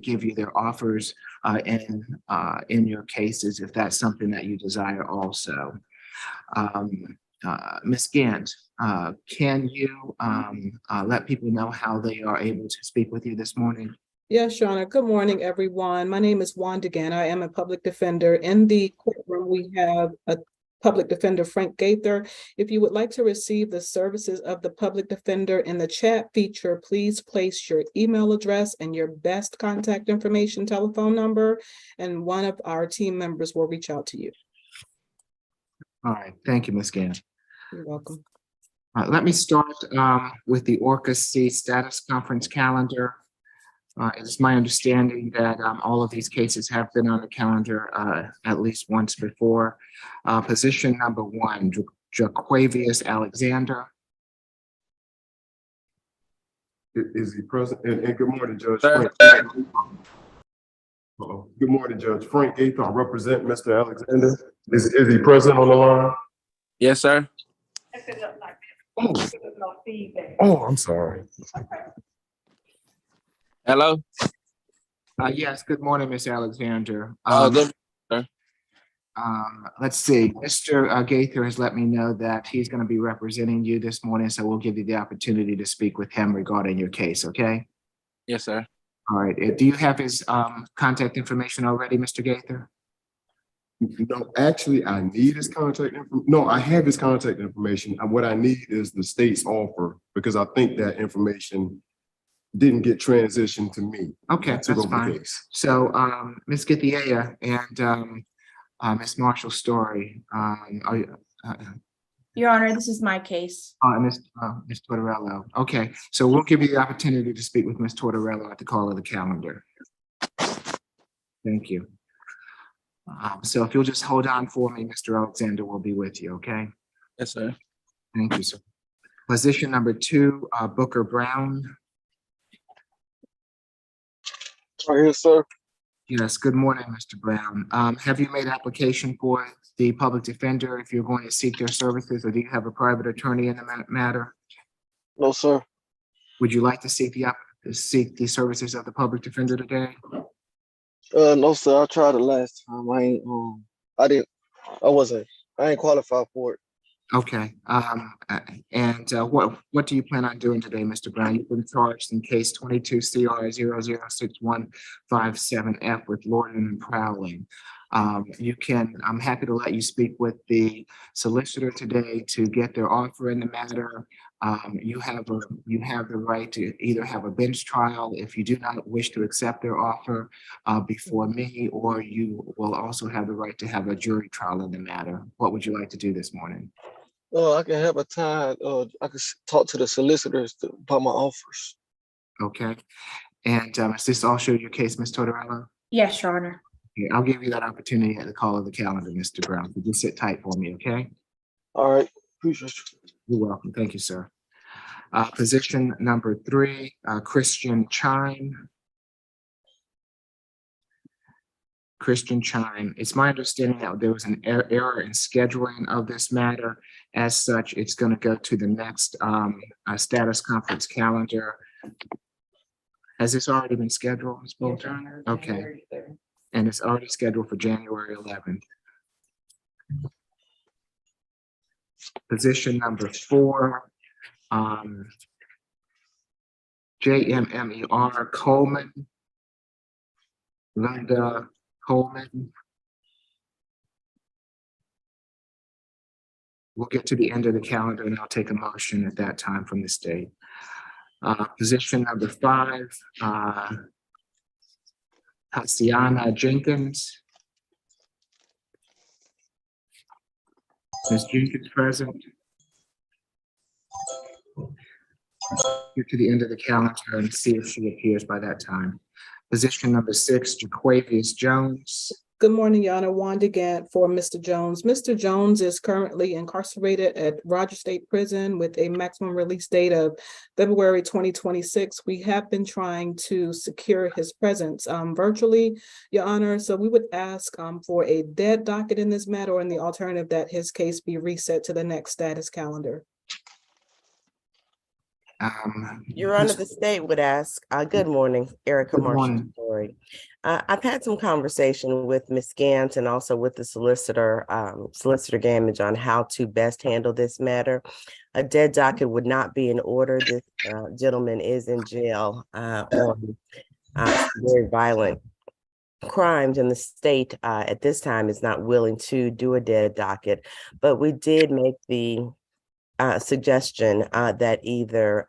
give you their offers in your cases if that's something that you desire also. Ms. Gant, can you let people know how they are able to speak with you this morning? Yes, Your Honor. Good morning, everyone. My name is Wanda Gann. I am a public defender. In the courtroom, we have a public defender, Frank Gaither. If you would like to receive the services of the public defender in the chat feature, please place your email address and your best contact information, telephone number, and one of our team members will reach out to you. All right. Thank you, Ms. Gann. You're welcome. Let me start with the Orca C status conference calendar. It's my understanding that all of these cases have been on the calendar at least once before. Position number 1, Jaquavius Alexander. Is he present? And good morning, Judge Sir. Frank. Good morning, Judge Frank Gaither. I represent Mr. Alexander. Is he present on the line? Yes, sir. Oh, I'm sorry. Hello. Yes, good morning, Ms. Alexander. Good, sir. Let's see, Mr. Gaither has let me know that he's going to be representing you this morning, so we'll give you the opportunity to speak with him regarding your case, okay? Yes, sir. All right, do you have his contact information already, Mr. Gaither? No, actually, I need his contact information. No, I have his contact information. What I need is the state's offer because I think that information didn't get transitioned to me. Okay, that's fine. So, Ms. Githia and Ms. Marshall Story, are you, Your Honor, this is my case. Ms. Tortorello. Okay, so we'll give you the opportunity to speak with Ms. Tortorello at the call of the calendar. Thank you. So if you'll just hold on for me, Mr. Alexander will be with you, okay? Yes, sir. Thank you, sir. Position number 2, Booker Brown. Right here, sir. Yes, good morning, Mr. Brown. Have you made application for the public defender if you're going to seek their services, or do you have a private attorney in the matter? No, sir. Would you like to seek the services of the public defender today? No, sir. I tried it last time. I ain't qualified for it. Okay. And what do you plan on doing today, Mr. Brown? You've been charged in case 22 CR 006157F with loitering and prowling. I'm happy to let you speak with the solicitor today to get their offer in the matter. You have the right to either have a bench trial if you do not wish to accept their offer before me, or you will also have the right to have a jury trial in the matter. What would you like to do this morning? I can have a time. I can talk to the solicitors about my offers. Okay. And is this also your case, Ms. Tortorello? Yes, Your Honor. Okay, I'll give you that opportunity at the call of the calendar, Mr. Brown. So just sit tight for me, okay? All right. Appreciate you. You're welcome. Thank you, sir. Position number 3, Christian Chime. Christian Chime. It's my understanding that there was an error in scheduling of this matter. As such, it's going to go to the next status conference calendar. Has this already been scheduled, Ms. Bolter? Okay. And it's already scheduled for January 11th. Position number 4, JMMER Coleman. Linda Coleman. We'll get to the end of the calendar and I'll take a motion at that time from the state. Position number 5, Tatiana Jenkins. Ms. Jenkins present. Get to the end of the calendar and see if she appears by that time. Position number 6, Jaquavius Jones. Good morning, Your Honor. Wanda Gann for Mr. Jones. Mr. Jones is currently incarcerated at Rogers State Prison with a maximum release date of February 2026. We have been trying to secure his presence virtually, Your Honor. So we would ask for a dead docket in this matter, or in the alternative that his case be reset to the next status calendar. Your Honor, the state would ask, good morning, Erica Good Marshall morning. Story. I've had some conversation with Ms. Gant and also with the solicitor, Solicitor Gamage, on how to best handle this matter. A dead docket would not be in order. This gentleman is in jail on very violent crimes, and the state at this time is not willing to do a dead docket. But we did make the suggestion that either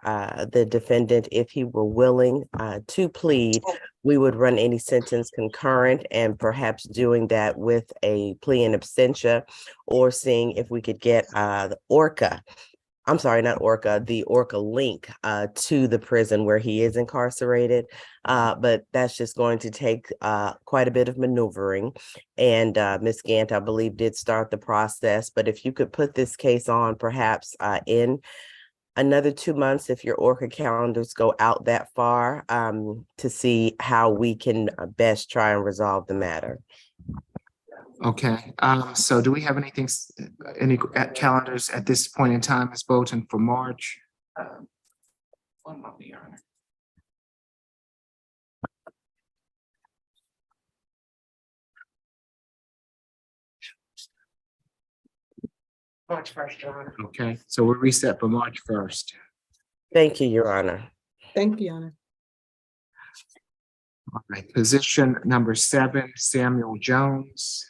the defendant, if he were willing to plead, we would run any sentence concurrent, and perhaps doing that with a plea in absentia, or seeing if we could get the Orca. I'm sorry, not Orca, the Orca link to the prison where he is incarcerated. But that's just going to take quite a bit of maneuvering. And Ms. Gant, I believe, did start the process. But if you could put this case on perhaps in another 2 months, if your Orca calendars go out that far, to see how we can best try and resolve the matter. Okay, so do we have anything, any calendars at this point in time, Ms. Bolton, for March? One moment, Your Honor. March 1st, Your Honor. Okay, so we're reset for March 1st. Thank you, Your Honor. Thank you, Your Honor. All right, position number 7, Samuel Jones.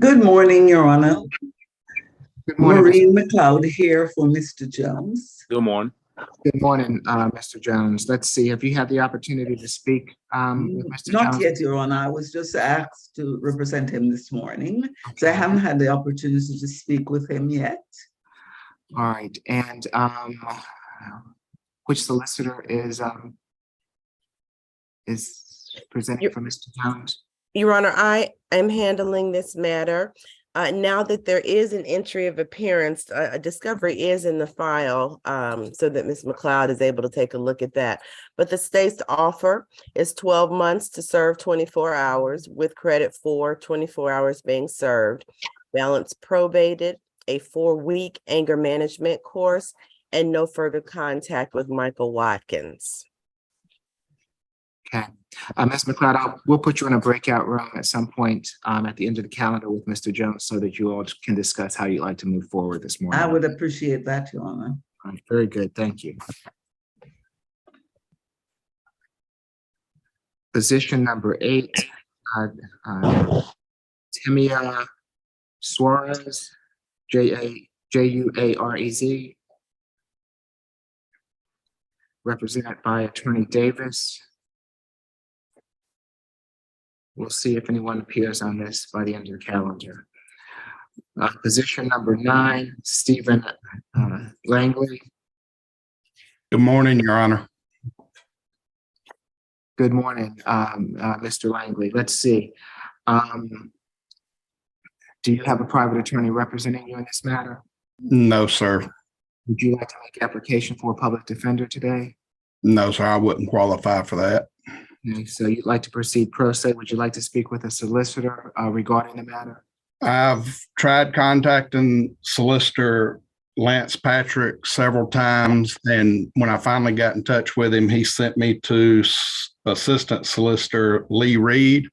Good morning, Your Honor. Good morning. Maureen McLeod here for Mr. Jones. Good morning. Good morning, Mr. Jones. Let's see, have you had the opportunity to speak with Mr. Not Jones? yet, Your Honor. I was just asked to represent him this morning, so I haven't had the opportunity to speak with him yet. All right, and which solicitor is presenting for Mr. Jones? Your Honor, I am handling this matter. Now that there is an entry of appearance, a discovery is in the file, so that Ms. McLeod is able to take a look at that. But the state's offer is 12 months to serve 24 hours with credit for 24 hours being served, balance probated, a 4-week anger management course, and no further contact with Michael Watkins. Okay, Ms. McLeod, we'll put you in a breakout room at some point at the end of the calendar with Mr. Jones so that you all can discuss how you'd like to move forward this morning. I would appreciate that, Your Honor. All right, very good, thank you. Position number 8, Timia Suarez, Juarez, represented by Attorney Davis. We'll see if anyone appears on this by the end of the calendar. Position number 9, Stephen Langley. Good morning, Your Honor. Good morning, Mr. Langley. Let's see. Do you have a private attorney representing you in this matter? No, sir. Would you like to make application for a public defender today? No, sir. I wouldn't qualify for that. Okay, so you'd like to proceed pro se. Would you like to speak with a solicitor regarding the matter? I've tried contacting Solicitor Lance Patrick several times, and when I finally got in touch with him, he sent me to Assistant Solicitor Lee Reed.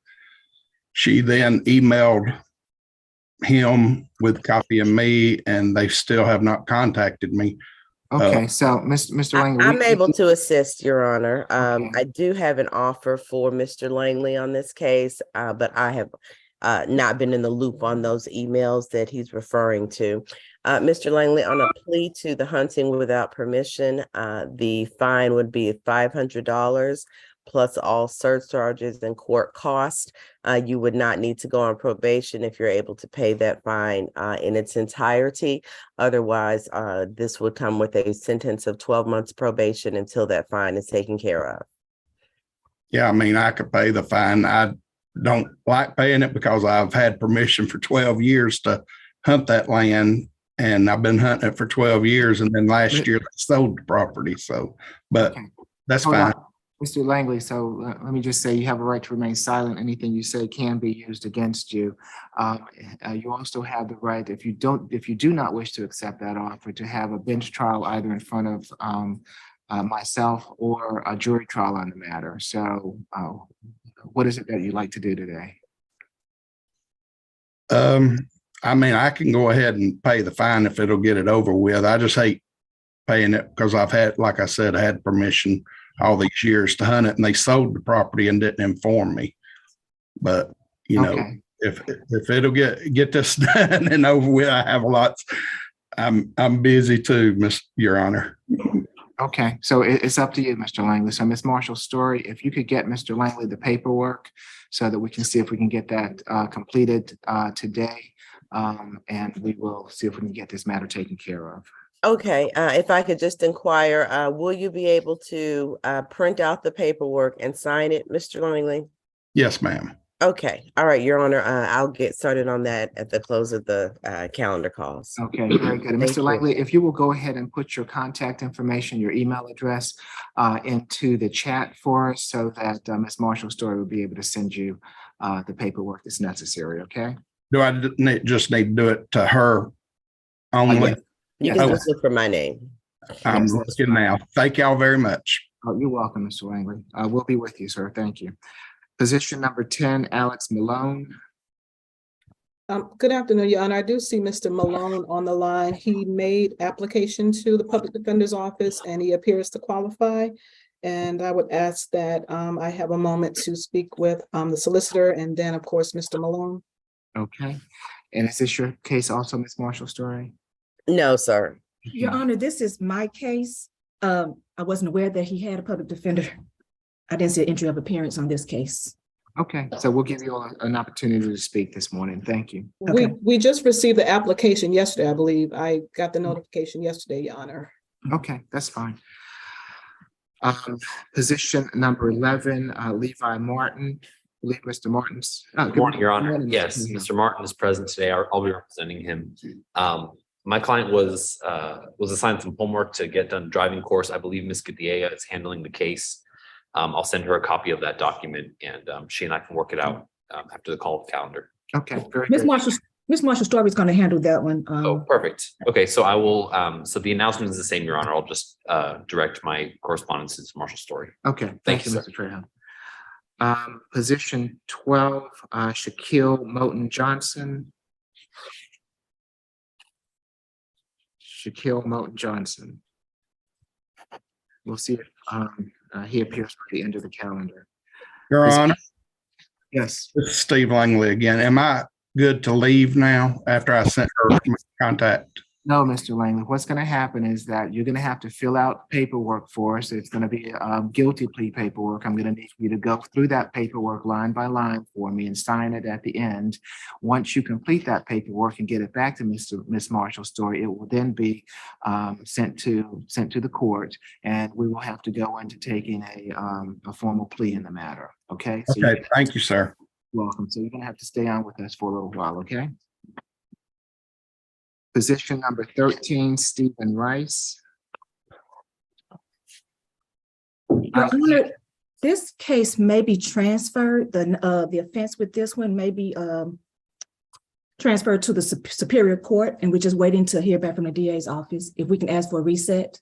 She then emailed him with copying me, and they still have not contacted me. Okay, so Mr. Langley. I'm able to assist, Your Honor. Okay. I do have an offer for Mr. Langley on this case, but I have not been in the loop on those emails that he's referring to. Mr. Langley, on a plea to the hunting without permission, the fine would be $500 plus all surcharges and court costs. You would not need to go on probation if you're able to pay that fine in its entirety. Otherwise, this would come with a sentence of 12 months probation until that fine is taken care of. Yeah, I mean, I could pay the fine. I don't like paying it because I've had permission for 12 years to hunt that land, and I've been hunting it for 12 years, and then last year I sold the property. So, but that's fine. Mr. Langley, so let me just say you have a right to remain silent. Anything you say can be used against you. You also have the right, if you do not wish to accept that offer, to have a bench trial either in front of myself or a jury trial on the matter. So what is it that you'd like to do today? I mean, I can go ahead and pay the fine if it'll get it over with. I just hate paying it because I've had, like I said, I had permission all these years to hunt it, and they sold the property and didn't inform me. But you know, Okay. if it'll get this done and over with, I have a lot. I'm busy too, Your Honor. Okay, so it's up to you, Mr. Langley. So Ms. Marshall-Story, if you could get Mr. Langley the paperwork so that we can see if we can get that completed today. And we will see if we can get this matter taken care of. Okay, if I could just inquire, will you be able to print out the paperwork and sign it, Mr. Langley? Yes, ma'am. Okay, all right, Your Honor, I'll get started on that at the close of the calendar calls. Okay, very good. And Thank Mr. you. Langley, if you will go ahead and put your contact information, your email address into the chat for us so that Ms. Marshall-Story will be able to send you the paperwork that's necessary, okay? Do I just need to do it to her only? Yes. You can just look for my name. I'm Yes, that's looking now. Thank y'all very much. Oh, you're welcome, Mr. Langley. We'll be with you, sir. Thank you. Position number 10, Alex Malone. Good afternoon, Your Honor. I do see Mr. Malone on the line. He made application to the Public Defender's Office and he appears to qualify. And I would ask that I have a moment to speak with the solicitor and then, of course, Mr. Malone. Okay. And is this your case also, Ms. Marshall-Story? No, sir. Your Honor, this is my case. I wasn't aware that he had a public defender. I didn't see an entry of appearance on this case. Okay, so we'll give you all an opportunity to speak this morning. Thank you. Okay. We just received the application yesterday, I believe. I got the notification yesterday, Your Honor. Okay, that's fine. Position number 11, Levi Martin. I believe Mr. Martin's. Good morning, Your Honor. morning, Yes, Mr. Mr. Martin is present today. I'll be representing him. My client was assigned some homework to get done driving course. I believe Ms. Gadea is handling the case. I'll send her a copy of that document and she and I can work it out after the call of the calendar. Okay, very Ms. good. Ms. Marshall-Story is going to handle that one. Oh, perfect. Okay, so I will, so the announcement is the same, Your Honor. I'll just direct my correspondence to Marshall-Story. Okay, thank you, you, Mr. Trejo. Position 12, Shaquille Moten Johnson. Shaquille Moten Johnson. We'll see if he appears by the end of the calendar. Your Honor, Yes. this is Steve Langley again. Am I good to leave now after I sent her my contact? No, Mr. Langley, what's going to happen is that you're going to have to fill out paperwork for us. It's going to be guilty plea paperwork. I'm going to need you to go through that paperwork line by line for me and sign it at the end. Once you complete that paperwork and get it back to Ms. Marshall-Story, it will then be sent to the court, and we will have to go into taking a formal plea in the matter. Okay. So Okay, thank you, sir. you're welcome. So you're going to have to stay on with us for a little while. Okay. Position number 13, Stephen Rice. Your Honor, this case may be transferred. The offense with this one may be transferred to the Superior Court, and we're just waiting to hear back from the DA's office. If we can ask for a reset.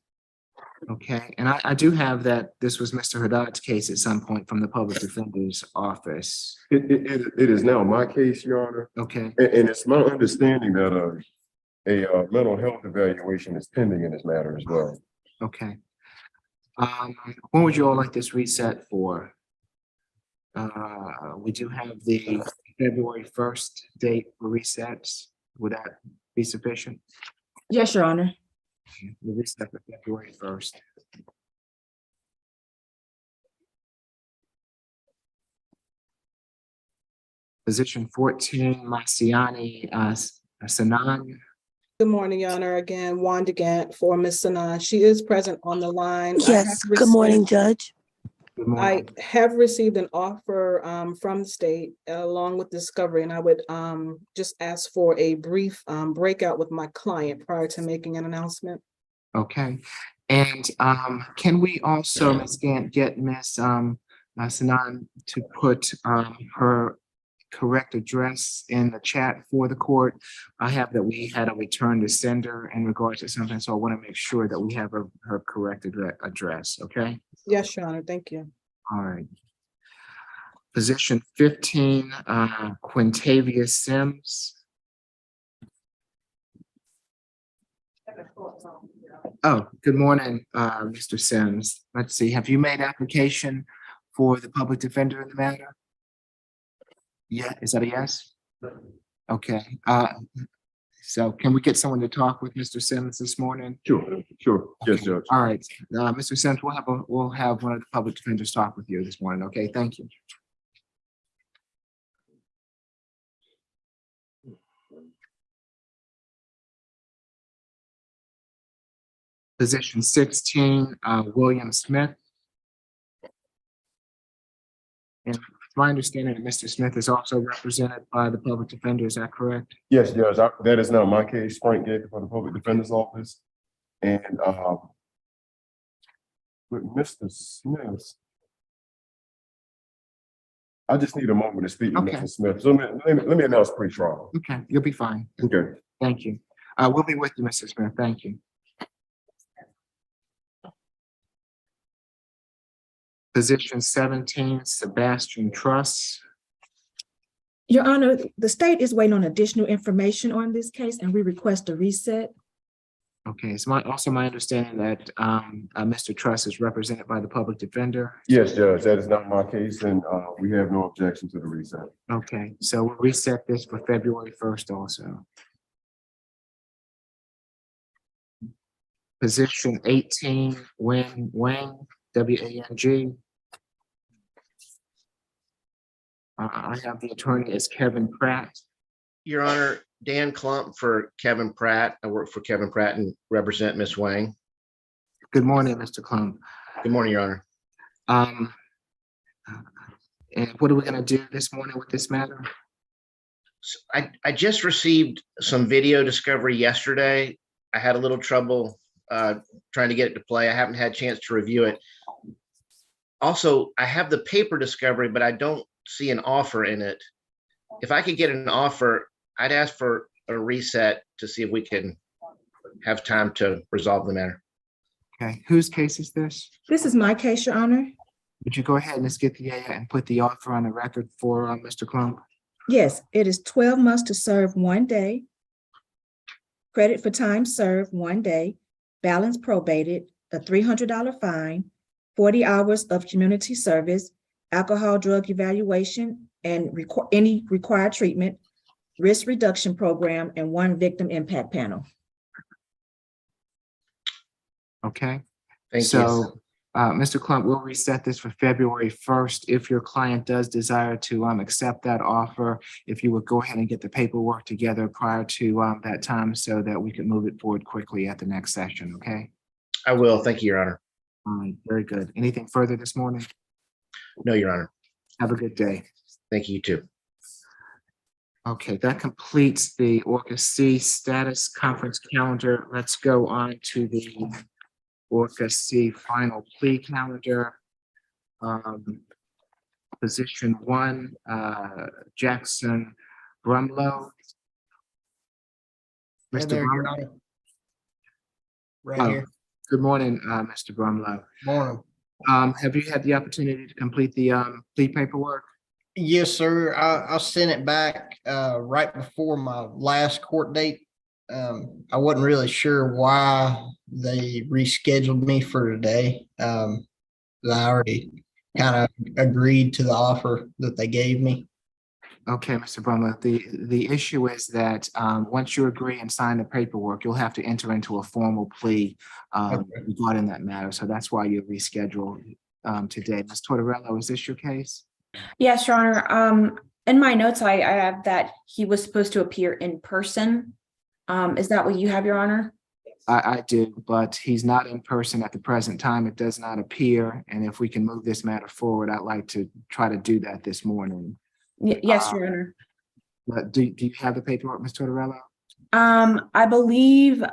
Okay, and I do have that this was Mr. Haddad's case at some point from the Public Defender's Office. It is now my case, Your Honor, Okay, and it's my understanding that a mental health evaluation is pending in this matter as well. okay. When would you all like this reset for? We do have the February 1st date for resets. Would that be sufficient? Yes, Your Honor. We'll reset for February 1st. Position 14, Marciani Sanan. Good morning, Your Honor. Again, Wanda Gant for Ms. Sanan. She is present on the line. Yes, good morning, Judge. Good I morning. have received an offer from the state along with discovery, and I would just ask for a brief breakout with my client prior to making an announcement. Okay, And can we also, Ms. Gant, get Ms. Sanan to put her correct address in the chat for the court? I have that we had a return to sender in regards to something, so I want to make sure that we have her correct address, okay? Yes, Your Honor, thank you. All right. Position 15, Quintavious Sims. Oh, good morning, Mr. Sims. Let's see, have you made application for the public defender in the matter? Yeah, is that a yes? Okay, so can we get someone to talk with Mr. Sims this morning? Sure. Yes, Judge. All right, Mr. Sims, we'll have one of the public defenders talk with you this morning, okay? Thank you. Position 16, William Smith. And my understanding that Mr. Smith is also represented by the public defender, is that correct? Yes, Judge. That is not my case. Frank Gaither for the Public Defender's Office. And with Mr. Smith, I just need a moment to speak to Okay. Mr. Smith. So let me announce pre-trial. Okay, you'll be fine. Okay. Thank you. We'll be with you, Mr. Smith. Thank you. Position 17, Sebastian Truss. Your Honor, the state is waiting on additional information on this case and we request a reset. Okay, it's also my understanding that Mr. Truss is represented by the public defender. Yes, Judge. That is not my case, and we have no objection to the reset. Okay, so we'll reset this for February 1st also. Position 18, Wang, W-A-N-G. I have the attorney as Kevin Pratt. Your Honor, Dan Klump for Kevin Pratt. I work for Kevin Pratt and represent Ms. Wang. Good morning, Mr. Klump. Good morning, Your Honor. And what are we going to do this morning with this matter? So I just received some video discovery yesterday. I had a little trouble trying to get it to play. I haven't had a chance to review it. Also, I have the paper discovery, but I don't see an offer in it. If I could get an offer, I'd ask for a reset to see if we can have time to resolve the matter. Okay, whose case is this? This is my case, Your Honor. Would you go ahead and let's get the and put the offer on the record for Mr. Klump? Yes, it is 12 months to serve 1 day. Credit for time served 1 day, balance probated, a $300 fine, 40 hours of community service, alcohol drug evaluation, and any required treatment, risk reduction program, and 1 victim impact panel. Okay. Thank so, you. Mr. Klump, we'll reset this for February 1st. If your client does desire to accept that offer, if you would go ahead and get the paperwork together prior to that time so that we can move it forward quickly at the next session, okay? I will. Thank you, Your Honor. All right, very good. Anything further this morning? No, Your Honor. Have a good day. Thank you, too. Okay, that completes the Orca C status conference calendar. Let's go on to the Orca C final plea calendar. Position 1, Jackson Brumlow. Hey Mr. there, Your Brumlow. Honor. Right here. Good morning, Mr. Brumlow. Morning. Have you had the opportunity to complete the plea paperwork? Yes, sir. I sent it back right before my last court date. I wasn't really sure why they rescheduled me for today. I already kind of agreed to the offer that they gave me. Okay, Mr. Brumlow, the issue is that once you agree and sign the paperwork, you'll have to enter into a formal plea regarding that matter. So that's why you rescheduled today. Ms. Tortorello, is this your case? Yes, Your Honor. In my notes, I have that he was supposed to appear in person. Is that what you have, Your Honor? I do, but he's not in person at the present time. It does not appear. And if we can move this matter forward, I'd like to try to do that this morning. Yes, Your Honor. But do you have the paperwork, Ms. Tortorello? I believe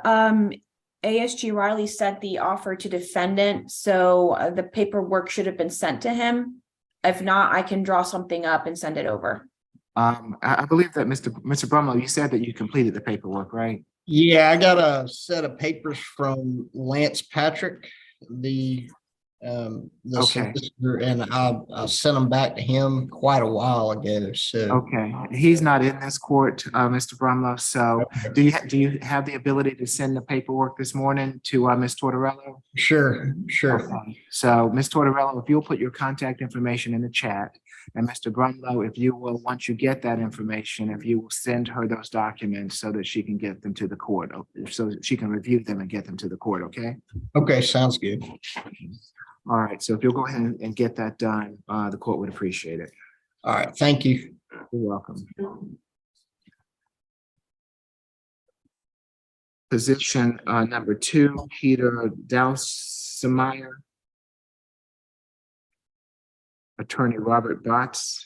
ASG Riley sent the offer to defendant, so the paperwork should have been sent to him. If not, I can draw something up and send it over. I believe that Mr. Brumlow, you said that you completed the paperwork, right? Yeah, I got a set of papers from Lance Patrick, the Okay. solicitor, and I sent them back to him quite a while ago. So Okay, he's not in this court, Mr. Brumlow, so do you have the ability to send the paperwork this morning to, Ms. Tortorello? sure. Okay, so Ms. Tortorello, if you'll put your contact information in the chat, and Mr. Brumlow, if you will, once you get that information, if you will send her those documents so that she can get them to the court, so she can review them and get them to the court, okay? Okay, sounds good. All right, so if you'll go ahead and get that done, the court would appreciate it. All right, thank you. You're welcome. Position number 2, Peter Dowsemeyer. Attorney Robert Botts.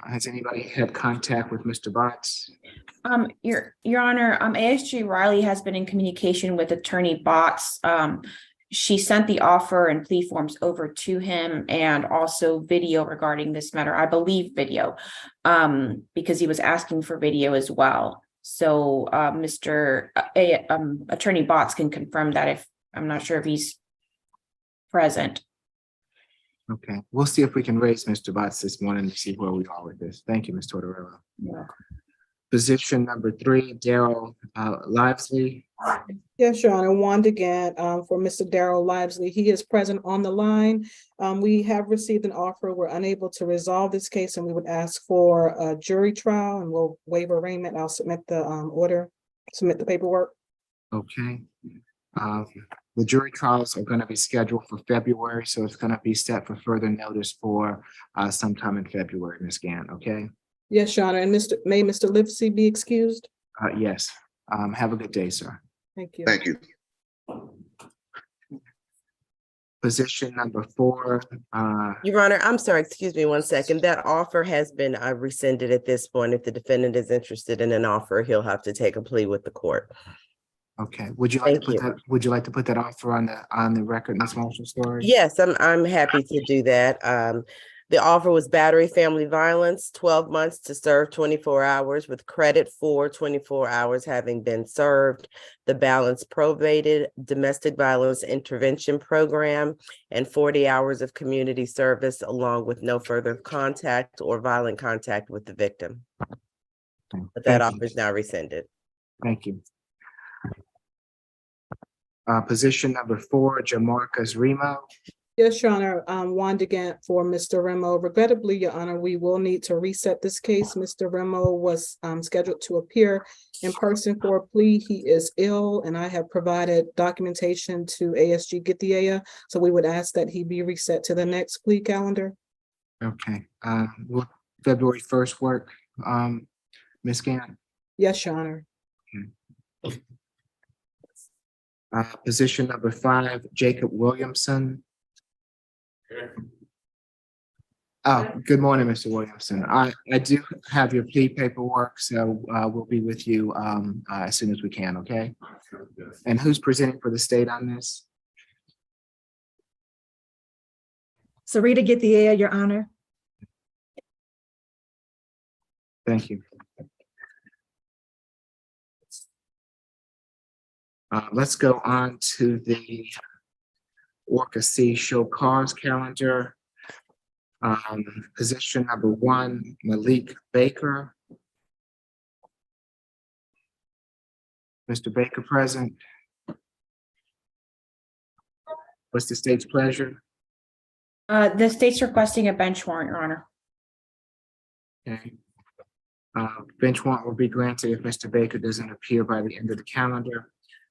Has anybody had contact with Mr. Botts? Your Honor, ASG Riley has been in communication with Attorney Botts. She sent the offer and plea forms over to him, and also video regarding this matter. I believe video, because he was asking for video as well. So Attorney Botts can confirm that if I'm not sure if he's present. Okay, we'll see if we can raise Mr. Botts this morning to see where we are with this. Thank you, Ms. Tortorello. Yeah. Position number 3, Daryl Livesley. Yes, Your Honor, Wanda Gant, for Mr. Daryl Livesley. He is present on the line. We have received an offer. We're unable to resolve this case, and we would ask for a jury trial, and we'll waive arraignment. I'll submit the submit the paperwork. Okay. The jury trials are going to be scheduled for February, so it's going to be set for further notice for sometime in February, Ms. Gant, okay? Yes, Your Honor, and may Mr. Livesey be excused? Yes. Have a good day, sir. Thank you. Thank you. Position number 4. Your Honor, I'm sorry, excuse me 1 second. That offer has been rescinded at this point. If the defendant is interested in an offer, he'll have to take a plea with the court. Okay. Would you like Thank to put you. that? Would you like to put that offer on the record, Ms. Marshall-Story? Yes, I'm happy to do that. The offer was battery family violence, 12 months to serve 24 hours with credit for 24 hours having been served, the balance probated, domestic violence intervention program, and 40 hours of community service along with no further contact or violent contact with the victim. But that offer is now rescinded. Thank you. Position number 4, Jamarcus Remo. Yes, Your Honor, Wanda Gant for Mr. Remo. Regrettably, Your Honor, we will need to reset this case. Mr. Remo was scheduled to appear in person for a plea. He is ill, and I have provided documentation to ASG Githiea, so we would ask that he be reset to the next plea calendar. Okay. Will February 1st work, Ms. Gant? Yes, Your Honor. Position number 5, Jacob Williamson. Oh, good morning, Mr. Williamson. I do have your plea paperwork, so we'll be with you as soon as we can, okay? And who's presenting for the state on this? Sarita Githiea, Your Honor. Thank you. Let's go on to the Orca C show cause calendar. Position number 1, Malik Baker. Mr. Baker present. What's the state's pleasure? The state's requesting a bench warrant, Your Honor. Okay. Bench warrant will be granted if Mr. Baker doesn't appear by the end of the calendar.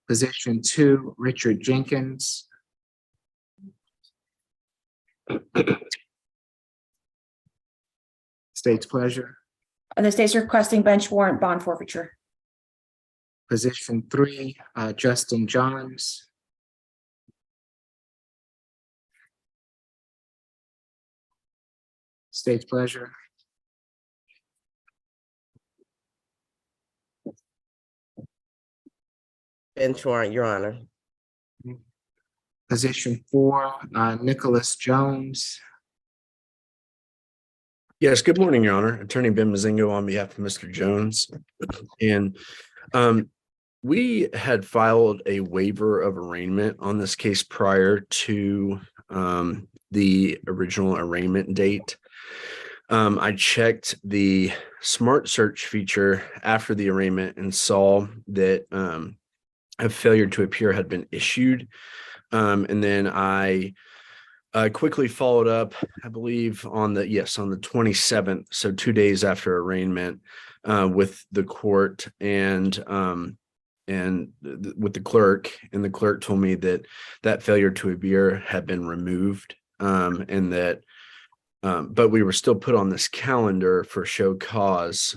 Position 2, Richard Jenkins. State's pleasure. The state's requesting bench warrant bond forfeiture. Position 3, Justin Johns. State's pleasure. bench warrant, Your Honor. Position 4, Nicholas Jones. Yes, good morning, Your Honor. Attorney Ben Mazingo on behalf of Mr. Jones. And we had filed a waiver of arraignment on this case prior to the original arraignment date. I checked the smart search feature after the arraignment and saw that a failure to appear had been issued. And then I quickly followed up, I believe on the 27th, so 2 days after arraignment, with the court and with the clerk, and the clerk told me that that failure to appear had been removed, and that but we were still put on this calendar for show cause.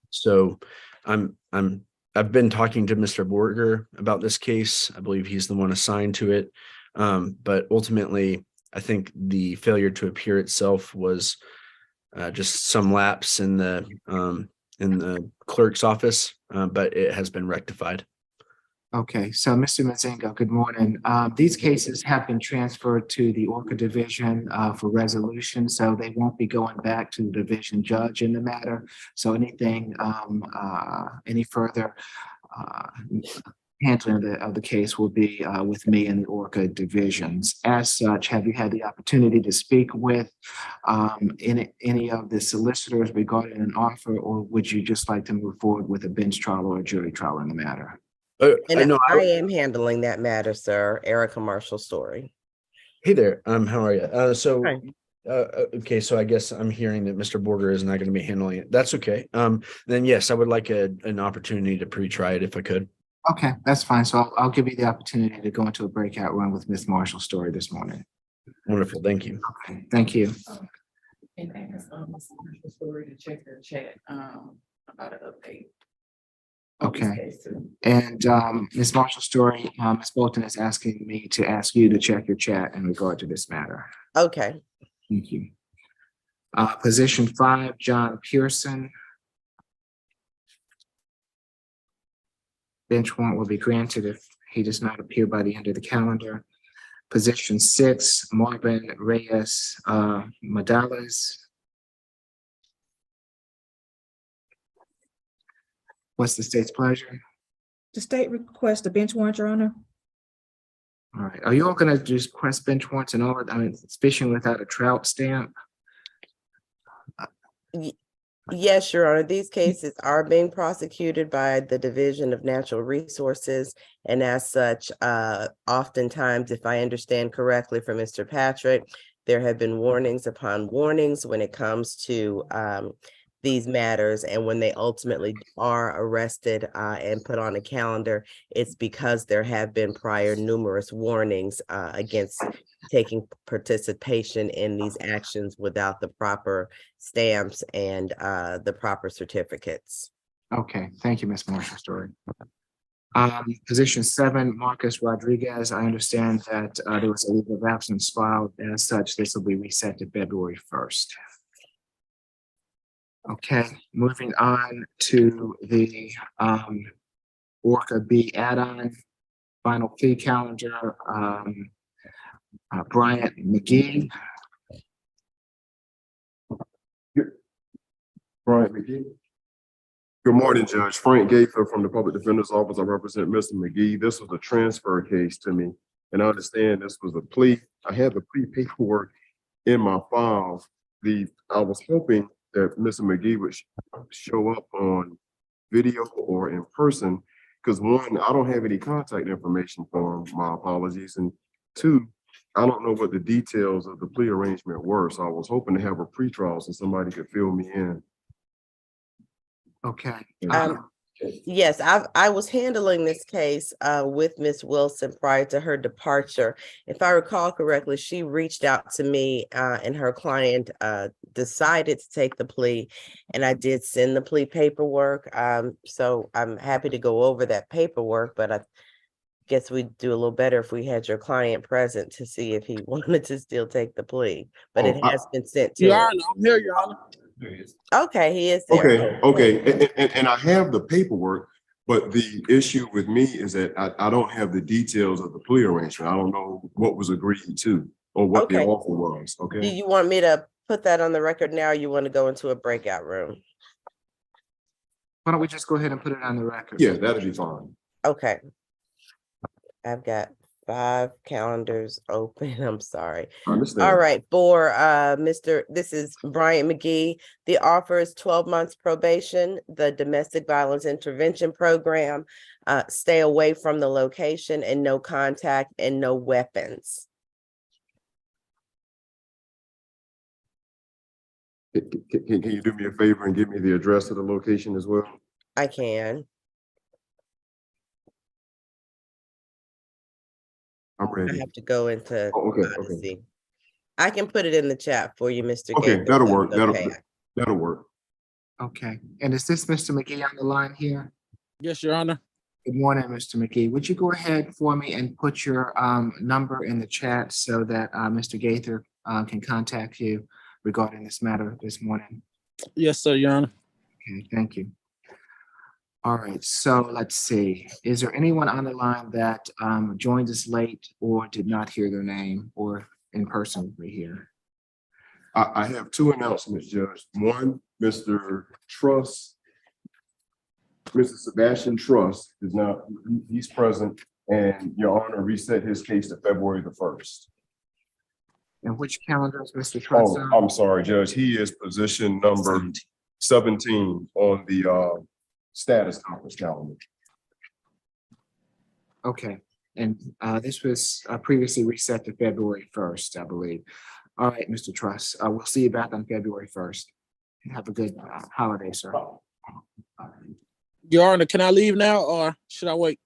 So I've been talking to Mr. Borger about this case. I believe he's the one assigned to it. But ultimately, I think the failure to appear itself was just some lapse in the clerk's office, but it has been rectified. Okay, so Mr. Mazingo, good morning. These cases have been transferred to the Orca division for resolution, so they won't be going back to the division judge in the matter. So anything, any further handling of the case will be with me in the Orca divisions. As such, have you had the opportunity to speak with any of the solicitors regarding an offer, or would you just like to move forward with a bench trial or a jury trial in the matter? And I am handling that matter, sir. Erica Marshall Story. Hey there. How are you? Okay, so I guess I'm hearing that Mr. Borger is not going to be handling it. That's okay. Then yes, I would like an opportunity to pre-try it if I could. Okay, that's fine. So I'll give you the opportunity to go into a breakout room with Ms. Marshall Story this morning. Wonderful. Thank you. Okay, thank you. And ask Ms. Marshall Story to check her chat about an update. Okay, and Ms. Marshall Story, Ms. Bolton is asking me to ask you to check your chat in regard to this matter. Okay. Thank you. Position 5, John Pearson. Bench warrant will be granted if he does not appear by the end of the calendar. Position 6, Marvin Reyes Madales. What's the state's pleasure? The state requests a bench warrant, Your Honor. All right. Are you all going to just request bench warrants and all? I mean, it's fishing without a trout stamp. Yes, Your Honor. These cases are being prosecuted by the Division of Natural Resources. And as such, oftentimes, if I understand correctly from Mr. Patrick, there have been warnings upon warnings when it comes to these matters, and when they ultimately are arrested and put on a calendar, it's because there have been prior numerous warnings against taking participation in these actions without the proper stamps and the proper certificates. Okay, thank you, Ms. Marshall Story. Position 7, Marcus Rodriguez. I understand that there was a leave of absence filed. As such, this will be reset to February 1st. Okay, moving on to the Orca B add-on final fee calendar. Bryant McGee. Brian McGee. Good morning, Judge. Frank Gaither from the Public Defender's Office. I represent Mr. McGee. This was a transfer case to me, and I understand this was a plea. I had the plea paperwork in my file. I was hoping that Mr. McGee would show up on video or in person, because one, I don't have any contact information for him. My apologies. And two, I don't know what the details of the plea arrangement were. So I was hoping to have a pretrial so somebody could fill me in. Okay. Yes, I was handling this case with Ms. Wilson prior to her departure. If I recall correctly, she reached out to me and her client decided to take the plea, and I did send the plea paperwork. So I'm happy to go over that paperwork, but I guess we'd do a little better if we had your client present to see if he wanted to still take the plea, but it has been sent to Your him. Honor, I'm here, Your Honor. Okay, he is there. Okay. And I have the paperwork, But the issue with me is that I don't have the details of the plea arrangement. I don't know what was agreed to or what the Okay. offer was, Do okay? you want me to put that on the record now? Or you want to go into a breakout room? Why don't we just go ahead and put it on the record? Yeah, that'd be fine. Okay. I've got 5 calendars open. I'm sorry. I understand. All right, for this is Brian McGee. The offer is 12 months probation, the domestic violence intervention program, stay away from the location and no contact and no weapons. Can you do me a favor and give me the address of the location as well? I can. I'm I ready. have to go into Oh, okay, okay. Odyssey. I can put it in the chat for you, Mr. Okay, Gator, if that'll that's work. okay. That'll work. Okay, and is this Mr. McGee on the line here? Yes, Your Honor. Good morning, Mr. McGee. Would you go ahead for me and put your number in the chat so that Mr. Gaither can contact you regarding this matter this morning? Yes, sir, Your Honor. Okay, thank you. All right, so let's see. Is there anyone on the line that joined us late or did not hear their name or in person with me here? I have 2 announcements, Judge. One, Mr. Truss, Mr. Sebastian Truss is now, he's present, and Your Honor reset his case to February the 1st. And which calendar is Mr. Truss Oh, on? I'm sorry, Judge. He is position number 17 on the status conference calendar. Okay, and this was previously reset to February 1st, I believe. All right, Mr. Truss, we'll see you back on February 1st. Have a good holiday, sir. Your Honor, can I leave now or should I wait?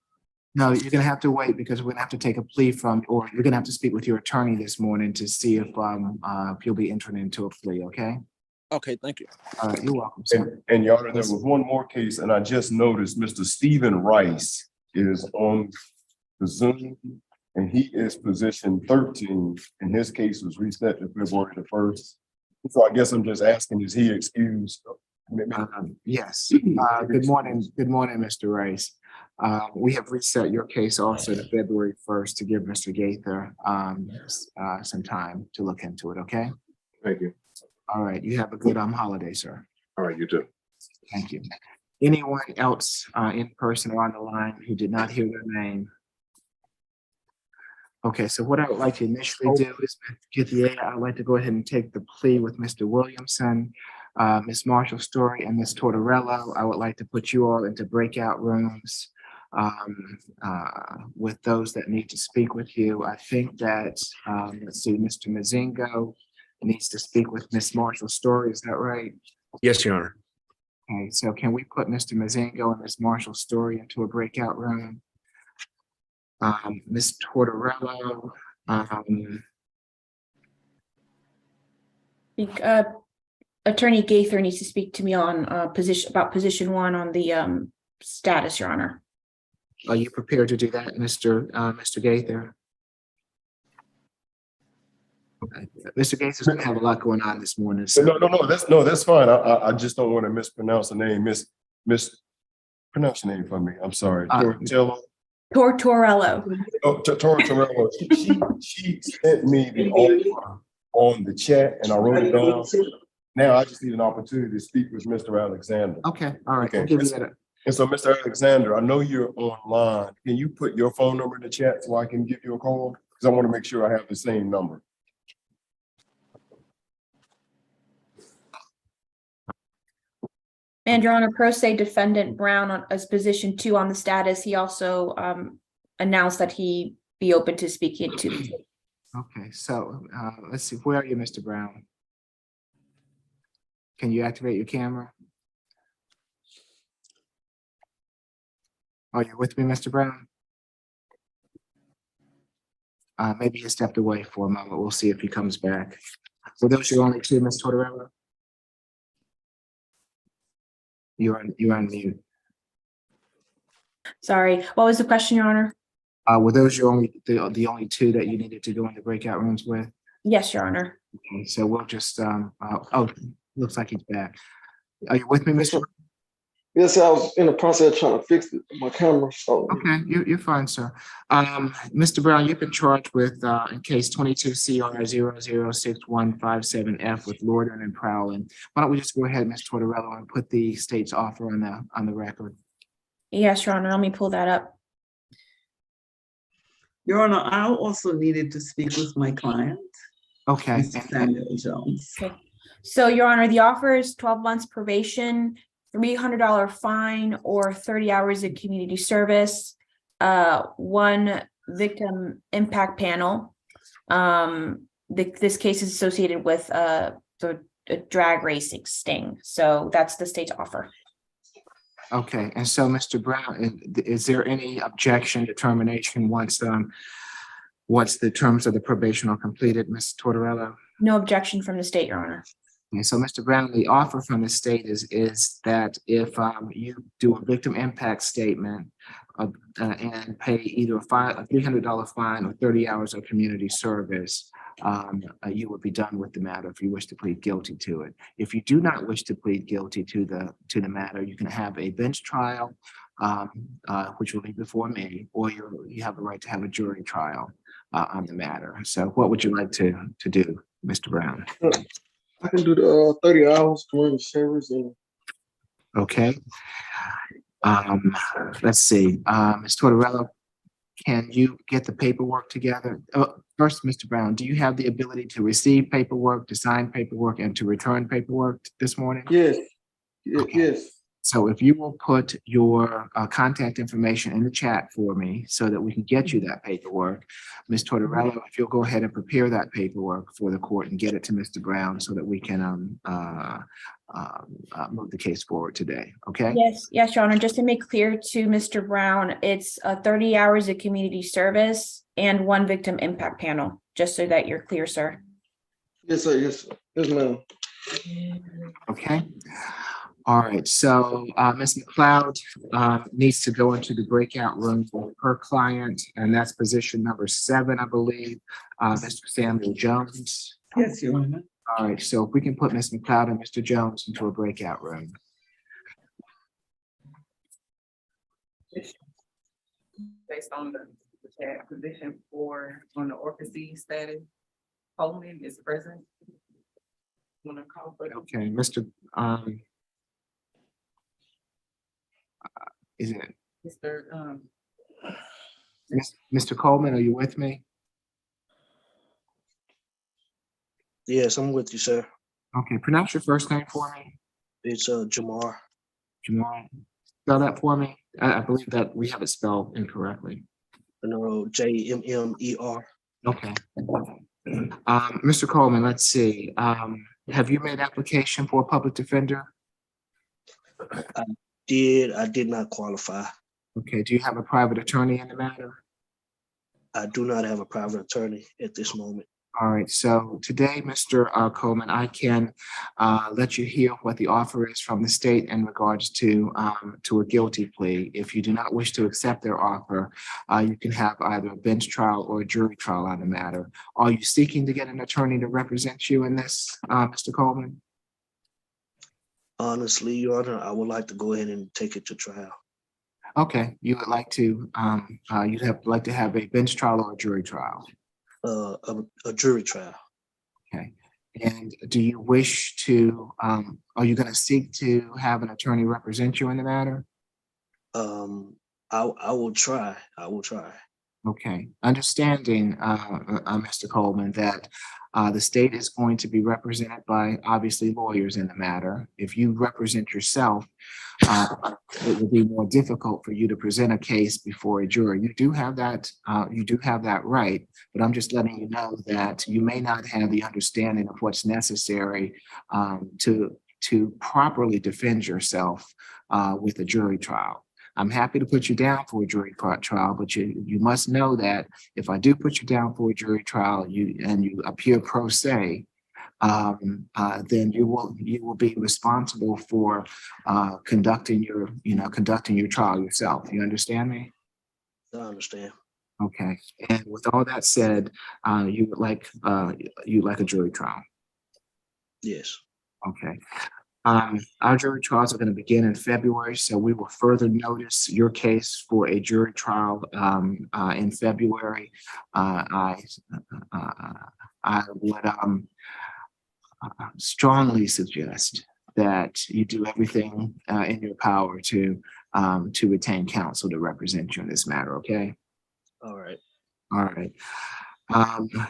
No, you're gonna have to wait because we're gonna have to take a plea from, or you're gonna have to speak with your attorney this morning to see if you'll be entering into a plea, okay? Okay, thank you. All right, you're welcome, sir. And Your Honor, there was one more case, and I just noticed Mr. Stephen Rice is on the Zoom, and he is position 13, and his case was reset to February the 1st. So I guess I'm just asking, is he excused? Yes, good morning, Mr. Rice. We have reset your case also to February 1st to give Mr. Gaither some time to look into it, okay? Thank you. All right, you have a good holiday, sir. All right, you too. Thank you. Anyone else in person or on the line who did not hear their name? Okay, so what I would like to initially do is, I'd like to go ahead and take the plea with Mr. Williamson, Ms. Marshall Story, and Ms. Tortorello. I would like to put you all into breakout rooms with those that need to speak with you. I think that, let's see, Mr. Mazingo needs to speak with Ms. Marshall Story, is that right? Yes, Your Honor. Okay, so can we put Mr. Mazingo and Ms. Marshall Story into a breakout room? Ms. Tortorello, Attorney Gaither needs to speak to me on position 1 on the status, Your Honor. are you prepared to do that, Mr. Gaither? Mr. Gaither's gonna have a lot going on this morning. So. No, that's fine. I just don't want to mispronounce the name. Pronounce your name for me. I'm sorry. Tortorello. Oh, Tortorello. She sent me the offer on the chat and I wrote it down. Now I just need an opportunity to speak with Mr. Alexander. Okay, all right. Okay. I'll give you that. And so, Mr. Alexander, I know you're online. Can you put your phone number in the chat so I can give you a call? Because I want to make sure I have the same number. And Your Honor, pro se defendant Brown as position 2 on the status. He also announced that he be open to speaking to me. Okay, so let's see, where are you, Mr. Brown? Can you activate your camera? Are you with me, Mr. Brown? Maybe he stepped away for a moment. We'll see if he comes back. Were those your only 2, Ms. Tortorello? You're on mute. Sorry, what was the question, Your Honor? Were those your the only 2 that you needed to go into breakout rooms with? Yes, Your Honor. Okay, so we'll just, oh, looks like he's back. Are you with me, Mr.? Yes, I was in the process of trying to fix it, my camera. So Okay, you're fine, sir. Mr. Brown, you've been charged with, in case 22 CR 006157F with loitering and prowling. Why don't we just go ahead, Ms. Tortorella, and put the state's offer on the record? Yes, Your Honor, let me pull that up. Your Honor, I also needed to speak with my client, Okay. Mr. Samuel Jones. Okay. So, Your Honor, the offer is 12 months probation, $300 fine, or 30 hours of community service, one victim impact panel. This case is associated with the drag racing sting. So that's the state's offer. Okay, and so, Mr. Brown, is there any objection, determination once the terms of the probation are completed, Ms. Tortorella? No objection from the state, Your Honor. And so, Mr. Brown, the offer from the state is that if you do a victim impact statement and pay either a $300 fine or 30 hours of community service, you would be done with the matter if you wish to plead guilty to it. If you do not wish to plead guilty to the matter, you can have a bench trial, which will be before me, or you have the right to have a jury trial on the matter. So, what would you like to do, Mr. Brown? I can do the 30 hours community service. And Okay. Let's see. Ms. Tortorella, can you get the paperwork together? First, Mr. Brown, do you have the ability to receive paperwork, to sign paperwork, and to return paperwork this morning? yes, Okay. yes. So if you will put your contact information in the chat for me so that we can get you that paperwork, Ms. Tortorella, if you'll go ahead and prepare that paperwork for the court and get it to Mr. Brown so that we can move the case forward today, okay? Yes, Your Honor. Just to make clear to Mr. Brown, it's 30 hours of community service and one victim impact panel, just so that you're clear, sir. Yes, sir. Yes, sir. Yes, ma'am. Okay. All right, so Ms. McLeod needs to go into the breakout room for her client, and that's position number 7, I believe, Mr. Samuel Jones. Yes, Your Honor. All right, so if we can put Ms. McLeod and Mr. Jones into a breakout room. Based on the chat position on the Orca status, Coleman is present. Wanna call for Okay, Mr. Is it Mr. Coleman? Are you with me? Yes, I'm with you, sir. Okay, pronounce your first name for me. It's Jamar. Jamal. Spell that for me. I believe that we have it spelled incorrectly. No, Jammer. Okay. Mr. Coleman, let's see. Have you made application for a public defender? I did not qualify. Okay, do you have a private attorney in the matter? I do not have a private attorney at this moment. All right, so today, Mr. Coleman, I can let you hear what the offer is from the state in regards to a guilty plea. If you do not wish to accept their offer, you can have either a bench trial or a jury trial on the matter. Are you seeking to get an attorney to represent you in this, Mr. Coleman? Honestly, Your Honor, I would like to go ahead and take it to trial. Okay, you would like to like to have a bench trial or a jury trial? A jury trial. Okay, and do you wish to? Are you going to seek to have an attorney represent you in the matter? I will try. I will try. Okay, understanding, Mr. Coleman, that the state is going to be represented by obviously lawyers in the matter. If you represent yourself, it will be more difficult for you to present a case before a jury. You do have that right, but I'm just letting you know that you may not have the understanding of what's necessary to properly defend yourself with a jury trial. I'm happy to put you down for a jury trial, but you must know that if I do put you down for a jury trial, you appear pro se, then you will be responsible for conducting your trial yourself. You understand me? I understand. Okay. And with all that said, you'd like a jury trial. Yes. Okay. Our jury trials are going to begin in February, so we will further notice your case for a jury trial in February. I would strongly suggest that you do everything in your power to retain counsel to represent you in this matter. Okay. All right. All right.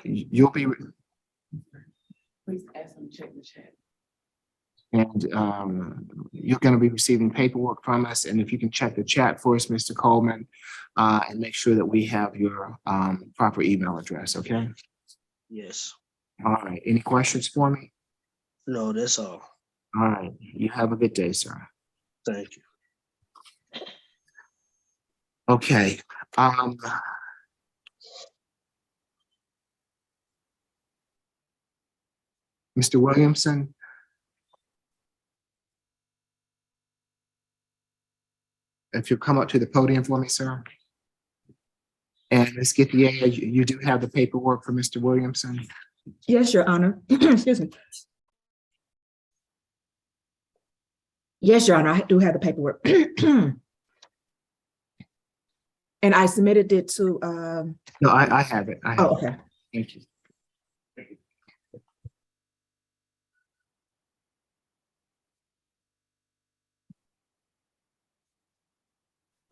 You'll be. Please ask them to check the chat. And you're going to be receiving paperwork from us. And if you can check the chat for us, Mr. Coleman, and make sure that we have your proper email address, okay? Yes. All right. Any questions for me? No, that's all. All right. You have a good day, sir. Thank you. Okay. Mr. Williamson? If you'll come up to the podium for me, sir. And Ms. Githier, you do have the paperwork for Mr. Williamson? Yes, Your Honor. Excuse me. Yes, Your Honor, I do have the paperwork. And I submitted it to, No, I have it. I have oh, it. okay. Thank you.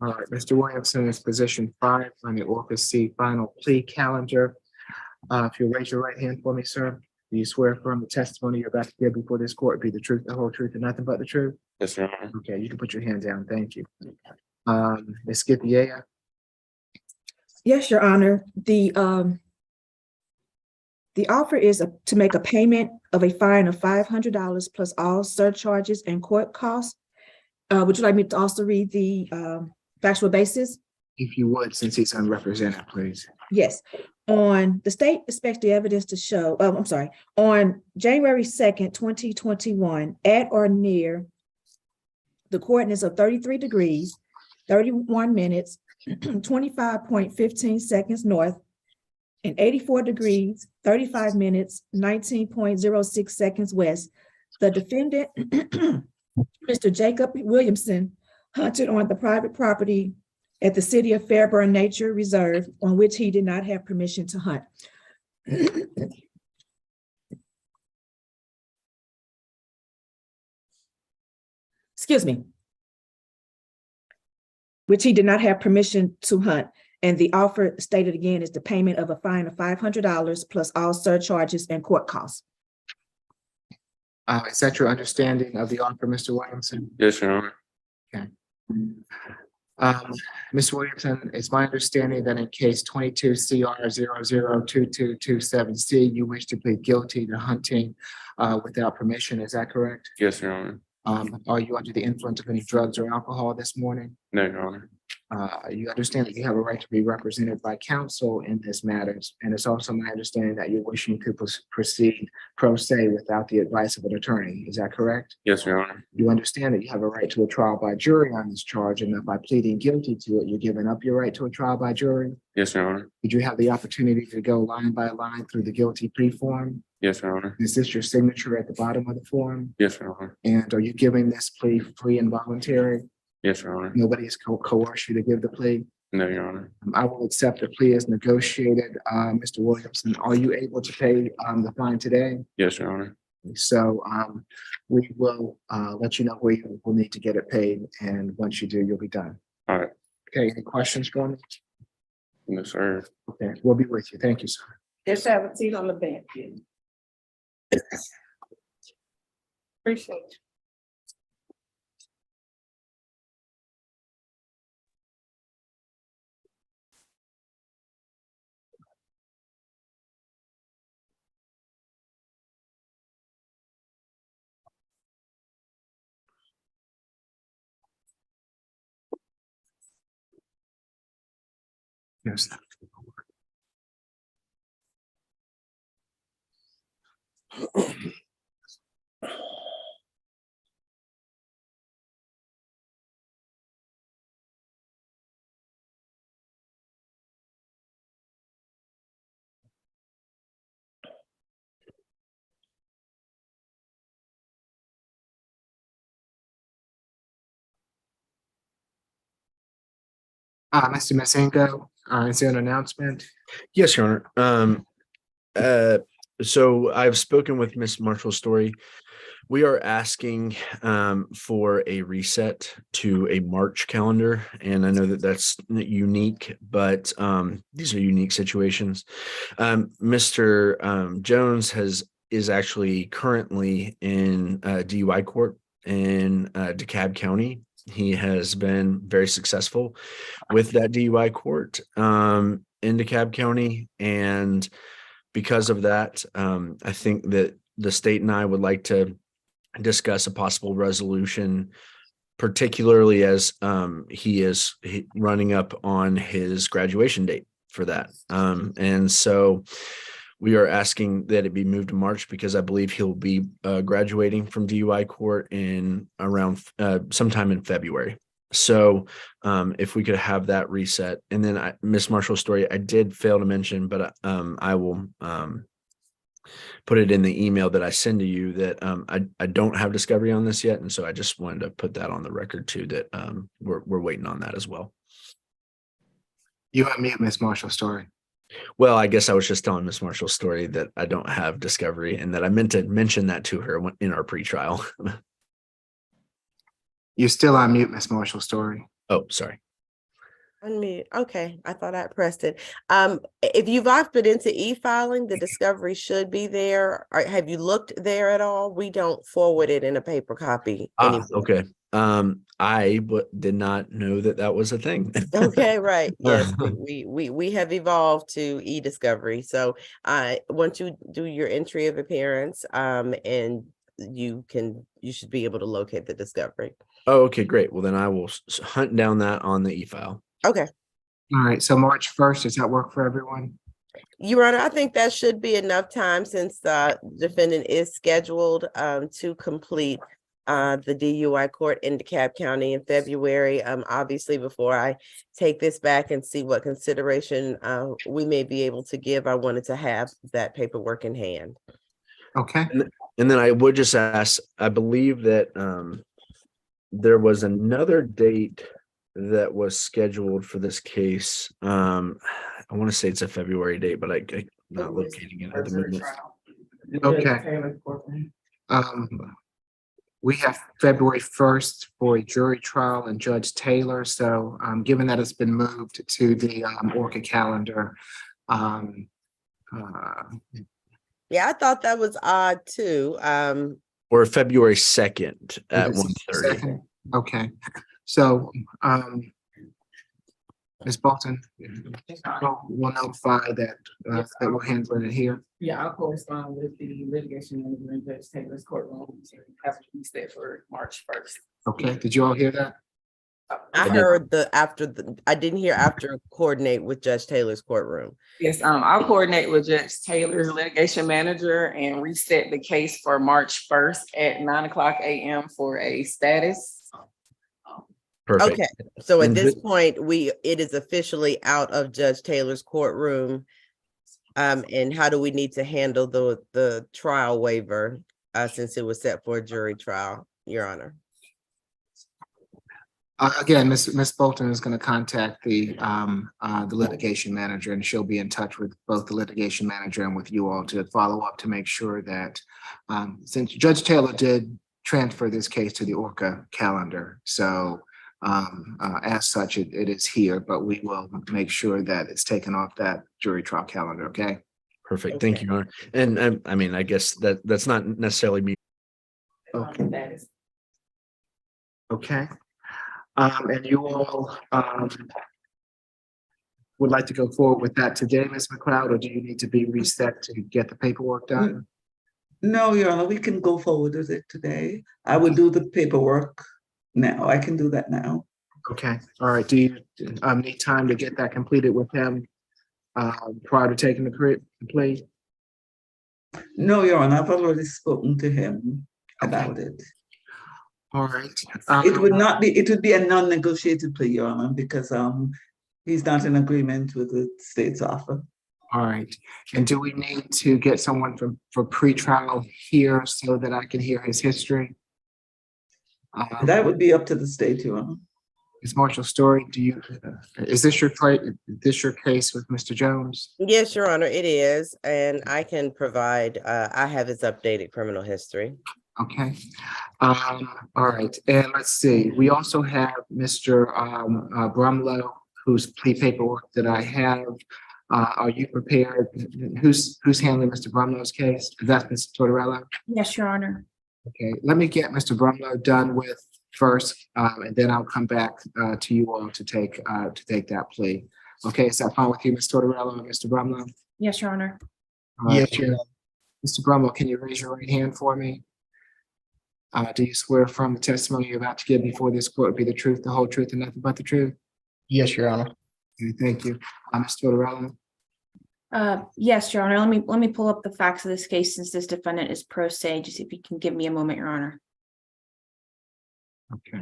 All right, Mr. Williamson is position 5 on the Orca C final plea calendar. If you'll raise your right hand for me, sir. Do you swear affirm the testimony you're about to give before this court be the truth, the whole truth, and nothing but the truth? Yes, Your Honor. Okay, you can put your hand down. Thank you. Ms. Githier? Yes, Your Honor. The offer is to make a payment of a fine of $500 plus all surcharges and court costs. Would you like me to also read the factual basis? If you would, since he's unrepresented, please. Yes. On the state expects the evidence to show, on January 2nd, 2021, at or near the coordinates of 33 degrees, 31 minutes, 25.15 seconds north, and 84 degrees, 35 minutes, 19.06 seconds west, the defendant, Mr. Jacob Williamson, hunted on the private property at the City of Fairburn Nature Reserve on which he did not have permission to hunt. Excuse me. Which he did not have permission to hunt. And the offer stated again is the payment of a fine of $500 plus all surcharges and court costs. Is that your understanding of the offer, Mr. Williamson? Yes, Your Honor. Okay. Ms. Williamson, it's my understanding that in case 22 CR 002227C, you wish to plead guilty to hunting without permission. Is that correct? Yes, Your Honor. Are you under the influence of any drugs or alcohol this morning? No, Your Honor. You understand that you have a right to be represented by counsel in this matter, and it's also my understanding that you're wishing to proceed pro se without the advice of an attorney. Is that correct? Yes, Your Honor. You understand that you have a right to a trial by jury on this charge, and that by pleading guilty to it, you're giving up your right to a trial by jury? Yes, Your Honor. Did you have the opportunity to go line by line through the guilty plea form? Yes, Your Honor. Is this your signature at the bottom of the form? Yes, Your Honor. And are you giving this plea free and voluntary? Yes, Your Honor. Nobody has coerced you to give the plea? No, Your Honor. I will accept the plea as negotiated. Mr. Williamson, are you able to pay the fine today? Yes, Your Honor. So we will let you know where you will need to get it paid, and once you do, you'll be done. All right. Okay, any questions for me? No, sir. Okay, we'll be with you. Thank you, sir. Just have a seat on the bench. Appreciate you. Yes. Mr. Masengo, is there an announcement? Yes, Your Honor. So I've spoken with Miss Marshall Story. We are asking for a reset to a March calendar, and I know that that's unique, but these are unique situations. Mr. Jones is actually currently in DUI court in DeKalb County. He has been very successful with that DUI court in DeKalb County, and because of that, I think that the state and I would like to discuss a possible resolution, particularly as he is running up on his graduation date for that. And so we are asking that it be moved to March because I believe he'll be graduating from DUI court in around sometime in February. So if we could have that reset, and then Miss Marshall's Story, I did fail to mention, but I will put it in the email that I send to you that I don't have discovery on this yet, and so I just wanted to put that on the record too, that we're waiting on that as well. You unmute Miss Marshall's Story. Well, I guess I was just telling Miss Marshall's Story that I don't have discovery, and that I meant to mention that to her in our pretrial. You still unmute Miss Marshall's Story. Oh, sorry. Unmute. Okay, I thought I pressed it. If you've opted into e-filing, the discovery should be there. Have you looked there at all? We don't forward it in a paper copy anymore. Okay. I did not know that was a thing. Okay, right. Yes, we have evolved to e-discovery. So once you do your entry of appearance, and you should be able to locate the discovery. Oh, okay, great. Well, then I will hunt down that on the e-file. Okay. All right, so March 1st, does that work for everyone? Your Honor, I think that should be enough time since the defendant is scheduled to complete the DUI court in DeKalb County in February. Obviously, before I take this back and see what consideration we may be able to give, I wanted to have that paperwork in hand. Okay. And then I would just ask, I believe that there was another date that was scheduled for this case. I want to say it's a February date, but I'm not locating it at the moment. Okay. We have February 1st for a jury trial and Judge Taylor. So given that it's been moved to the Orca calendar. Yeah, I thought that was odd too. Or February 2nd at 1:30. Okay. So Ms. Bolton, we'll notify that that we're handling it here. Yeah, I'll correspond with the litigation manager in Judge Taylor's courtroom to have it reset for March 1st. Okay, did you all hear that? I heard I didn't hear after coordinate with Judge Taylor's courtroom. Yes, I'll coordinate with Judge Taylor's litigation manager and reset the case for March 1st at 9:00 a.m. for a status. Perfect. Okay, so at this point, it is officially out of Judge Taylor's courtroom. And how do we need to handle the trial waiver since it was set for a jury trial, Your Honor? Again, Ms. Bolton is going to contact the litigation manager, and she'll be in touch with both the litigation manager and with you all to follow up to make sure that since Judge Taylor did transfer this case to the Orca calendar, so as such, it is here, but we will make sure that it's taken off that jury trial calendar. Okay. Perfect. Thank you, Your Honor. And I mean, I guess that's not necessarily me. Okay. Okay. And you all would like to go forward with that today, Ms. McLeod, or do you need to be reset to get the paperwork done? No, Your Honor, we can go forward with it today. I will do the paperwork now. I can do that now. Okay. All right. Do you need time to get that completed with him prior to taking the plea? No, Your Honor, I've already spoken to him about it. All right. It would be a non-negotiated plea, Your Honor, because he's not in agreement with the state's offer. All right. And do we need to get someone for pretrial here so that I can hear his history? That would be up to the state, Your Honor. Ms. Marshall Story, is this your case with Mr. Jones? Yes, Your Honor, it is, and I can provide, I have his updated criminal history. Okay. All right, and let's see, we also have Mr. Brumlow, whose plea paperwork that I have. Are you prepared? Who's handling Mr. Brumlow's case? That's Mr. Tortorella? Yes, Your Honor. Okay, let me get Mr. Brumlow done with first, and then I'll come back to you all to take that plea. Okay, is that fine with you, Ms. Tortorella and Mr. Brumlow? Yes, Your Honor. All right. Yes, Your Honor. Mr. Brumlow, can you raise your right hand for me? Do you swear from the testimony you're about to give before this court will be the truth, the whole truth, and nothing but the truth? Yes, Your Honor. Okay, thank you. Ms. Tortorella? Yes, Your Honor. Let me pull up the facts of this case since this defendant is pro se. Just if you can give me a moment, Your Honor. Okay.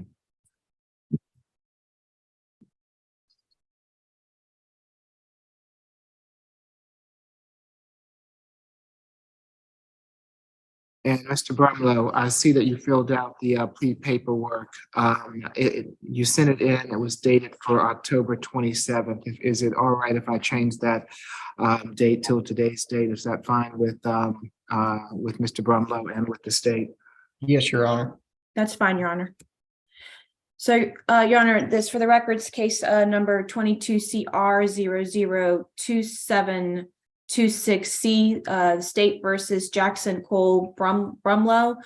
And Mr. Brumlow, I see that you filled out the plea paperwork. You sent it in, it was dated for October 27th. Is it all right if I change that date till today's date? Is that fine with Mr. Brumlow and with the state? Yes, Your Honor. That's fine, Your Honor. So, Your Honor, this for the records case number 22CR 002726C, State versus Jackson Cole Brumlow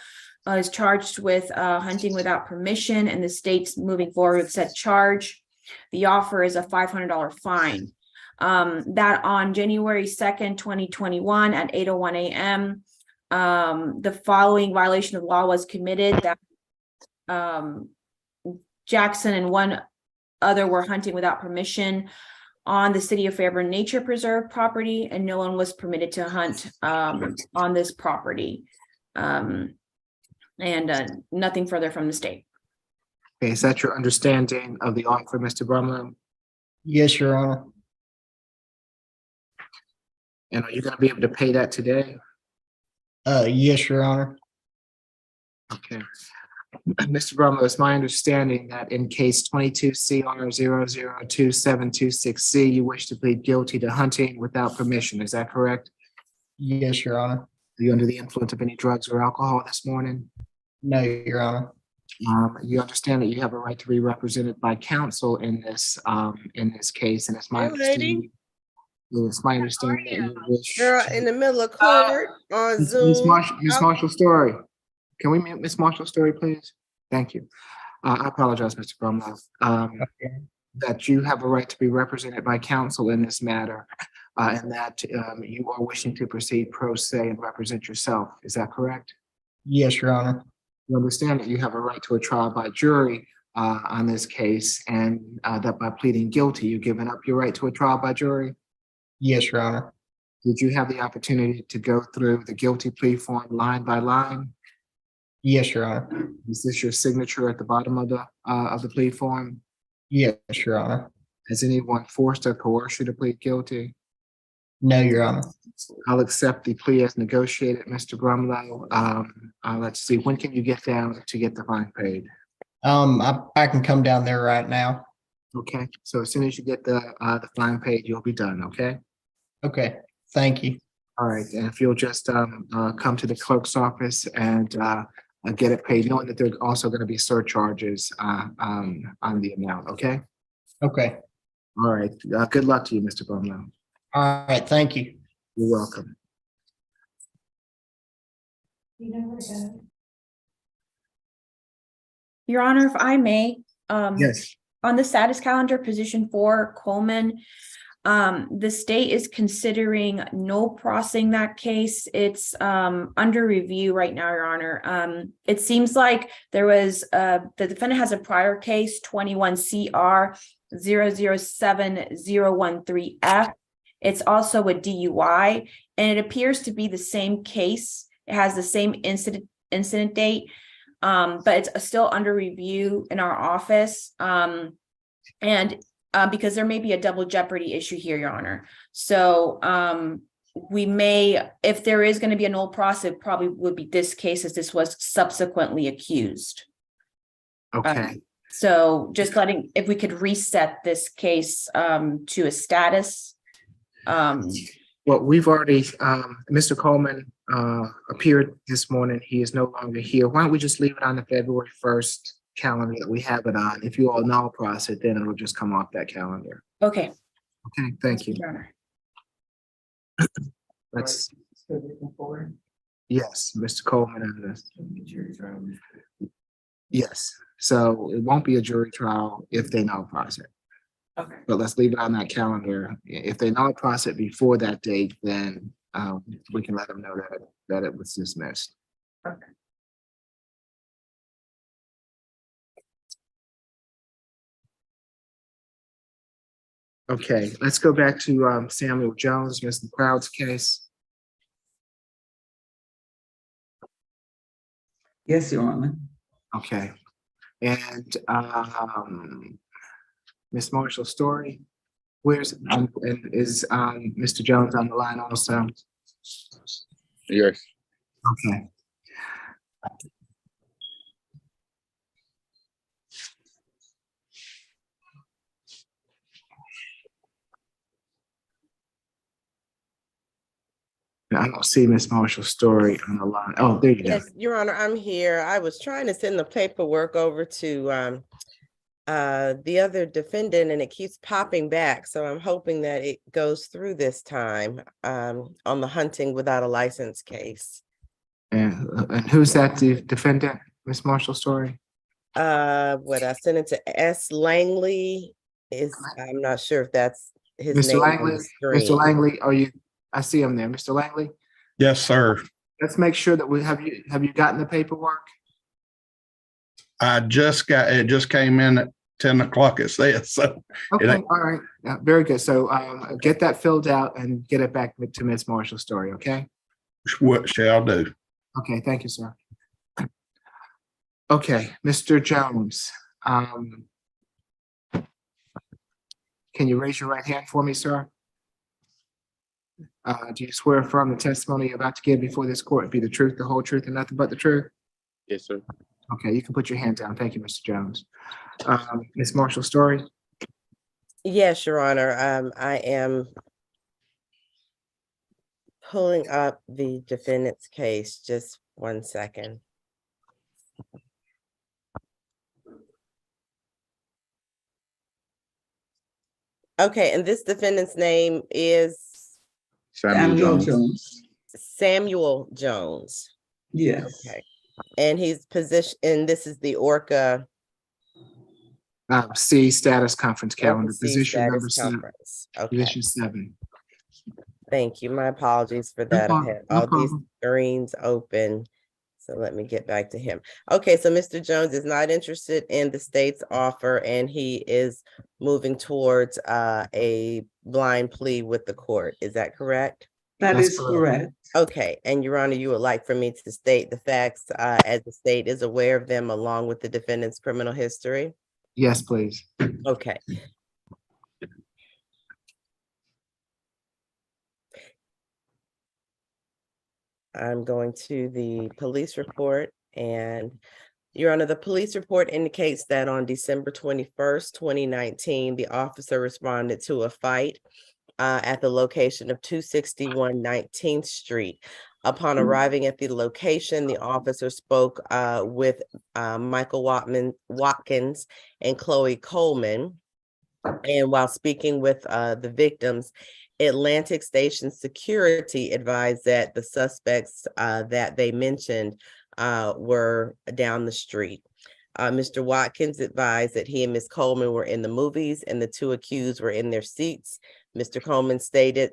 is charged with hunting without permission, and the state's moving forward with said charge. The offer is a $500 fine. That on January 2nd, 2021 at 8:01 a.m., the following violation of law was committed. That Jackson and one other were hunting without permission on the City of Fairburn Nature Preserve property, and no one was permitted to hunt on this property. And nothing further from the state. Okay, is that your understanding of the offer, Mr. Brumlow? Yes, Your Honor. And are you going to be able to pay that today? Yes, Your Honor. Okay. Mr. Brumlow, it's my understanding that in case 22CR 002726C, you wish to plead guilty to hunting without permission. Is that correct? Yes, Your Honor. Are you under the influence of any drugs or alcohol this morning? No, Your Honor. You understand that you have a right to be represented by counsel in this case, and it's my understanding. It's my understanding that you wish. Girl, in the middle of court on Zoom. Ms. Marshall Story. Can we mute Ms. Marshall Story, please? Thank you. I apologize, Mr. Brumlow. That you have a right to be represented by counsel in this matter, and that you are wishing to proceed pro se and represent yourself. Is that correct? Yes, Your Honor. You understand that you have a right to a trial by jury on this case, and that by pleading guilty, you've given up your right to a trial by jury? Yes, Your Honor. Did you have the opportunity to go through the guilty plea form line by line? Yes, Your Honor. Is this your signature at the bottom of the plea form? Yes, Your Honor. Has anyone forced or coerced you to plead guilty? No, Your Honor. I'll accept the plea as negotiated, Mr. Brumlow. Let's see, when can you get down to get the fine paid? I can come down there right now. Okay, so as soon as you get the fine paid, you'll be done, okay? Okay, thank you. All right, and if you'll just come to the clerk's office and get it paid, knowing that there are also going to be surcharges on the amount, okay? Okay. All right, good luck to you, Mr. Brumlow. All right, thank you. You're welcome. Your Honor, if I may, Yes. on the status calendar, position 4, Coleman, the state is considering no crossing that case. It's under review right now, Your Honor. It seems like there was the defendant has a prior case, 21CR 007013F. It's also a DUI, and it appears to be the same case. It has the same incident date, but it's still under review in our office. Because there may be a double jeopardy issue here, Your Honor. So we may, if there is going to be a null process, it probably would be this case, as this was subsequently accused. Okay. So just if we could reset this case to a status. Well, we've already, Mr. Coleman appeared this morning. He is no longer here. Why don't we just leave it on the February 1st calendar that we have it on? If you all null process it, then it'll just come off that calendar. Okay. Okay, thank you. Your Honor. Let's, yes, Mr. Coleman and this. Yes, so it won't be a jury trial if they null process it. Okay. But let's leave it on that calendar. If they null process it before that date, then we can let them know that it was dismissed. Okay. Okay, let's go back to Samuel Jones, Mr. Crowd's case. Yes, Your Honor. Okay, and Ms. Marshall Story, where's and is Mr. Jones on the line also? Yes. Okay. I don't see Ms. Marshall Story on the line. Oh, there you go. Yes, Your Honor, I'm here. I was trying to send the paperwork over to the other defendant and it keeps popping back. So I'm hoping that it goes through this time on the hunting without a license case. And who's that defendant, Ms. Marshall Story? What I sent it to S. Langley I'm not sure if that's his Mr. name on Langley, the screen. Mr. Langley, I see him there. Mr. Langley? Yes, sir. Let's make sure that have you gotten the paperwork? It just came in at 10 o'clock, it says, so. Okay, all right. Yeah, very good. So get that filled out and get it back to Ms. Marshall Story, okay? What shall do? Okay, thank you, sir. Okay, Mr. Jones. Can you raise your right hand for me, sir? Do you swear affirm the testimony you're about to give before this court be the truth, the whole truth, and nothing but the truth? Yes, sir. Okay, you can put your hand down. Thank you, Mr. Jones. Ms. Marshall Story? Yes, Your Honor. I am pulling up the defendant's case. Just 1 second. Okay, and this defendant's name is Samuel Jones. Samuel Jones. Yes. Okay. And he's positioned, and this is the Orca. C status conference calendar, C position number status 7. conference. Okay. Position 7. Thank you. My apologies for that. I had all these screens open. So let me get back to him. Okay, so Mr. Jones is not interested in the state's offer and he is moving towards a blind plea with the court. Is that correct? That is correct. Okay, and Your Honor, you would like for me to state the facts as the state is aware of them along with the defendant's criminal history? Yes, please. Okay. I'm going to the police report and Your Honor, the police report indicates that on December 21st, 2019, the officer responded to a fight at the location of 261 19th Street. Upon arriving at the location, the officer spoke with Michael Watkins and Chloe Coleman. And while speaking with the victims, Atlantic Station security advised that the suspects that they mentioned were down the street. Mr. Watkins advised that he and Ms. Coleman were in the movies and the two accused were in their seats. Mr. Coleman stated,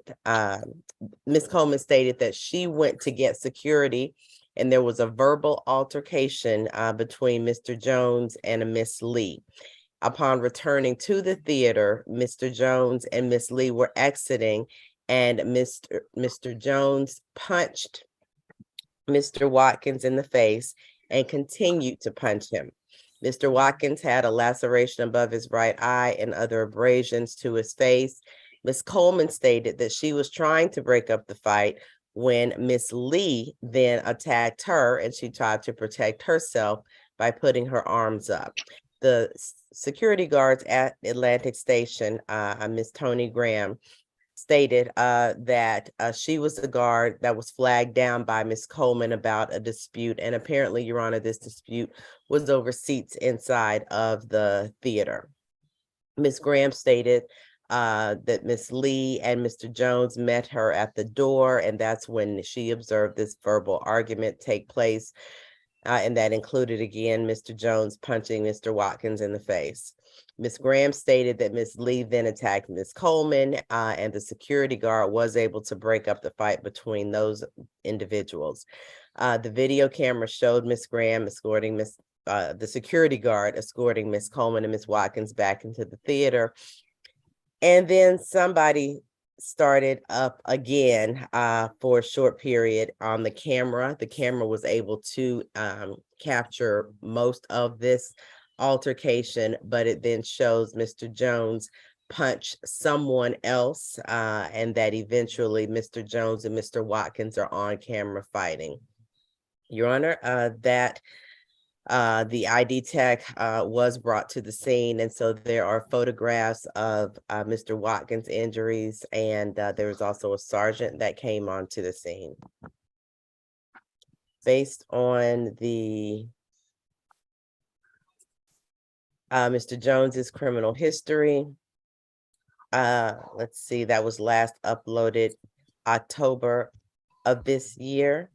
Ms. Coleman stated that she went to get security and there was a verbal altercation between Mr. Jones and a Miss Lee. Upon returning to the theater, Mr. Jones and Miss Lee were exiting and Mr. Jones punched Mr. Watkins in the face and continued to punch him. Mr. Watkins had a laceration above his right eye and other abrasions to his face. Ms. Coleman stated that she was trying to break up the fight when Miss Lee then attacked her and she tried to protect herself by putting her arms up. the security guards at Atlantic Station, Miss Tony Graham, stated that she was the guard that was flagged down by Miss Coleman about a dispute. And apparently, Your Honor, this dispute was over seats inside of the theater. Ms. Graham stated that Miss Lee and Mr. Jones met her at the door, and that's when she observed this verbal argument take place. And that included, again, Mr. Jones punching Mr. Watkins in the face. Ms. Graham stated that Ms. Lee then attacked Ms. Coleman, and the security guard was able to break up the fight between those individuals. The video camera showed Ms. Graham escorting the security guard escorting Ms. Coleman and Ms. Watkins back into the theater. And then somebody started up again for a short period on the camera. The camera was able to capture most of this altercation, but it then shows Mr. Jones punch someone else, and that eventually Mr. Jones and Mr. Watkins are on camera fighting. Your Honor, that the ID tech was brought to the scene, and so there are photographs of Mr. Watkins' injuries, and there was also a sergeant that came onto the scene. Based on the Mr. Jones's criminal history, let's see, that was last uploaded October of this year.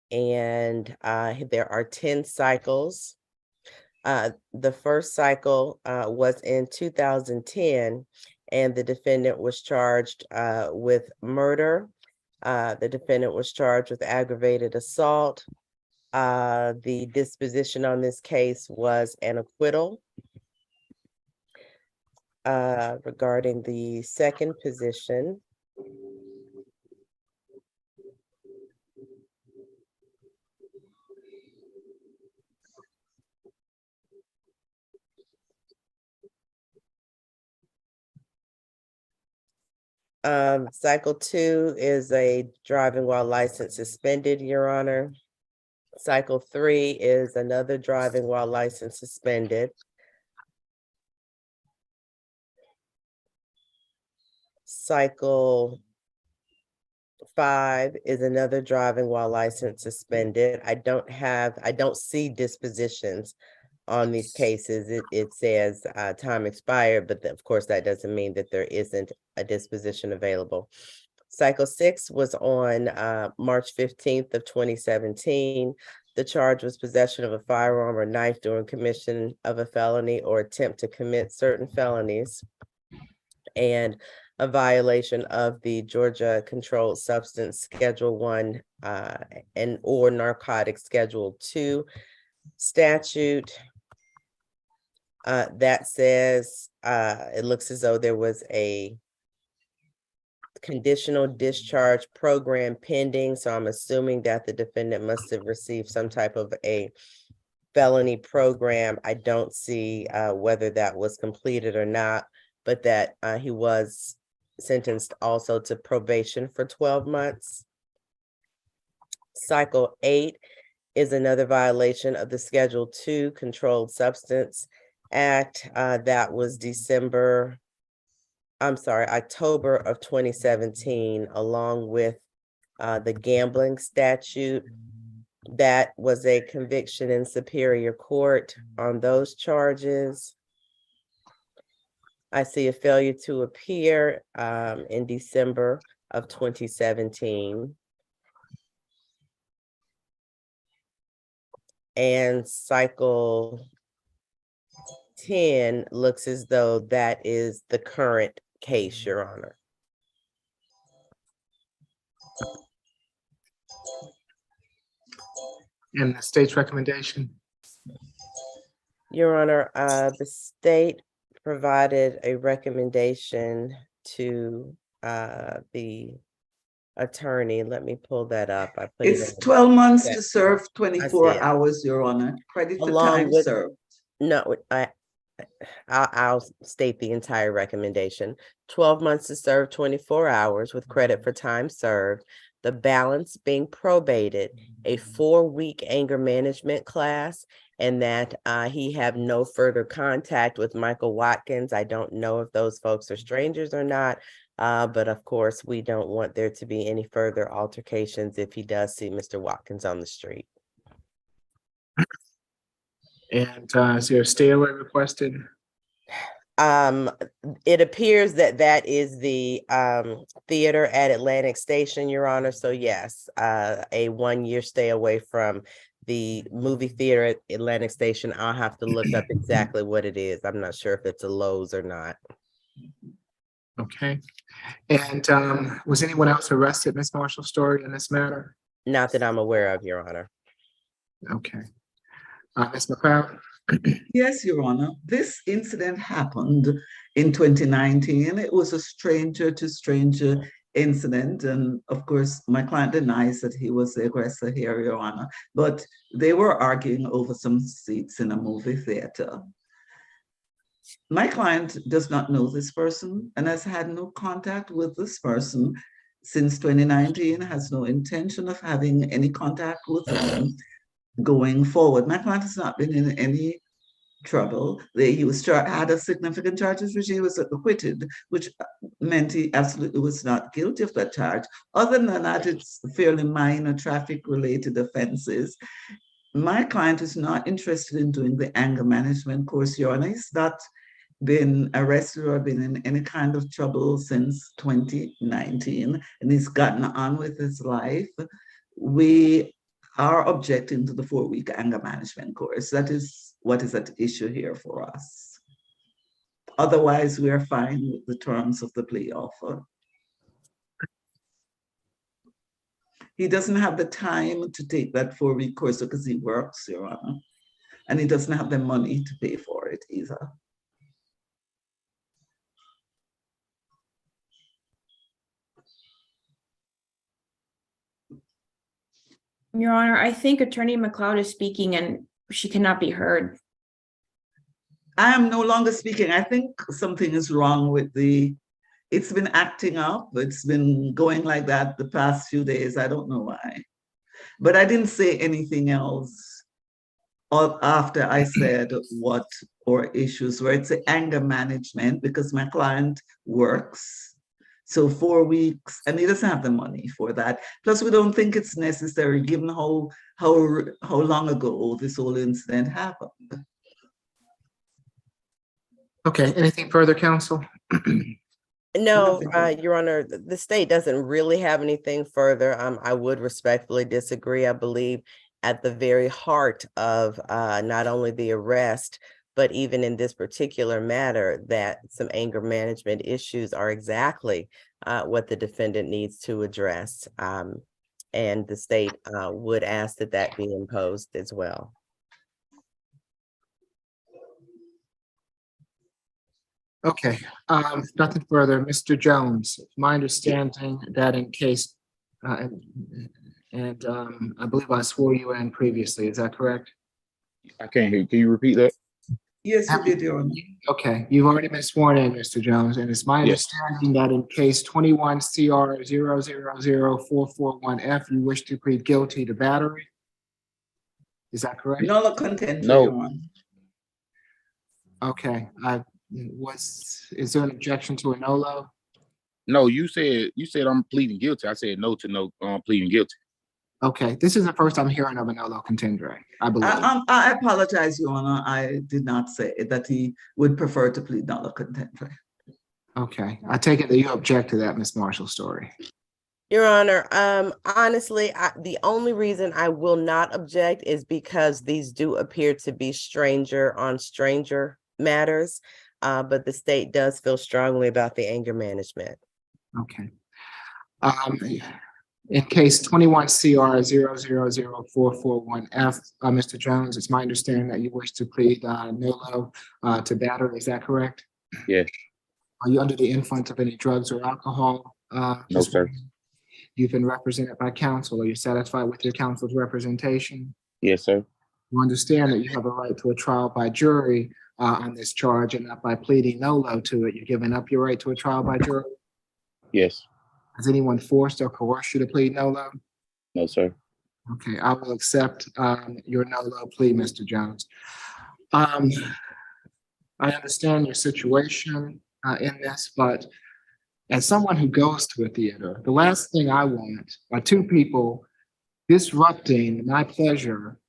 And there are 10 cycles. The first cycle was in 2010, and the defendant was charged with murder. The defendant was charged with aggravated assault. The disposition on this case was an acquittal. Regarding the second position, cycle 2 is a driving while license suspended, Your Honor. Cycle 3 is another driving while license suspended. Cycle 5 is another driving while license suspended. I don't see dispositions on these cases. It says time expired, but of course that doesn't mean that there isn't a disposition available. Cycle 6 was on March 15th of 2017. The charge was possession of a firearm or knife during commission of a felony or attempt to commit certain felonies, and a violation of the Georgia Controlled Substance Schedule 1 and or Narcotics Schedule 2 statute. That says it looks as though there was a conditional discharge program pending. So I'm assuming that the defendant must have received some type of a felony program. I don't see whether that was completed or not, but that he was sentenced also to probation for 12 months. Cycle 8 is another violation of the Schedule 2 Controlled Substance Act. That was October of 2017, along with the gambling statute. That was a conviction in Superior Court on those charges. I see a failure to appear in December of 2017. And cycle 10 looks as though that is the current case, Your Honor. And the state's recommendation? Your Honor, the state provided a recommendation to the attorney. Let me pull that up. I put It's it in 12 months to that- serve I see 24 it. hours, Your Honor. Credit for Along time with- served. No, I'll state the entire recommendation. 12 months to serve 24 hours with credit for time served. the balance being probated, a 4-week anger management class, and that he have no further contact with Michael Watkins. I don't know if those folks are strangers or not, but of course, we don't want there to be any further altercations if he does see Mr. Watkins on the street. And is there a stay away requested? It appears that that is the theater at Atlantic Station, Your Honor. So yes, a 1-year stay away from the movie theater at Atlantic Station. I'll have to look up exactly what it is. I'm not sure if it's a Lowe's or not. Okay. And was anyone else arrested, Ms. Marshall Story, in this matter? Not that I'm aware of, Your Honor. Okay. Ms. McLeod? Yes, Your Honor. This incident happened in 2019. It was a stranger to stranger incident. And of course, my client denies that he was the aggressor here, Your Honor. But they were arguing over some seats in a movie theater. My client does not know this person and has had no contact with this person since 2019, has no intention of having any contact with them going forward. My client has not been in any trouble. He had a significant charges which he was acquitted, which meant he absolutely was not guilty of that charge. Other than that, it's fairly minor traffic-related offenses. My client is not interested in doing the anger management course, Your Honor. He's not been arrested or been in any kind of trouble since 2019, and he's gotten on with his life. We are objecting to the 4-week anger management course. That is what is at issue here for us. Otherwise, we are fine with the terms of the plea offer. He doesn't have the time to take that 4-week course because he works, Your Honor, and he doesn't have the money to pay for it either. Your Honor, I think Attorney McLeod is speaking and she cannot be heard. I am no longer speaking. I think something is wrong with it's been acting up. It's been going like that the past few days. I don't know why. But I didn't say anything else after I said what our issues were. It's anger management because my client works. So 4 weeks, and he doesn't have the money for that. Plus, we don't think it's necessary given how long ago this whole incident happened. Okay, anything further, counsel? No, Your Honor, the state doesn't really have anything further. I would respectfully disagree. I believe at the very heart of not only the arrest, but even in this particular matter, that some anger management issues are exactly what the defendant needs to address. And the state would ask that that be imposed as well. Okay, nothing further. Mr. Jones, my understanding that in case, I believe I swore you in previously, is that correct? I can't hear you. Can you repeat that? Yes, you did, Your Honor. Okay, you've already been sworn in, Mr. Jones, and it's my understanding that in case 21 CR 000441F, you wish to plead guilty to battery. Is that correct? No content. No. Okay, is there an objection to a NOLO? No, you said I'm pleading guilty. I said no to no pleading guilty. Okay, this is the first I'm hearing of a NOLO contender, I believe. I apologize, Your Honor. I did not say that he would prefer to plead NOLO contender. Okay, I take it that you object to that, Ms. Marshall Story. Your Honor, honestly, the only reason I will not object is because these do appear to be stranger on stranger matters, but the state does feel strongly about the anger management. Okay. In case 21 CR 000441F, Mr. Jones, it's my understanding that you wish to plead NOLO to battery. Is that correct? Yes. Are you under the influence of any drugs or alcohol? No, sir. You've been represented by counsel. Are you satisfied with your counsel's representation? Yes, sir. You understand that you have a right to a trial by jury on this charge, and not by pleading NOLO to it. You're giving up your right to a trial by jury? Yes. Has anyone forced or coerced you to plead no-lo? No, sir. Okay, I will accept your no-lo plea, Mr. Jones. I understand your situation in this, but as someone who goes to a theater, the last thing I want are two people disrupting my pleasure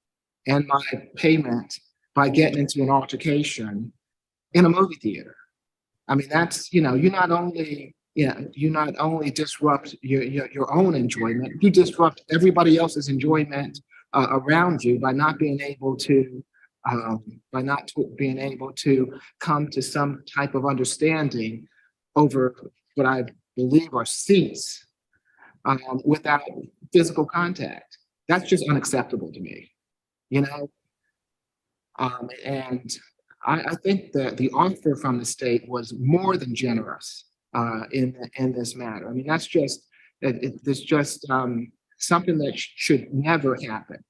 and my payment by getting into an altercation in a movie theater. I mean, that's, you not only disrupt your own enjoyment, you disrupt everybody else's enjoyment around you by not being able to come to some type of understanding over what I believe are seats without physical contact. That's just unacceptable to me, and I think that the offer from the state was more than generous in this matter. I mean, that's just something that should never happen.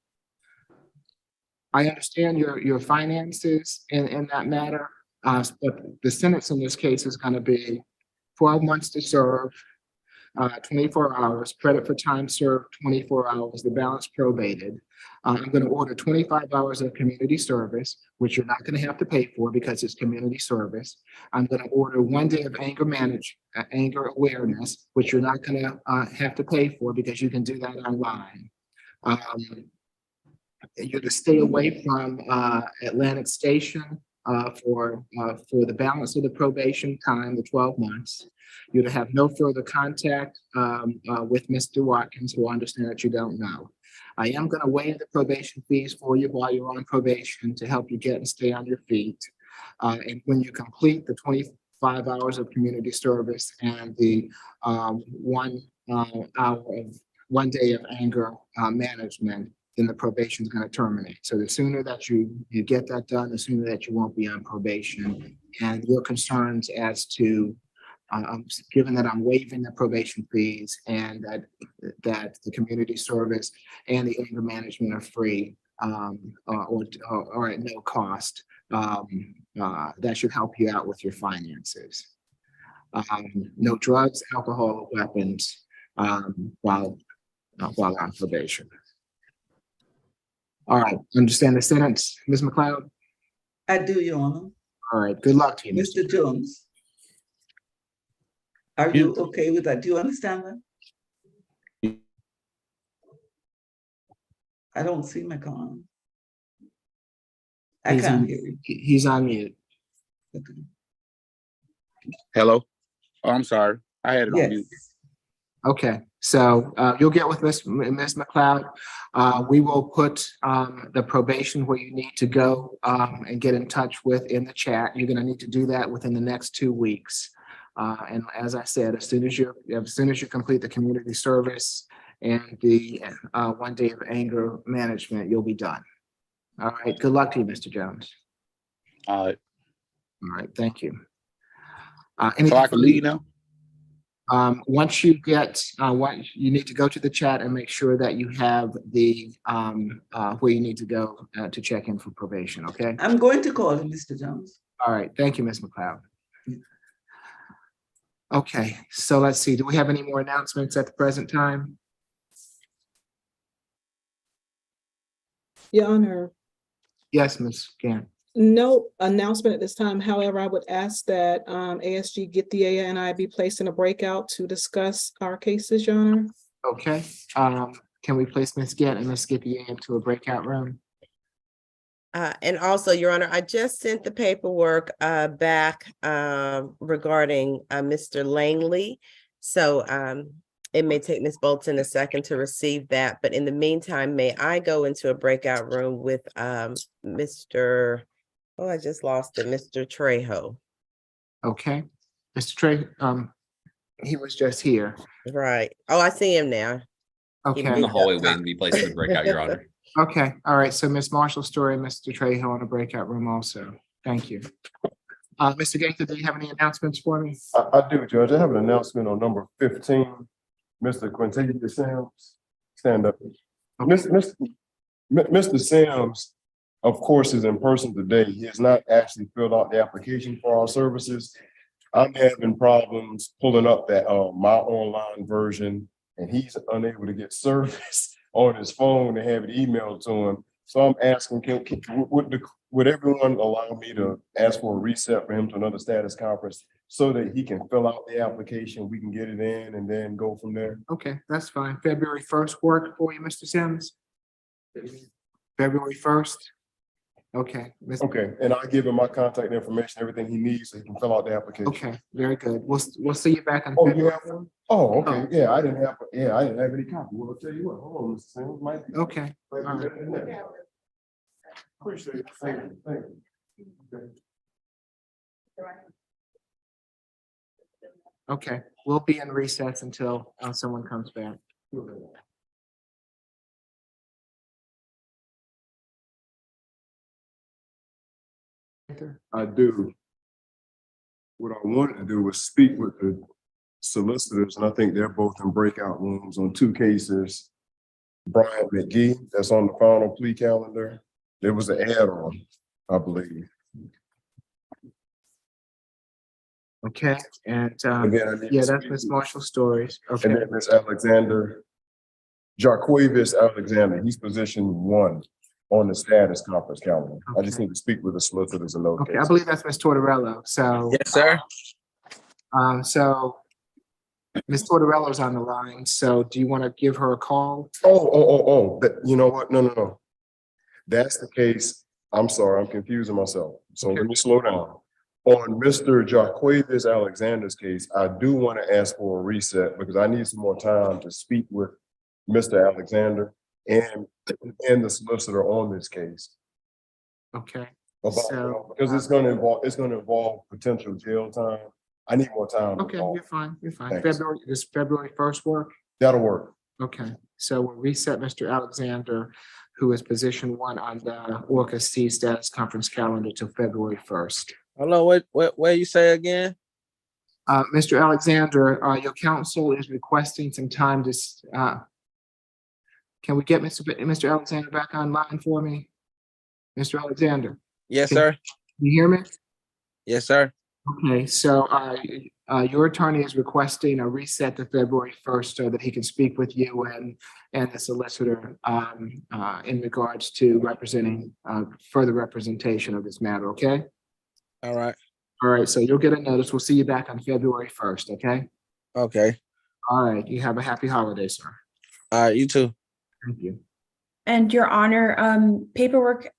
I understand your finances in that matter, but the sentence in this case is going to be 12 months to serve, 24 hours, credit for time served, 24 hours, the balance probated. I'm going to order 25 hours of community service, which you're not going to have to pay for because it's community service. I'm going to order 1 day of anger awareness, which you're not going to have to pay for because you can do that online. You're to stay away from Atlantic Station for the balance of the probation time, the 12 months. You're to have no further contact with Mr. Watkins, who I understand that you don't know. I am going to waive the probation fees for you while you're on probation to help you get and stay on your feet. And when you complete the 25 hours of community service and the 1 day of anger management, then the probation is going to terminate. So the sooner that you get that done, the sooner that you won't be on probation. And your concerns as to given that I'm waiving the probation fees and that the community service and the anger management are free or at no cost, that should help you out with your finances. No drugs, alcohol, or weapons while on probation. All right, understand the sentence, Ms. McLeod? I do, Your Honor. All right, good luck to you, Mr. Jones. Are you okay with that? Do you understand that? I don't see McCon. I can't hear you. He's on mute. Okay. Hello? Oh, I'm sorry. I had it on mute. Okay, so you'll get with Ms. McLeod. We will put the probation where you need to go and get in touch with in the chat. You're going to need to do that within the next 2 weeks. And as I said, as soon as you complete the community service and the 1 day of anger management, you'll be done. All right. Good luck to you, Mr. Jones. All right. All right. Thank you. So I can leave now? Once you get you need to go to the chat and make sure that you have the where you need to go to check in for probation. Okay. I'm going to call him, Mr. Jones. All right. Thank you, Ms. McLeod. Okay, so let's see. Do we have any more announcements at the present time? Your Honor. Yes, Ms. Gann. No announcement at this time. However, I would ask that ASG Githea and I be placed in a breakout to discuss our cases, Your Honor. Okay. Can we place Ms. Gann and Ms. Githea into a breakout room? And also, Your Honor, I just sent the paperwork back regarding Mr. Langley. So it may take Ms. Bolton a second to receive that. But in the meantime, may I go into a breakout room with Mr. Oh, I just lost it, Mr. Trejo. Okay. Mr. Trejo, he was just here. Right. Oh, I see him now. Okay. In the hallway waiting to be placed in the breakout, Your Honor. Okay, all right, so Ms. Marshall Story and Mr. Trejo in a breakout room also. Thank you. Mr. Gaither, do you have any announcements for me? I do, Judge. I have an announcement on number 15. Mr. Quintavious Sims, stand up. Mr. Sims, of course, is in person today. He has not actually filled out the application for our services. I'm having problems pulling up that, my online version, and he's unable to get service on his phone to have it emailed to him. So I'm asking, would everyone allow me to ask for a reset for him to another status conference so that he can fill out the application, we can get it in and then go from there? Okay, that's fine. February 1st work for you, Mr. Sims? February 1st? Okay. Okay, and I'll give him my contact information, everything he needs, so he can fill out the application. Okay, very good. We'll see you back on. Oh, you February. have one? Oh, okay, yeah, I didn't have any copy. Well, I'll tell you what, hold on, Mr. Sims, might be. Okay, all right. Appreciate it, thank you, thank you. Okay, we'll be in recess until someone comes back. I do. What I wanted to do was speak with the solicitors, and I think they're both in breakout rooms on two cases. Brian McGee, that's on the final plea calendar. There was an add-on, I believe. Okay, and Again, I need to yeah, that's speak Miss with- Marshall Stories. And Okay, then Miss Alexander, Jarquavis Alexander, he's position 1 on the status conference calendar. I just Okay. need to speak with the solicitors in those okay, I cases. believe that's Miss Tortorello. So, Yes, sir. so Miss Tortorello's on the line. So do you want to give her a call? Oh, you know what? No. That's the case. I'm sorry, I'm confusing myself. So let me slow down. On Mr. Jarquavis Alexander's case, I do want to ask for a reset because I need some more time to speak with Mr. Alexander and the solicitor on this case. Okay, About, because it's gonna involve potential jail time. I need more time. okay, you're fine, you're fine. Thanks. Does February 1st work? That'll work. Okay, so we'll reset Mr. Alexander, who is position 1 on the Orca C status conference calendar till February 1st. Hello, what you say again? Mr. Alexander, your counsel is requesting some time to, can we get Mr. Alexander back online for me? Mr. Alexander, Yes, Can- sir. you hear me? Yes, sir. Okay, so your attorney is requesting a reset to February 1st so that he can speak with you and the solicitor in regards to representing further representation of this matter, okay? All right. All right, so you'll get a notice. We'll see you back on February 1st, okay? Okay. All right, you have a happy holiday, sir. All right, you too. Thank you. And Your Honor, paperwork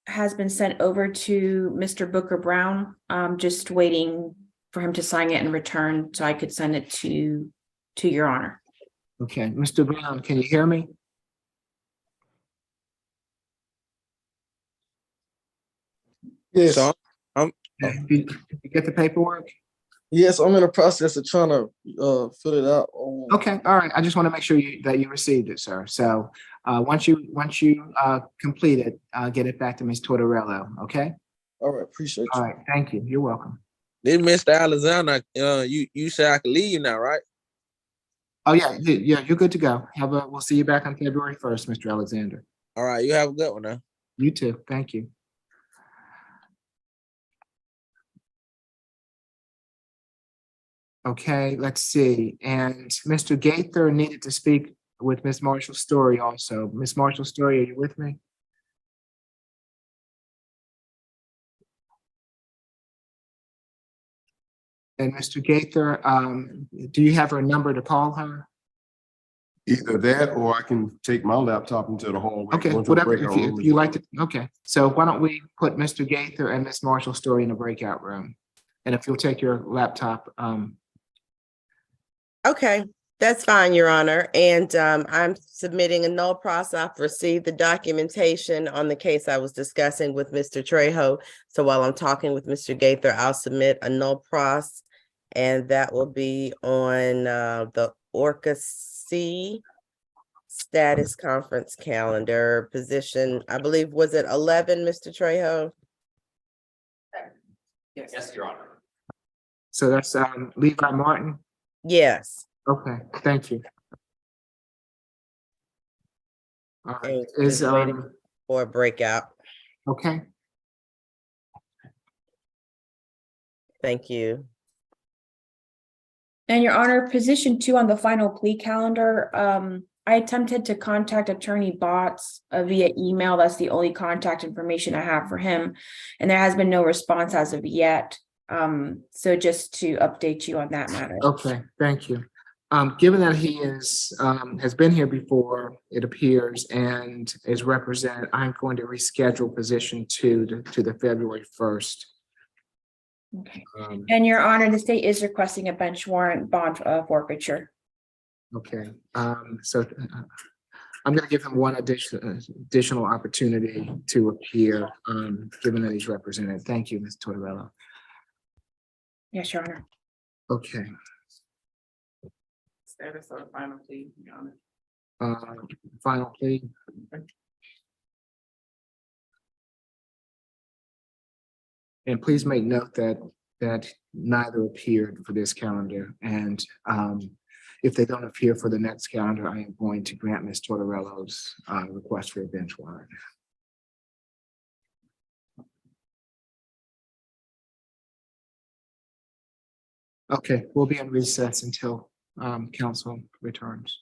has been sent over to Mr. Booker Brown. Just waiting for him to sign it and return so I could send it to Your Honor. Okay, Mr. Brown, can you hear me? Yes, So Did you get the paperwork? yes, I'm in the process of trying to fill it out. Okay, all right. I just want to make sure that you received it, sir. So once you complete it, get it back to Ms. Tortorello, okay? All right, appreciate All you. right, thank you. You're welcome. then Mr. Alexander, you said I could leave now, right? Oh, yeah, you're good to go. We'll see you back on February 1st, Mr. Alexander. All right, you have a good one now. You too. Thank you. Okay, let's see. And Mr. Gaither needed to speak with Ms. Marshall Story also. Ms. Marshall Story, are you with me? And Mr. Gaither, do you have her number to call her? Either that or I can take my laptop into the hallway. Okay, go into the whatever, breakout room if as you well. like to, okay. So why don't we put Mr. Gaither and Ms. Marshall Story in a breakout room? And if you'll take your laptop, Okay, that's fine, Your Honor. And I'm submitting a null pros. I've received the documentation on the case I was discussing with Mr. Trejo. So while I'm talking with Mr. Gaither, I'll submit a null pros. And that will be on the Orca C status conference calendar position, I believe, was it 11, Mr. Trejo? Yes, Your Honor. so that's Levi Martin. Yes. Okay, thank you. All right, And is, just waiting for a breakout. okay, Thank you. And Your Honor, position 2 on the final plea calendar, I attempted to contact Attorney Botts via email. That's the only contact information I have for him. And there has been no response as of yet. So just to update you on that matter. Okay, thank you. Given that he is, has been here before, it appears, and is represented, I'm going to reschedule position 2 to the February 1st. Okay. And Your Honor, the state is requesting a bench warrant bond forfeiture. Okay, so I'm going to give him one additional opportunity to appear, given that he's represented. Thank you, Ms. Tortorella. Yes, Your Honor. Okay, Status of the final plea, Your Honor. final plea. And please make note that neither appeared for this calendar, and if they don't appear for the next calendar, I am going to grant Ms. Tortorella's request for a bench warrant. Okay, we'll be in recess until council returns.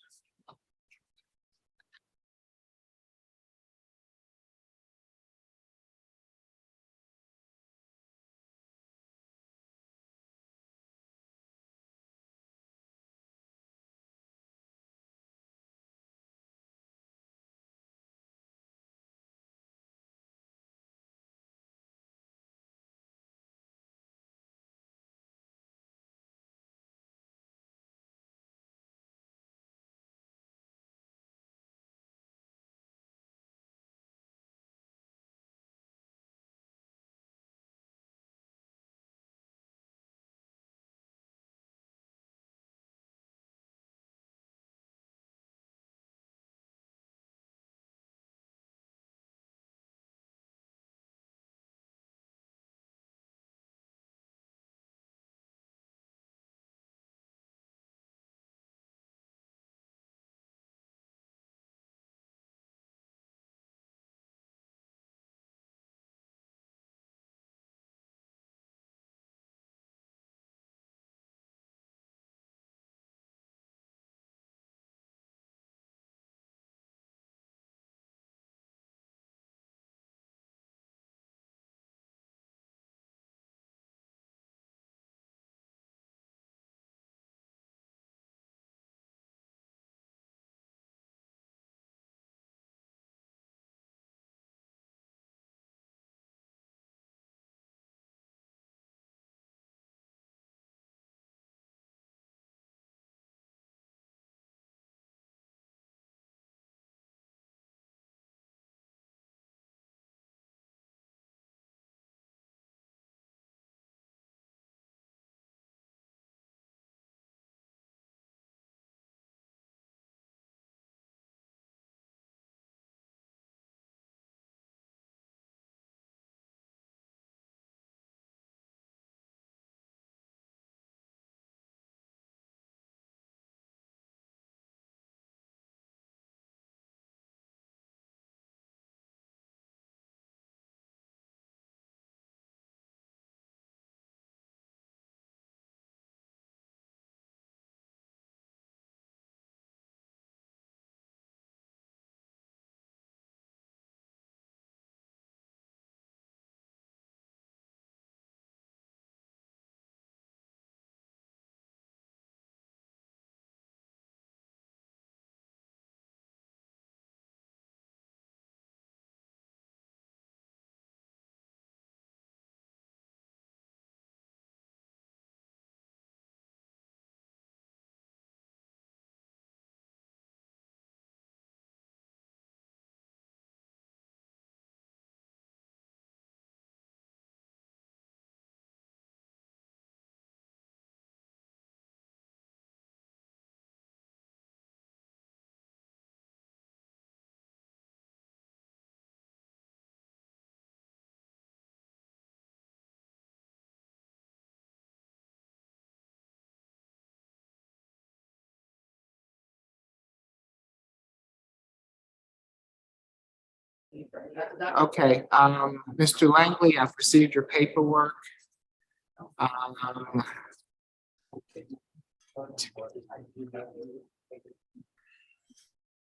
Okay, Mr. Langley, I've received your paperwork.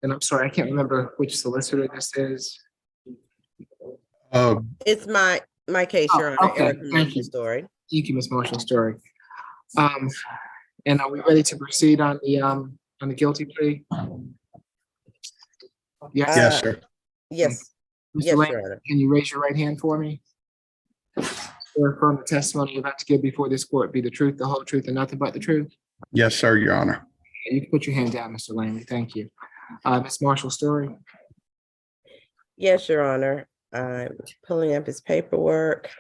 And I'm sorry, I can't remember which solicitor this is. It's my case, Your Honor, Okay, Erica thank Marshall you. Story. Thank you, Ms. Marshall Story. And are we ready to proceed on the guilty plea? Yes. Yes, sir. Yes, Mr. yes, Lane, Your Honor. can you raise your right hand for me? Or affirm the testimony you're about to give before this court be the truth, the whole truth, and nothing but the truth? Yes, sir, Your Honor. You can put your hand down, Mr. Langley. Thank you. Ms. Marshall Story. Yes, Your Honor. I'm pulling up his paperwork.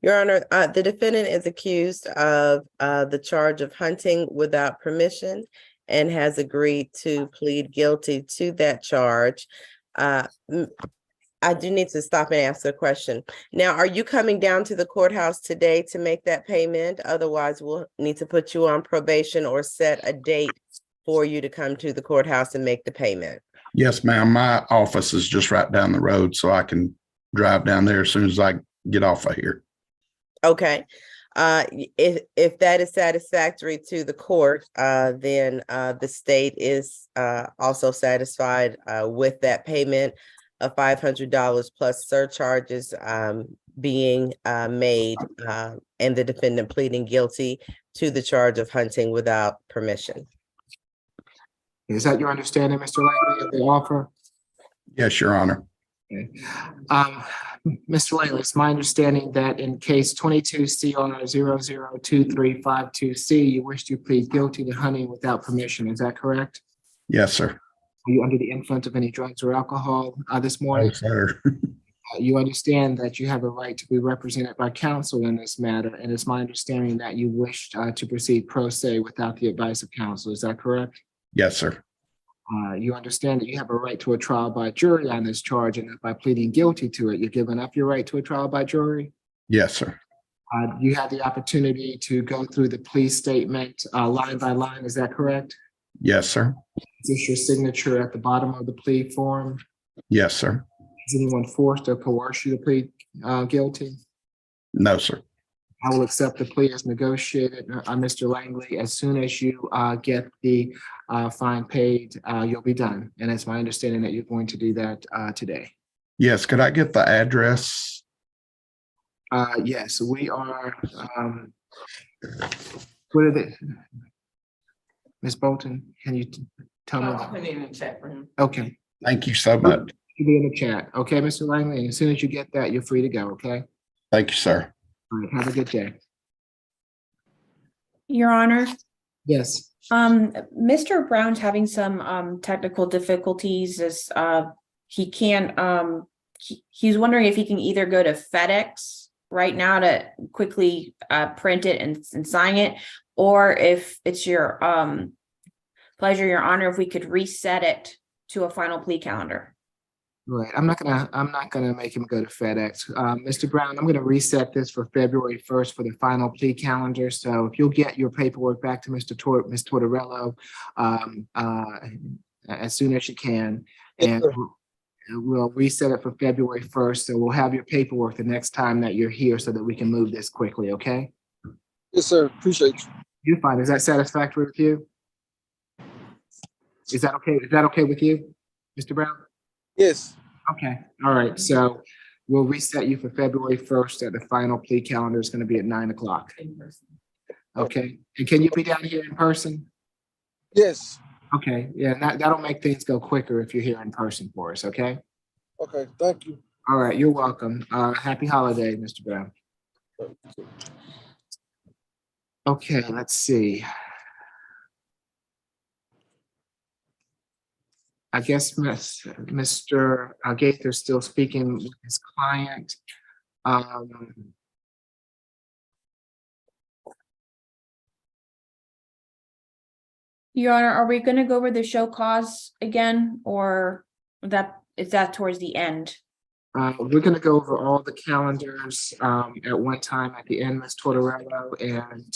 Your Honor, the defendant is accused of the charge of hunting without permission and has agreed to plead guilty to that charge. I do need to stop and ask a question. Now, are you coming down to the courthouse today to make that payment? Otherwise, we'll need to put you on probation or set a date for you to come to the courthouse and make the payment. Yes, ma'am. My office is just right down the road, so I can drive down there as soon as I get off of here. Okay. If that is satisfactory to the court, then the state is also satisfied with that payment of $500 plus surcharges being made and the defendant pleading guilty to the charge of hunting without permission. Is that your understanding, Mr. Langley, of the offer? Yes, Your Honor. Okay. Mr. Langley, it's my understanding that in case 22 CR 002352C, you wish to plead guilty to hunting without permission. Is that correct? Yes, sir. Are you under the influence of any drugs or alcohol this morning? No, sir. You understand that you have a right to be represented by counsel in this matter, and it's my understanding that you wish to proceed pro se without the advice of counsel. Is that correct? Yes, sir. You understand that you have a right to a trial by jury on this charge, and that by pleading guilty to it, you're giving up your right to a trial by jury? Yes, sir. You had the opportunity to go through the plea statement line by line. Is that correct? Yes, sir. Is this your signature at the bottom of the plea form? Yes, sir. Has anyone forced or coerced you to plead guilty? No, sir. I will accept the plea as negotiated, Mr. Langley. As soon as you get the fine paid, you'll be done. And it's my understanding that you're going to do that today. Yes, could I get the address? Yes, we are. What are they? Ms. Bolton, can you tell me? I'll put it in the chat for him. Okay. Thank you so much. It'll be in the chat. Okay, Mr. Langley. And as soon as you get that, you're free to go. Okay. Thank you, sir. All right. Have a good day. Your Honor, Yes. Mr. Brown's having some technical difficulties as he can't he's wondering if he can either go to FedEx right now to quickly print it and sign it, or if it's your pleasure, Your Honor, if we could reset it to a final plea calendar. Right. I'm not gonna make him go to FedEx. Mr. Brown, I'm gonna reset this for February 1st for the final plea calendar. So if you'll get your paperwork back to Ms. Tortorello as soon as you can, and we'll reset it for February 1st. So we'll have your paperwork the next time that you're here so that we can move this quickly, okay? Yes, sir. Appreciate you. You're fine. Is that satisfactory with you? Is that okay? Is that okay with you, Mr. Brown? Yes. Okay, all right, so we'll reset you for February 1st at the final plea calendar is gonna be at 9 o'clock. Okay, and can you be down here in person? Yes. Okay, yeah, that'll make things go quicker if you're here in person for us, okay? Okay. Thank you. All right, you're welcome. Happy holiday, Mr. Brown. Okay, let's see. I guess Mr. Gaither's still speaking with his client. Your Honor, are we going to go over the show cause again, or is that towards the end? We're going to go over all the calendars at one time at the end, Ms. Tortorello, and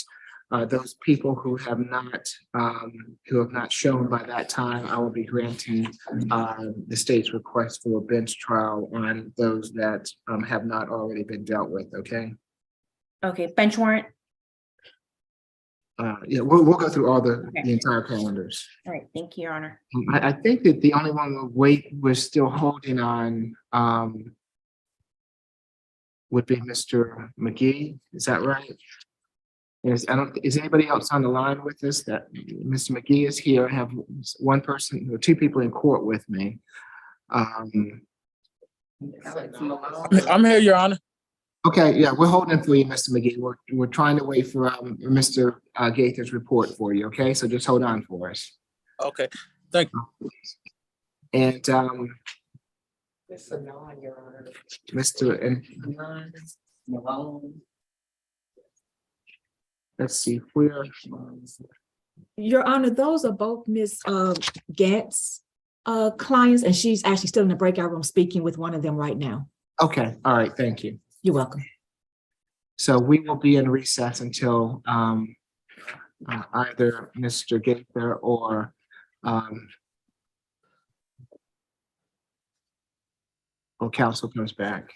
those people who have not shown by that time, I will be granting the state's request for a bench trial on those that have not already been dealt with. Okay. Okay, bench warrant. Yeah, we'll go through all the Okay. entire calendars. All right, thank you, Your Honor. I think that the only one we're still holding on, would be Mr. McGee. Is that right? Is anybody else on the line with us? That Mr. McGee is here. I have one person or two people in court with me. I'm here, Your Honor. Okay, yeah, we're holding for you, Mr. McGee. We're trying to wait for Mr. Gaither's report for you. Okay, so just hold on for us. Okay, thank you. And Mr. Non, Your Honor. Mr. and Malone. let's see where. Your Honor, those are both Ms. Gant's clients, and she's actually still in the breakout room speaking with one of them right now. Okay, all right, thank you. You're welcome. So we will be in recess until either Mr. Gaither or council comes back.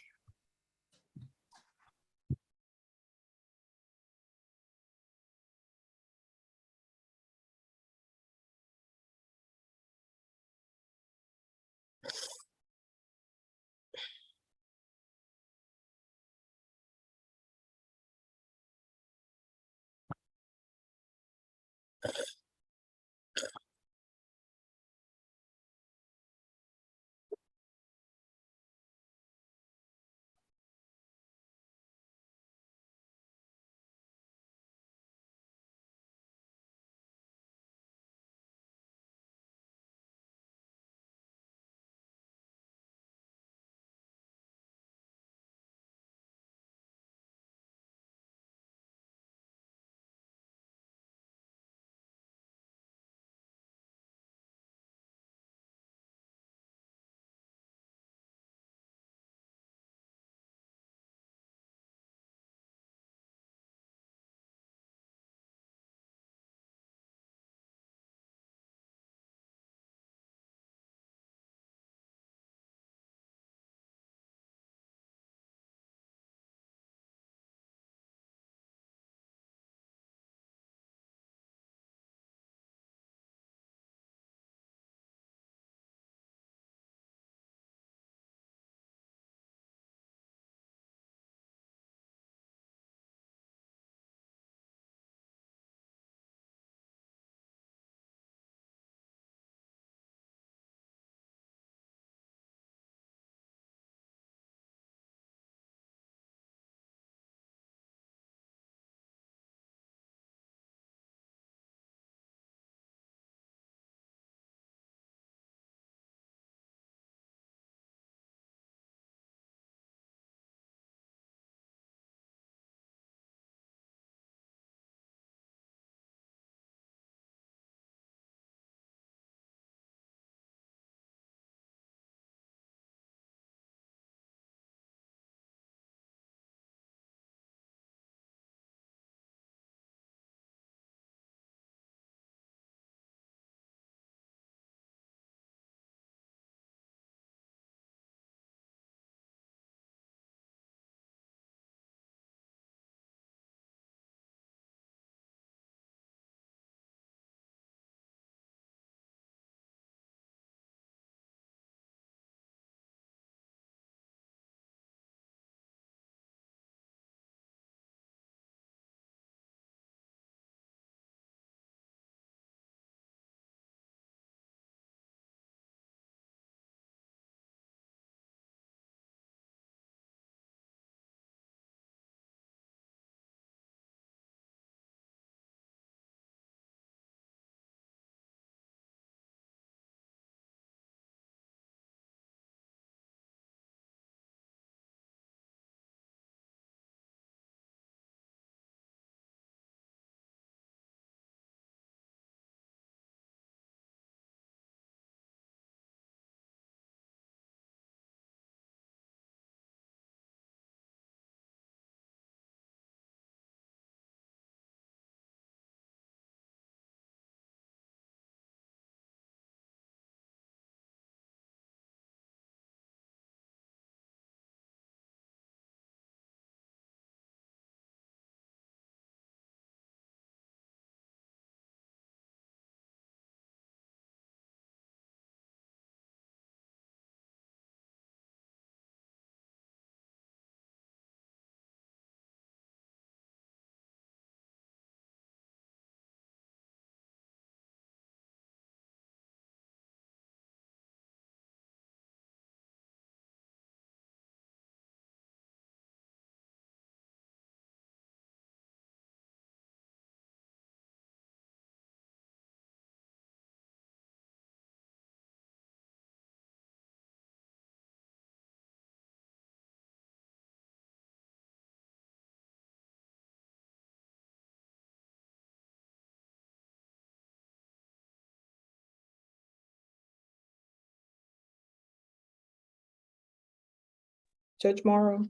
Judge Morrow?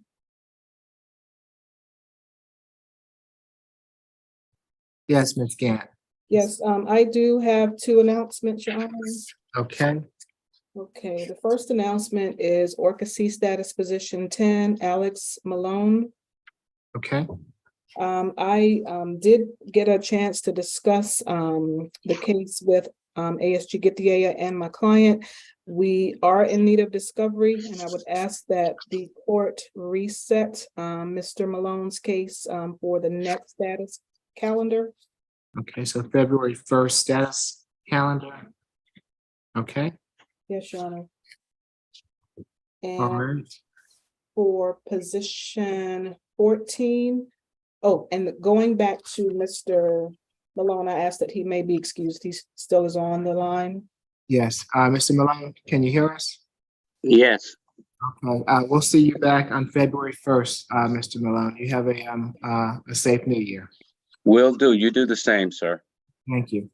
Yes, Ms. Gant. Yes, I do have two announcements, Your Honor. Okay, Okay, the first announcement is Orca C status position 10, Alex Malone. okay, I did get a chance to discuss the case with ASG Githiea and my client. We are in need of discovery, and I would ask that the court reset Mr. Malone's case for the next status calendar. okay, so February 1st status calendar. Okay, Yes, Your Honor. all And right, for position 14. Oh, and going back to Mr. Malone, I asked that he may be excused. He still is on the line. yes, Mr. Malone, can you hear us? Yes, Okay, we'll see you back on February 1st, Mr. Malone. You have a safe new year. will do. You do the same, sir. Thank you.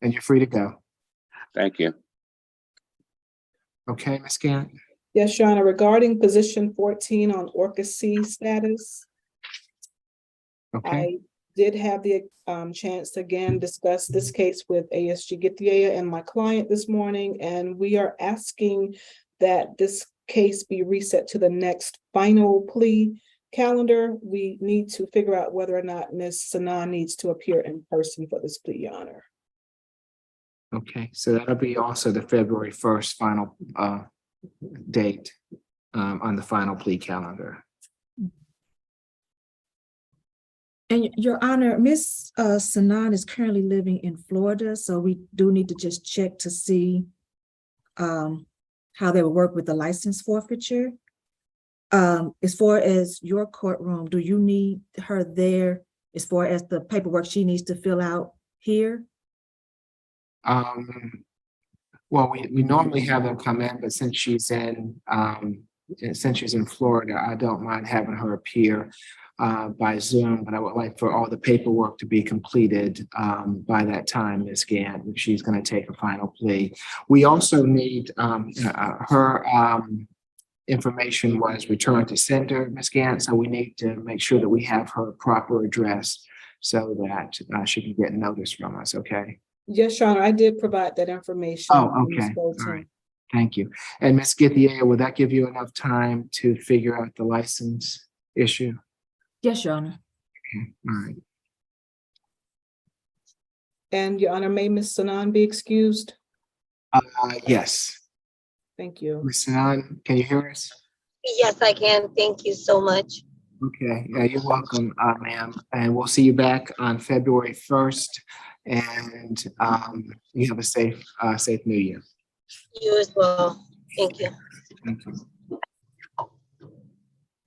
And you're free to go. Thank you. Okay, Ms. Gant? Yes, Your Honor, regarding position 14 on Orca C status, Okay, I did have the chance to again discuss this case with ASG Githiea and my client this morning, and we are asking that this case be reset to the next final plea calendar. We need to figure out whether or not Ms. Sanan needs to appear in person for this plea, Your Honor. okay, so that'll be also the February 1st final date on the final plea calendar. And Your Honor, Ms. Sanan is currently living in Florida, so we do need to just check to see how they will work with the license forfeiture. As far as your courtroom, do you need her there as far as the paperwork she needs to fill out here? Well, we normally have them come in, but since she's in Florida, I don't mind having her appear by Zoom, but I would like for all the paperwork to be completed by that time, Ms. Gant, if she's going to take a final plea. We also need her information was returned to sender, Ms. Gant, so we need to make sure that we have her proper address so that she can get notice from us, okay? Yes, Your Honor, I did provide that information. Oh, in Ms. okay, all Bolton. right, thank you. And Ms. Githiea, will that give you enough time to figure out the license issue? Yes, Your Honor. Okay, all right. And Your Honor, may Ms. Sanan be excused? Yes, Thank you. Ms. Sanan, can you hear us? Yes, I can. Thank you so much. Okay, you're welcome, ma'am, and we'll see you back on February 1st. And you have a safe new year. You as well. Thank you. Thank you.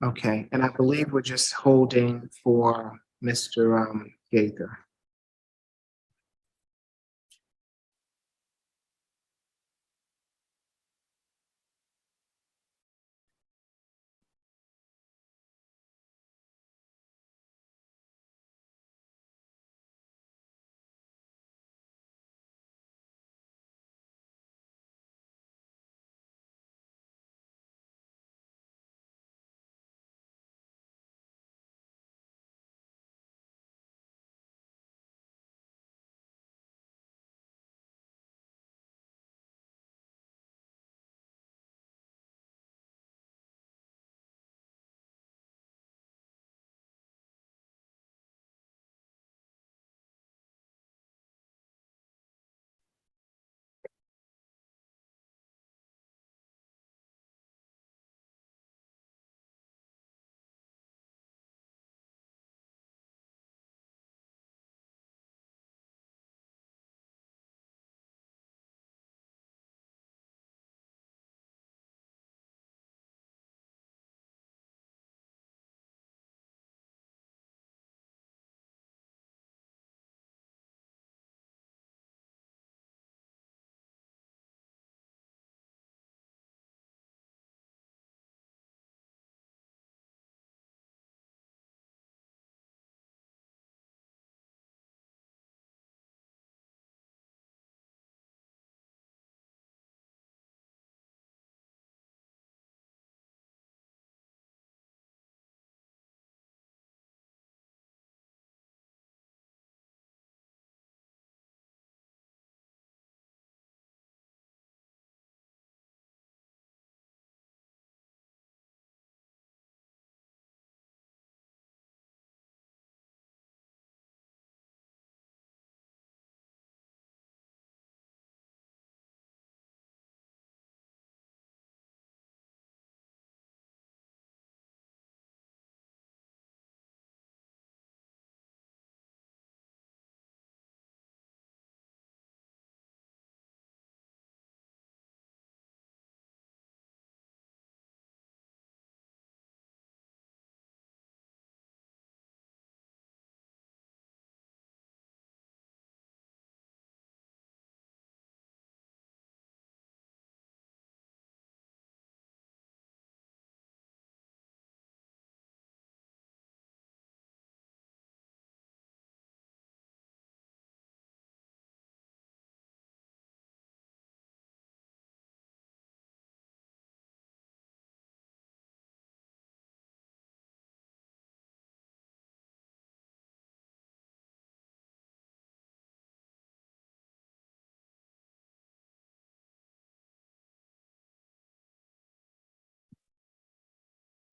Okay, and I believe we're just holding for Mr. Gaither.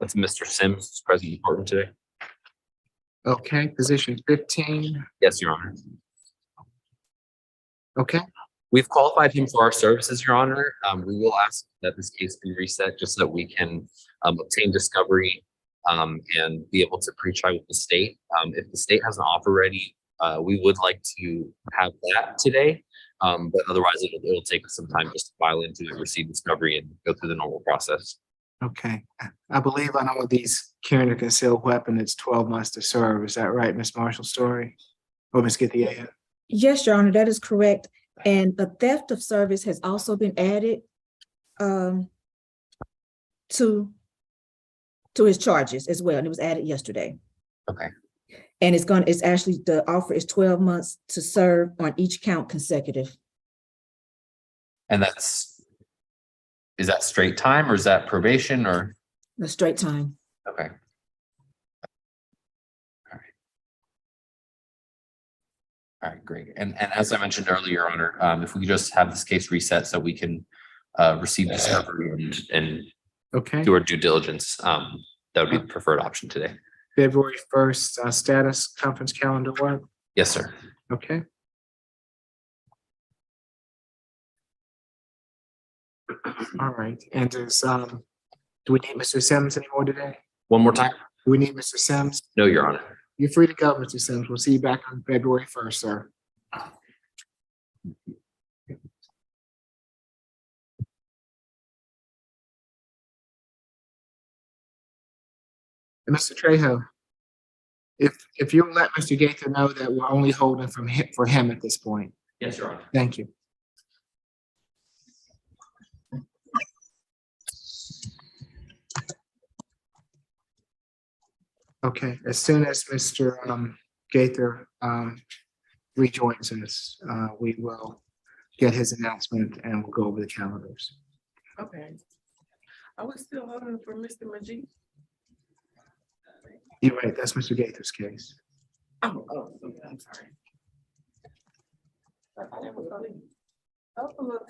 That's Mr. Sims, who's present in the courtroom today. Okay, position 15. Yes, Your Honor. Okay, We've qualified him for our services, Your Honor. We will ask that this case be reset just so that we can obtain discovery and be able to pre-try with the state. If the state has an offer ready, we would like to have that today. But otherwise, it'll take us some time just to file into it, receive discovery, and go through the normal process. okay. I believe on all of these carrying a concealed weapon, it's 12 months to serve. Is that right, Ms. Marshall Story? Or Ms. Githia? Yes, Your Honor, that is correct. And a theft of service has also been added to his charges as well. And it was added yesterday. Okay. And it's actually, the offer is 12 months to serve on each count consecutive. And is that straight time or is that probation or? A straight time. Okay. All right, great. And as I mentioned earlier, Your Honor, if we could just have this case reset so we can receive discovery and Okay, do our due diligence, that would be the preferred option today. February 1st, status conference calendar work. Yes, sir. Okay. All right, and do we need Mr. Sims anymore today? One more time? Do we need Mr. Sims? No, Your Honor. You're free to go, Mr. Sims. We'll see you back on February 1st, sir. And Mr. Trejo, if you'll let Mr. Gaither know that we're only holding for him at this point. Yes, Your Honor. Thank you. Okay, as soon as Mr. Gaither rejoins us, we will get his announcement and we'll go over the calendars. Okay. I was still holding for Mr. Majid. You're right, that's Mr. Gaither's case. Oh, okay, I'm sorry. I thought it was on it. Oh, look.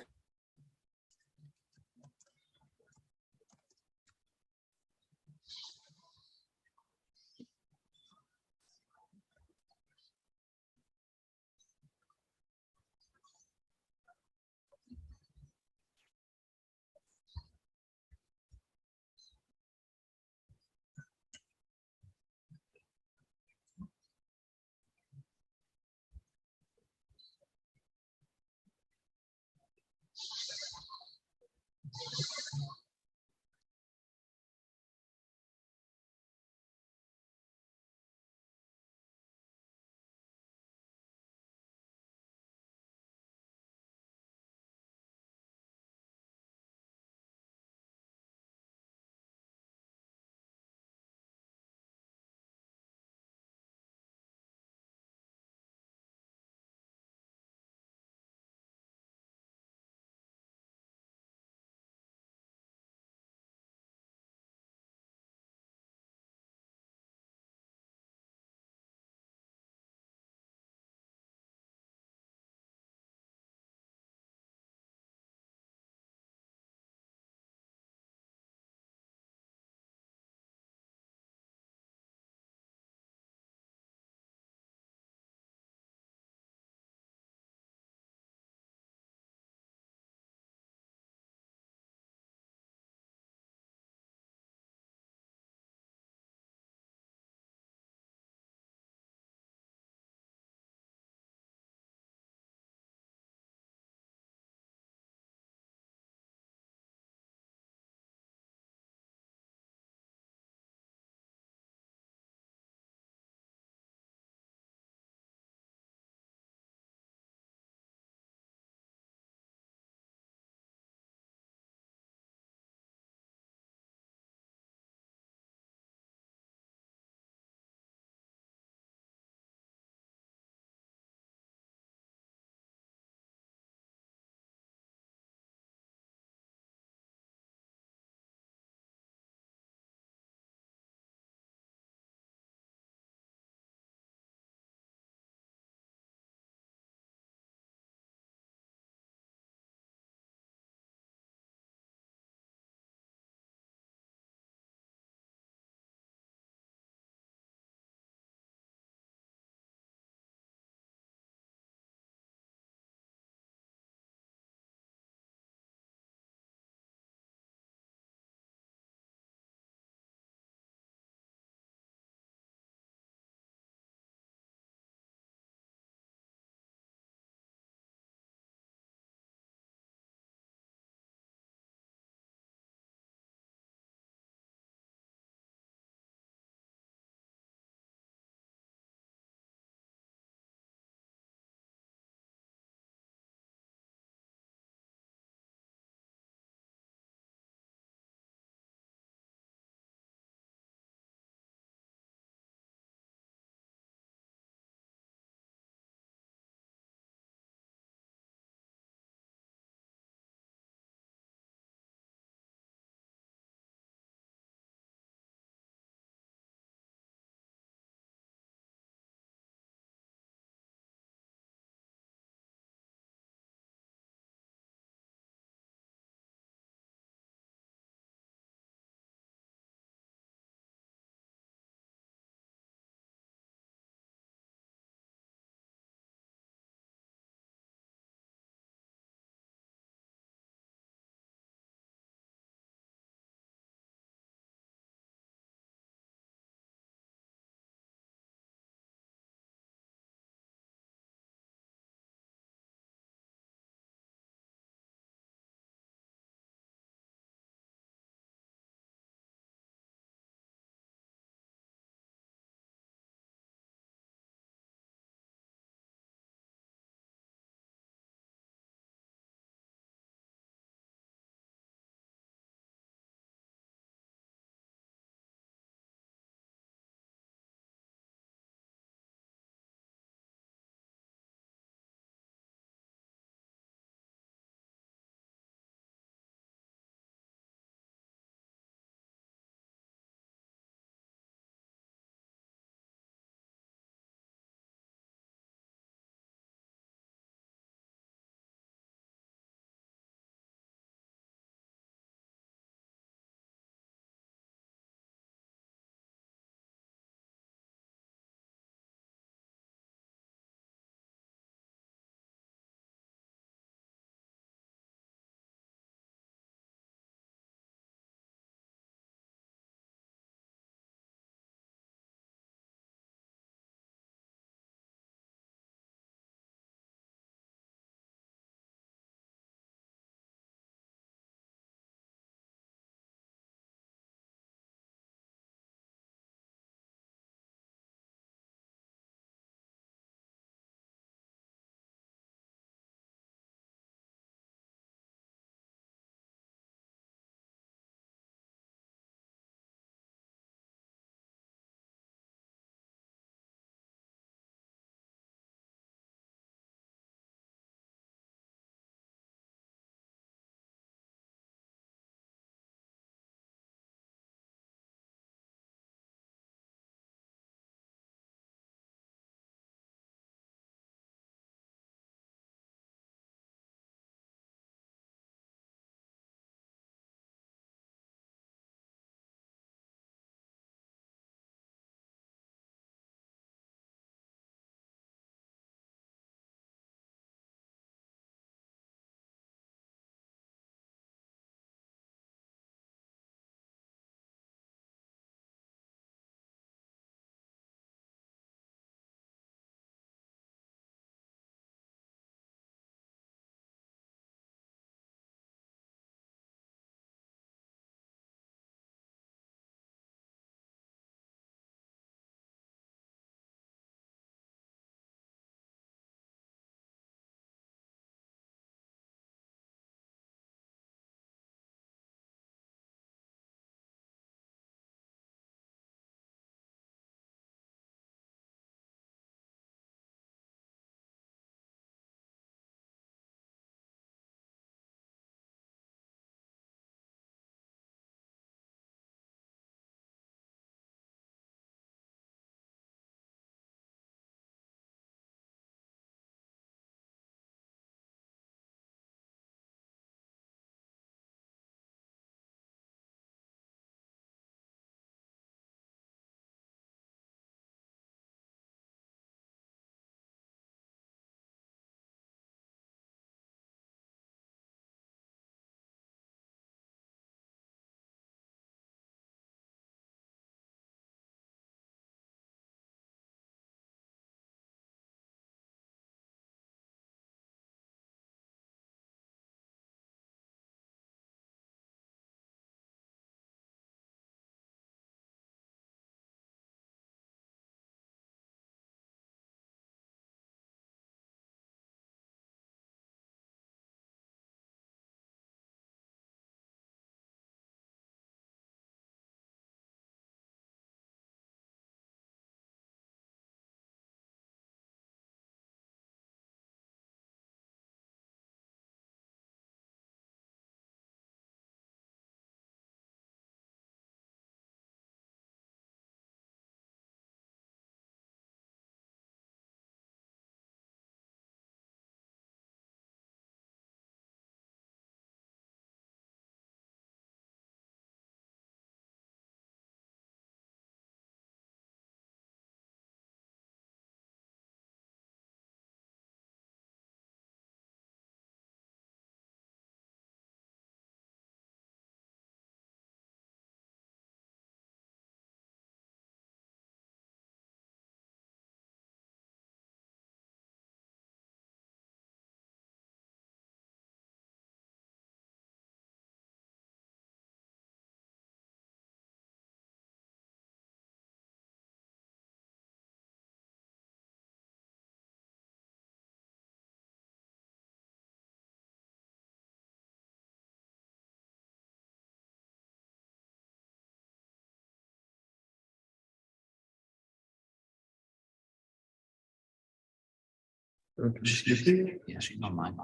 Yeah, she's on mine.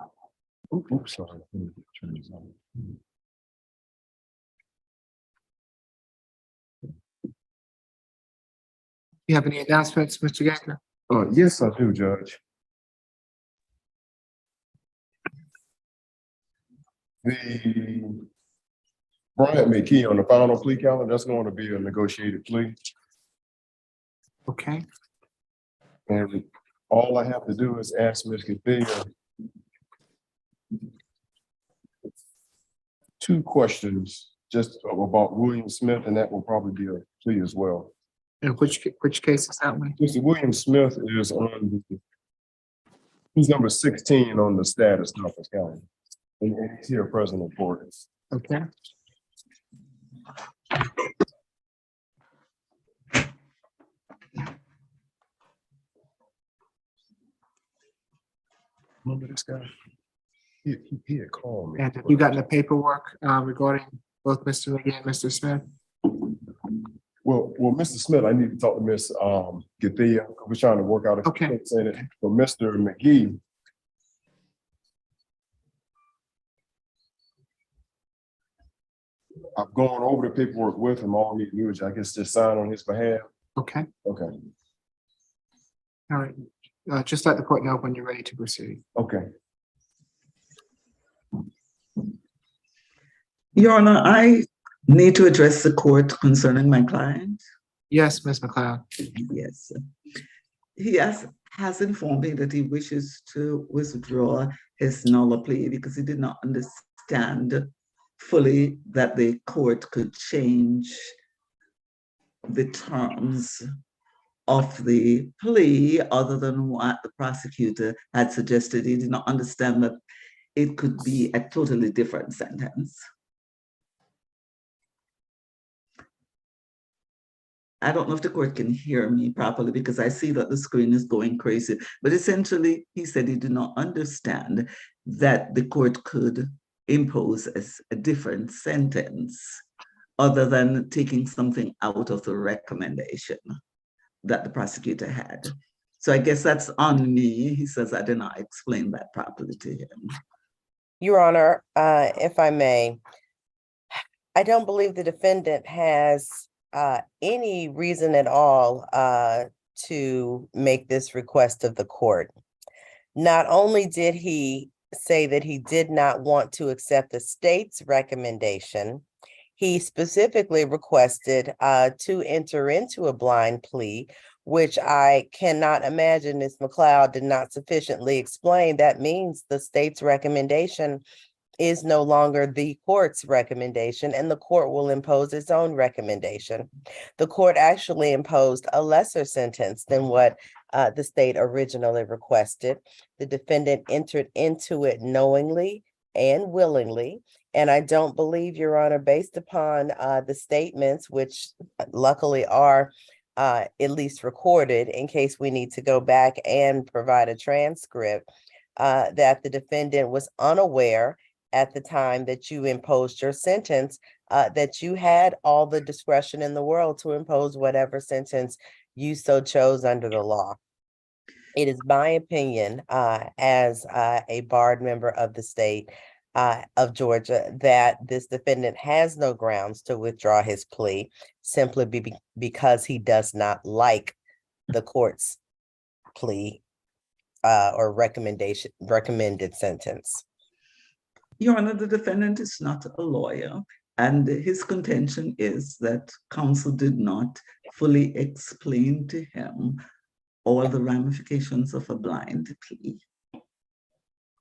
Oops, sorry. Turn this on. You have any announcements, Mr. Gagner? Yes, I do, Judge. The Bryant McKee on the final plea calendar, that's going to be a negotiated plea. Okay. And all I have to do is ask Ms. Gathia 2 questions just about William Smith, and that will probably be a plea as well. And which case is that one? Mr. William Smith is on he's number 16 on the status conference calendar. And he's here present in court. Okay. Remember this guy? He had called me. And have you gotten the paperwork regarding both Mr. McGee and Mr. Smith? Well, Mr. Smith, I need to talk to Ms. Gathia. We're trying to work out a Okay. fix in it. For Mr. McGee, I've gone over the paperwork with him. All I need to do is, I guess, just sign on his behalf. Okay. Okay. All right. Just let the court know when you're ready to proceed. Okay. Your Honor, I need to address the court concerning my client. Yes, Ms. McLeod. Yes. He has informed me that he wishes to withdraw his nulla plea because he did not understand fully that the court could change the terms of the plea other than what the prosecutor had suggested. He did not understand that it could be a totally different sentence. I don't know if the court can hear me properly because I see that the screen is going crazy, but essentially he said he did not understand that the court could impose a different sentence other than taking something out of the recommendation that the prosecutor had. So I guess that's on me. He says I did not explain that properly to him. Your Honor, if I may, I don't believe the defendant has any reason at all to make this request of the court. Not only did he say that he did not want to accept the state's recommendation, he specifically requested to enter into a blind plea, which I cannot imagine Ms. McLeod did not sufficiently explain. That means the state's recommendation is no longer the court's recommendation, and the court will impose its own recommendation. The court actually imposed a lesser sentence than what the state originally requested. The defendant entered into it knowingly and willingly, and I don't believe, Your Honor, based upon the statements, which luckily are at least recorded in case we need to go back and provide a transcript, that the defendant was unaware at the time that you imposed your sentence, that you had all the discretion in the world to impose whatever sentence you so chose under the law. It is my opinion, as a barred member of the state of Georgia, that this defendant has no grounds to withdraw his plea simply because he does not like the court's plea or recommended sentence. Your Honor, the defendant is not a lawyer, and his contention is that counsel did not fully explain to him all the ramifications of a blind plea.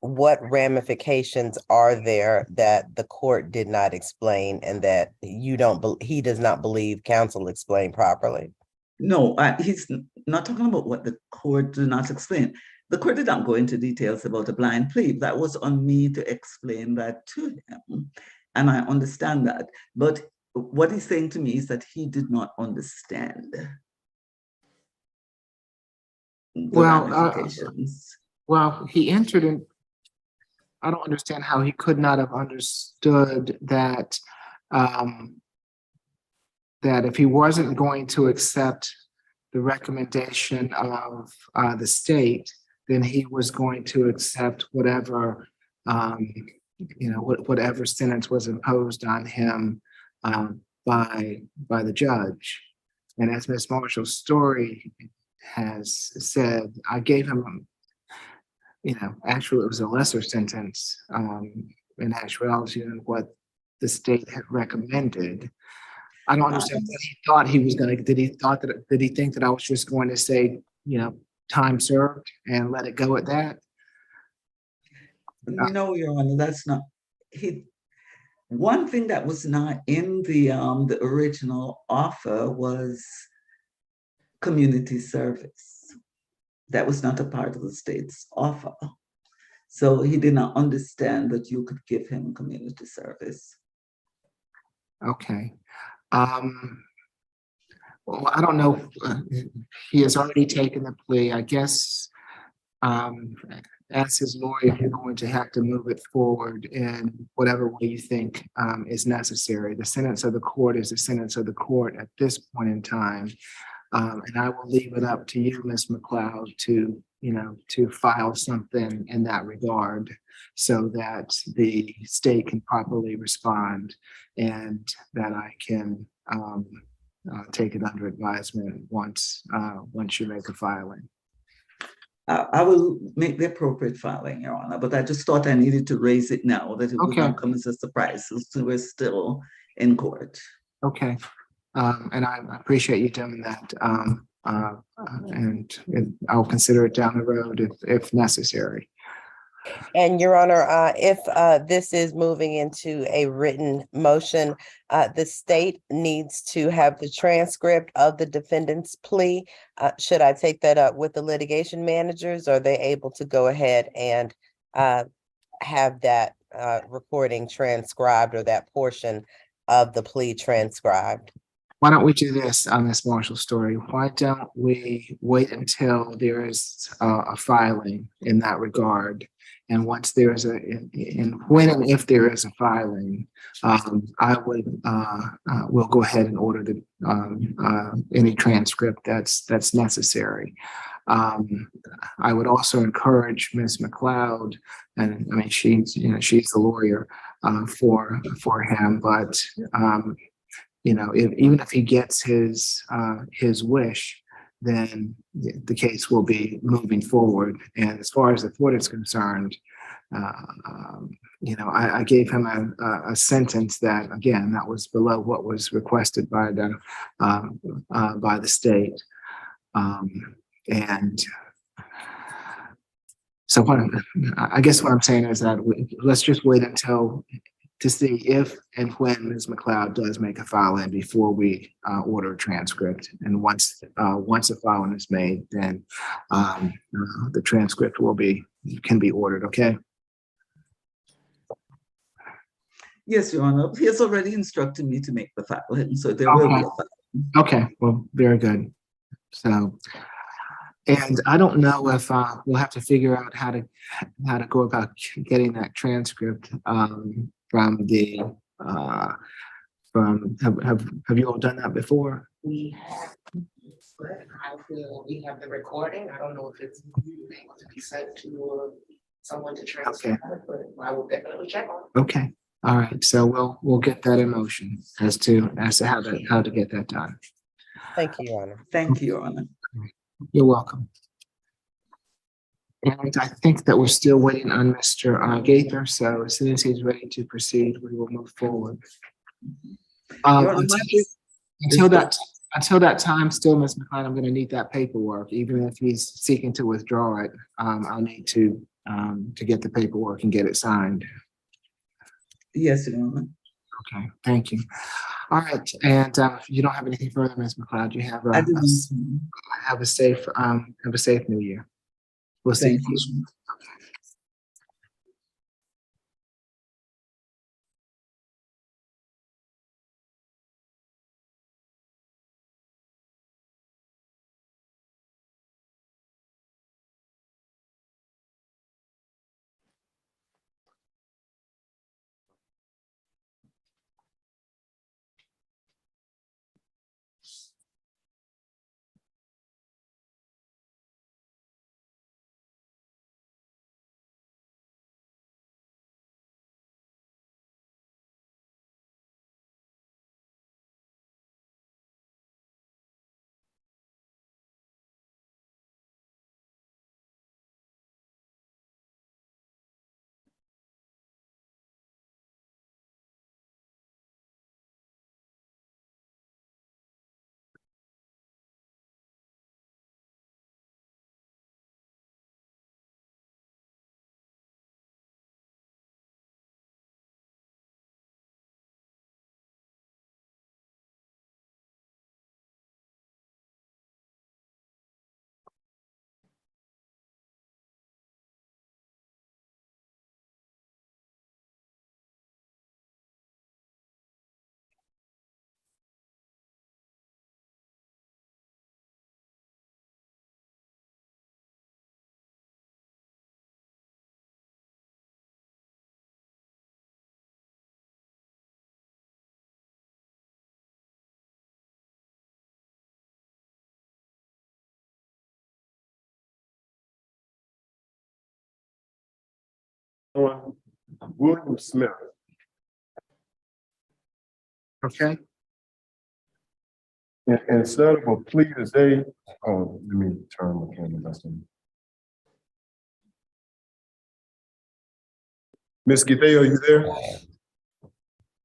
What ramifications are there that the court did not explain and that he does not believe counsel explained properly? No, he's not talking about what the court did not explain. The court did not go into details about a blind plea. That was on me to explain that to him. And I understand that. But what he's saying to me is that he did not understand the ramifications. Well, he entered in. I don't understand how he could not have understood that that if he wasn't going to accept the recommendation of the state, then he was going to accept whatever, whatever sentence was imposed on him by the judge. And as Ms. Marshall's story has said, I gave him, actually it was a lesser sentence in actuality than what the state had recommended. I don't understand what he thought he was going to. Did he think that I was just going to say, time served and let it go at that? No, Your Honor, that's not. One thing that was not in the original offer was community service. That was not a part of the state's offer. So he did not understand that you could give him community service. Okay. Well, I don't know. He has already taken the plea. I guess as his lawyer, you're going to have to move it forward in whatever way you think is necessary. The sentence of the court is the sentence of the court at this point in time. And I will leave it up to you, Ms. McLeod, to file something in that regard so that the state can properly respond and that I can take it under advisement once you make a filing. I will make the appropriate filing, Your Honor, but I just thought I needed to raise it now, that it would not come as a surprise since we're still in court. Okay. And I appreciate you doing that. And I'll consider it down the road if necessary. And Your Honor, if this is moving into a written motion, the state needs to have the transcript of the defendant's plea. Should I take that up with the litigation managers? Or are they able to go ahead and have that recording transcribed or that portion of the plea transcribed? Why don't we do this on Ms. Marshall's story? Why don't we wait until there is a filing in that regard? And once there is when and if there is a filing, I would we'll go ahead and order any transcript that's necessary. I would also encourage Ms. McLeod, and I mean she's the lawyer for him, but even if he gets his wish, then the case will be moving forward. And as far as the court is concerned, I gave him a sentence that, again, that was below what was requested by the state. And so I guess what I'm saying is that let's just wait to see if and when Ms. McLeod does make a filing before we order a transcript. And once a filing is made, then the transcript can be ordered. Okay. Yes, Your Honor. He has already instructed me to make the filing, so there will be a filing. Okay. Well, very good. So, and I don't know if we'll have to figure out how to go about getting that transcript. From the have you all done that before? We have, but I feel we have the recording. I don't know if it's able to be sent to someone to transcribe it, but I will definitely check on it. Okay. All right. So we'll get that in motion as to how to get that done. Thank you, Your Honor. Thank you, Your Honor. You're welcome. And I think that we're still waiting on Mr. Gaither. So as soon as he's ready to proceed, we will move forward. Until that time, still, Ms. McLeod, I'm going to need that paperwork. Even if he's seeking to withdraw it, I'll need to get the paperwork and get it signed. Yes, Your Honor. Okay, thank you. All right, and if you don't have anything further, Ms. McLeod, you have a safe New Year. We'll see you. William Smith. Okay, Instead of a plea today, oh, let me turn the camera back on. Ms. Githea, are you there?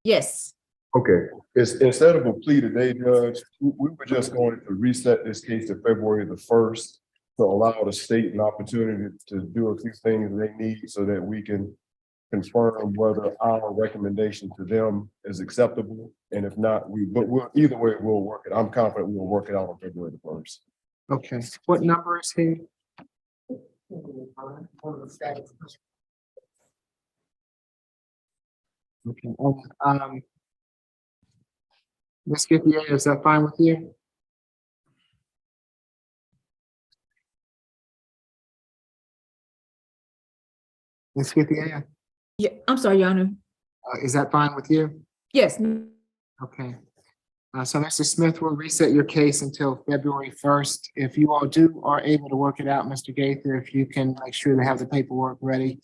Yes. Okay, it's instead of a plea today, Judge, we were just going to reset this case to February the 1st to allow the state an opportunity to do a few things they need so that we can confirm whether our recommendation to them is acceptable. And if not, but either way, we'll work it. I'm confident we'll work it out on February the 1st. okay. What number is he? Okay, Ms. Githea, is that fine with you? Ms. Githea, Yeah, I'm sorry, Your Honor. is that fine with you? Yes. Okay. So Mr. Smith will reset your case until February 1st. If you all are able to work it out, Mr. Gaither, if you can make sure to have the paperwork ready,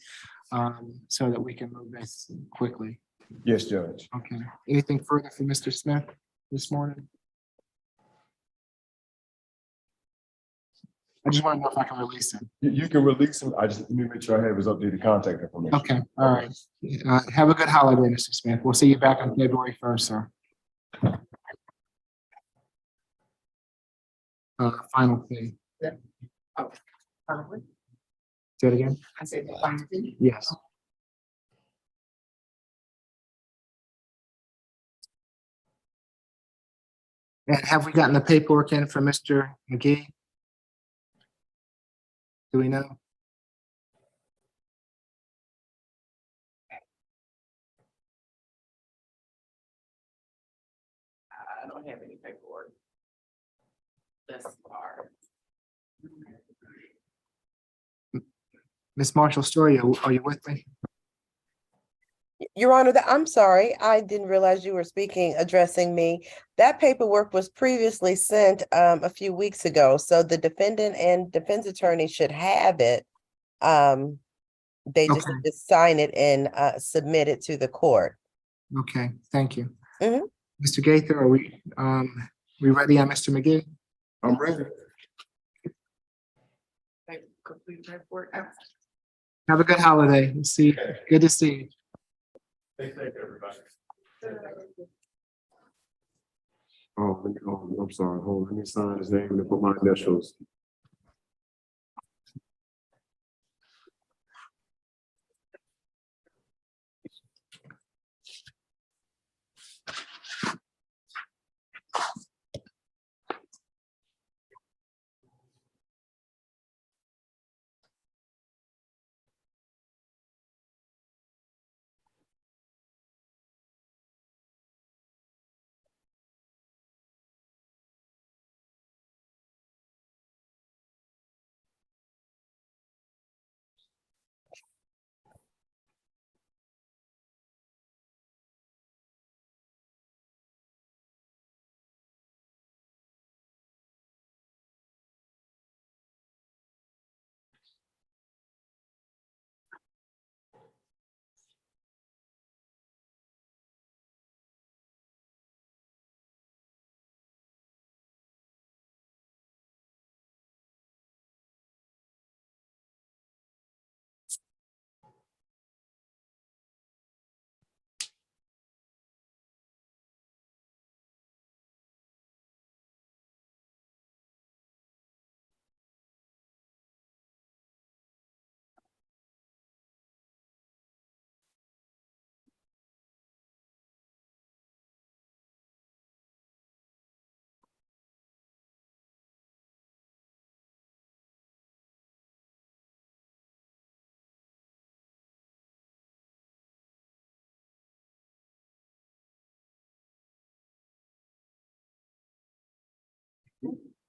so that we can move this quickly. Yes, Judge. Okay. Anything further for Mr. Smith this morning? I just want to know if I can release him. You can release him. I just need to make sure I have his updated contact information. Okay, all right. Have a good holiday, Mr. Smith. We'll see you back on February 1st, sir. Final thing. Oh, Say it again? I said the final thing. Yes. And have we gotten the paperwork in from Mr. McGee? Do we know? I don't have any paperwork thus far. Ms. Marshall Story, are you with me? Your Honor, I'm sorry, I didn't realize you were addressing me. That paperwork was previously sent a few weeks ago, so the defendant and defense attorney should have it. They just Okay. need to sign it and submit it to the court. Okay, thank you. Mhm. Mr. Gaither, are we ready on Mr. McGee? I'm ready. Complete paperwork. Have a good holiday. We'll see you. Good to see you. Thank you, everybody. Oh, I'm sorry. Hold on. Let me sign his name and put my initials.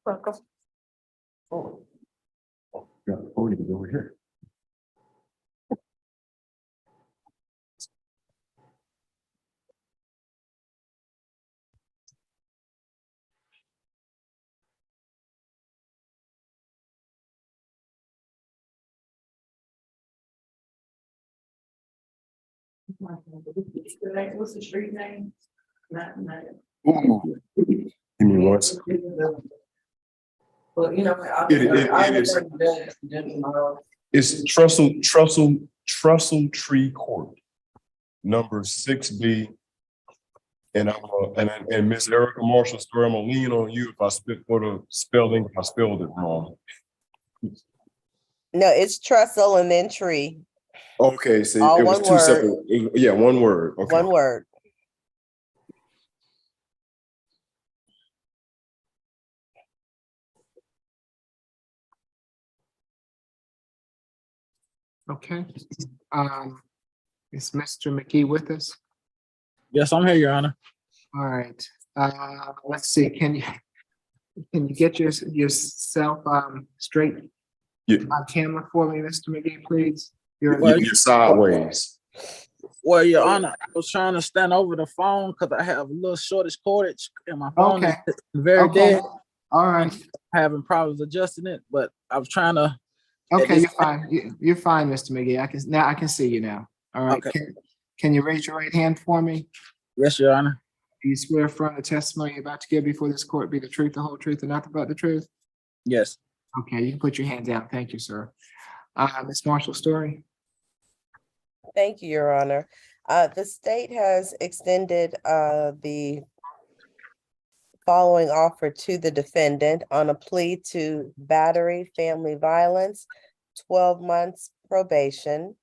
Welcome. Oh, yeah, podium is over here. What's the street name? Not. Ooh. Give me one second. Well, you know. It's Trussell Tree Court, number 6B. And and Miss Erica Marshall story, I'm gonna lean on you if I spit for the spelling, if I spelled it wrong. No, it's trestle and then tree, Okay, so All it was one two word. separate, yeah, one word, okay. one word. Okay. Is Mr. McGee with us? Yes, I'm here, Your Honor. All right. Let's see. Can you get yourself straight on camera for me, Mr. McGee, please? You're sideways. Well, Your Honor, I was trying to stand over the phone because I have a little shortage cordage and my phone Okay. is very Okay. dead. All right. Having problems adjusting it, but I was trying to. Okay, you're fine. You're fine, Mr. McGee. I can see you now. All right. Okay. Can you raise your right hand for me? Yes, Your Honor. Do you swear affirm the testimony you're about to give before this court be the truth, the whole truth, and nothing but the truth? Yes. Okay, you can put your hand down. Thank you, sir. Ms. Marshall Story. Thank you, Your Honor. The state has extended the following offer to the defendant on a plea to battery, family violence, 12 months probation,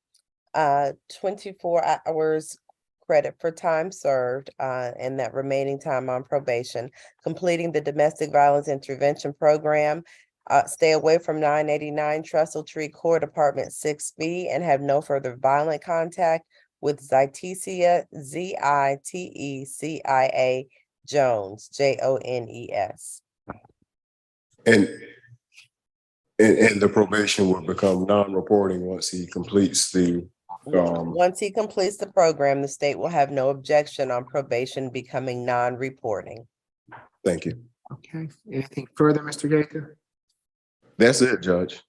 24 hours credit for time served, and that remaining time on probation, completing the domestic violence intervention program, stay away from 989 Trestle Tree Court Apartment 6B, and have no further violent contact with Zitecia, Zitecia Jones, Jones. And the probation will become non-reporting once he completes the Once he completes the program, the state will have no objection on probation becoming non-reporting. Thank you. Okay, anything further, Mr. Gaither? That's it, Judge.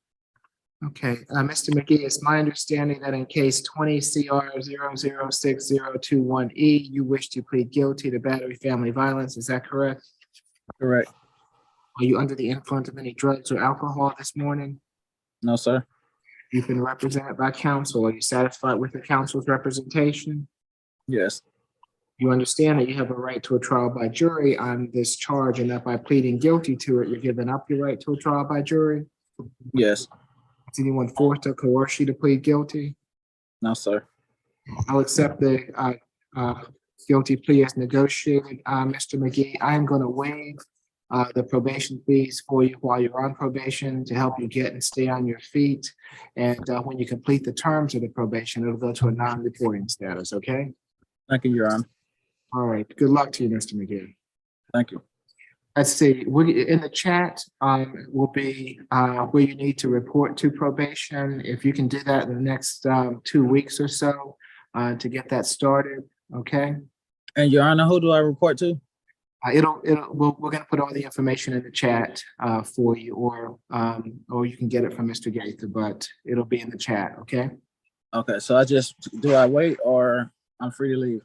Okay, Mr. McGee, it's my understanding that in case 20 CR 006021E, you wish to plead guilty to battery family violence. Is that correct? Correct. Are you under the influence of any drugs or alcohol this morning? No, sir. You've been represented by counsel. Are you satisfied with the counsel's representation? Yes. You understand that you have a right to a trial by jury on this charge, and that by pleading guilty to it, you're giving up your right to a trial by jury? Yes. Has anyone forced or coerced you to plead guilty? No, sir. I'll accept the guilty plea as negotiated. Mr. McGee, I am going to waive the probation fees for you while you're on probation to help you get and stay on your feet. And when you complete the terms of the probation, it'll go to a non-reporting status, okay? Thank you, Your Honor. All right, good luck to you, Mr. McGee. Thank you. Let's see, in the chat will be where you need to report to probation. If you can do that in the next 2 weeks or so to get that started, okay? And Your Honor, who do I report to? We're going to put all the information in the chat for you, or you can get it from Mr. Gaither, but it'll be in the chat, okay? Okay, so do I wait or I'm free to leave?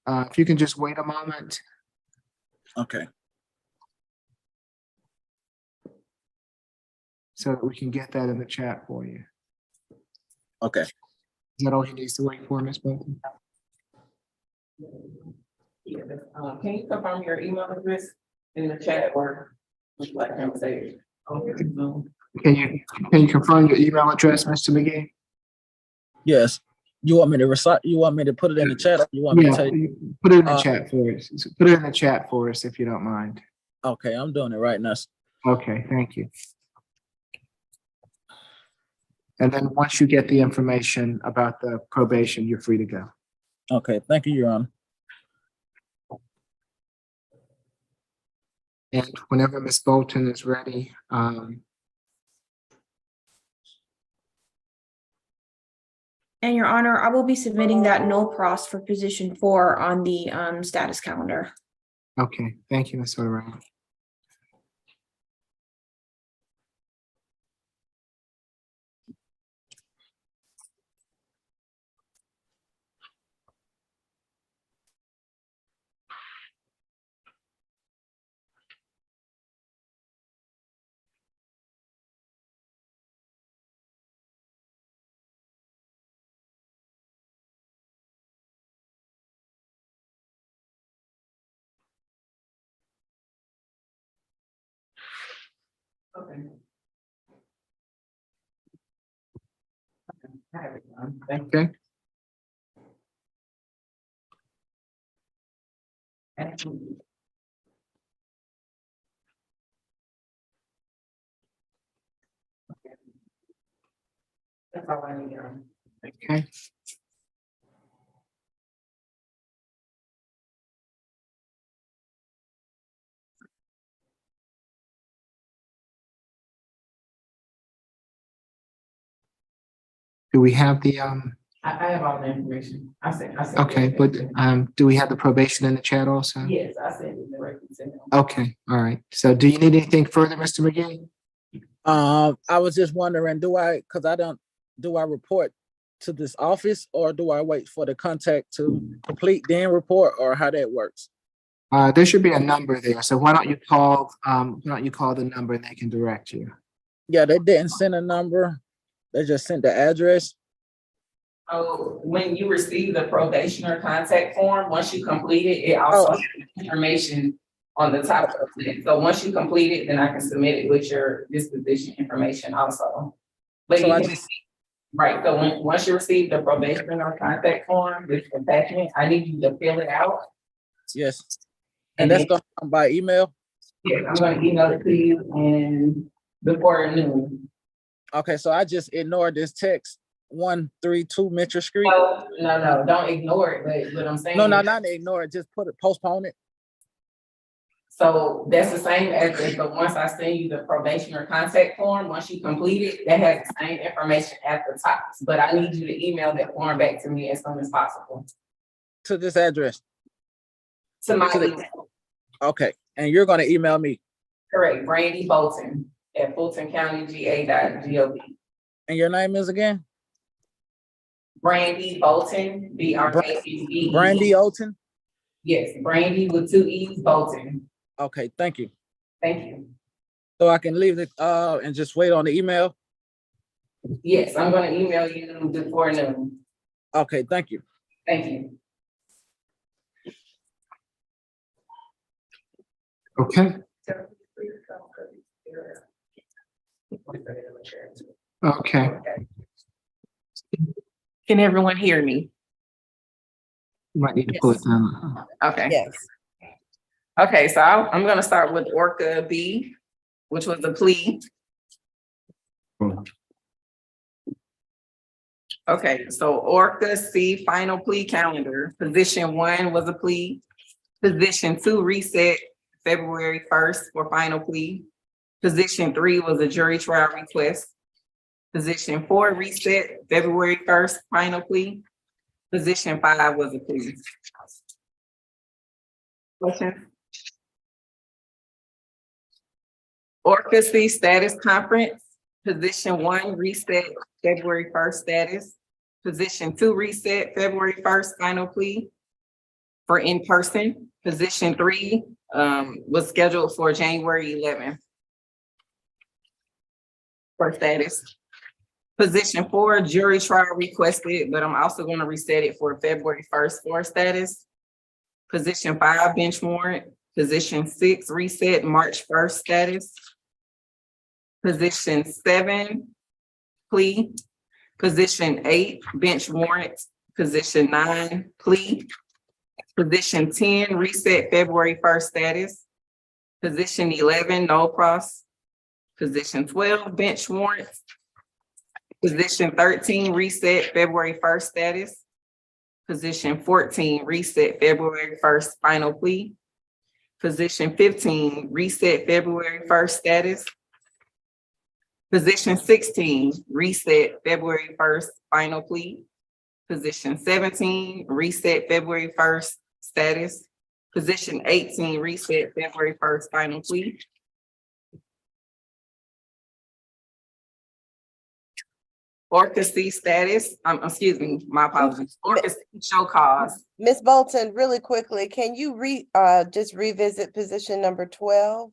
If you can just wait a moment. Okay. So that we can get that in the chat for you. Okay. Is that all he needs to wait for, Ms. Bolton? Yeah, can you confirm your email address in the chat, or would you like him to say? Can you confirm your email address, Mr. McGee? Yes. You want me to recite? You want me to put it in the chat? Or you want me to tell you? Put it in the chat for us. Put it in the chat for us if you don't mind. Okay, I'm doing it right now. Okay, thank you. And then once you get the information about the probation, you're free to go. Okay, thank you, Your Honor. And whenever Ms. Bolton is ready, And Your Honor, I will be submitting that no pros for position 4 on the status calendar. okay, thank you, Ms. O'Reilly. Okay. That's all I need. Okay. Do we have the, I have all the information. I sent. okay, but, do we have the probation in the chat also? Yes, I sent it directly to him. Okay, all right. So do you need anything further, Mr. McGee? I was just wondering, do I report to this office or do I wait for the contact to complete then report, or how that works? There should be a number there. So why don't you call the number and they can direct you? Yeah, they didn't send a number. They just sent the address. Oh, when you receive the probationer contact form, once you complete it, it also has information on the top of it. So once you complete it, then I can submit it with your disposition information also. But So you I can, just, right, so once you receive the probationer contact form with attachment, I need you to fill it out. yes. And that's gonna come by email? Yes, I'm gonna email it to you and before noon. Okay, so I just ignored this text, 132 Mitchell Street. No, don't ignore it, but what I'm saying. No, not ignore it, just postpone it. So that's the same address, but once I send you the probationer contact form, once you complete it, that has the same information at the top. But I need you to email that form back to me as soon as possible. To this address? To my email. Okay, and you're gonna email me? Correct, Brandy Bolton at FultonCountyGA.gov. And your name is again? Brandy Bolton, B-R-A-N-D. Brandy Bolton? Yes, Brandy with 2 E's, Bolton. Okay, thank you. Thank you. So I can leave it and just wait on the email? Yes, I'm gonna email you before noon. Okay, thank you. Thank you. Okay. Okay. Can everyone hear me? You might need to pull it down. Okay. Yes. Okay, so I'm gonna start with Orca B, which was the plea. Okay, so Orca C, final plea calendar. Position 1 was a plea. Position 2 reset February 1st for final plea. Position 3 was a jury trial request. Position 4 reset February 1st, final plea. Position 5 was a plea. Questions? Orca C status conference. Position 1 reset February 1st status. Position 2 reset February 1st, final plea for in-person. Position 3 was scheduled for January 11th for status. Position 4, jury trial requested, but I'm also going to reset it for February 1st for status. Position 5, bench warrant. Position 6, reset March 1st status. Position 7, plea. Position 8, bench warrant. Position 9, plea. Position 10, reset February 1st status. Position 11, no cross. Position 12, bench warrant. Position 13, reset February 1st status. Position 14, reset February 1st, final plea. Position 15, reset February 1st status. Position 16, reset February 1st, final plea. Position 17, reset February 1st status. Position 18, reset February 1st, final plea. Orca C status, excuse me, my apologies. Orca C show cause. Ms. Bolton, really quickly, can you just revisit position number 12?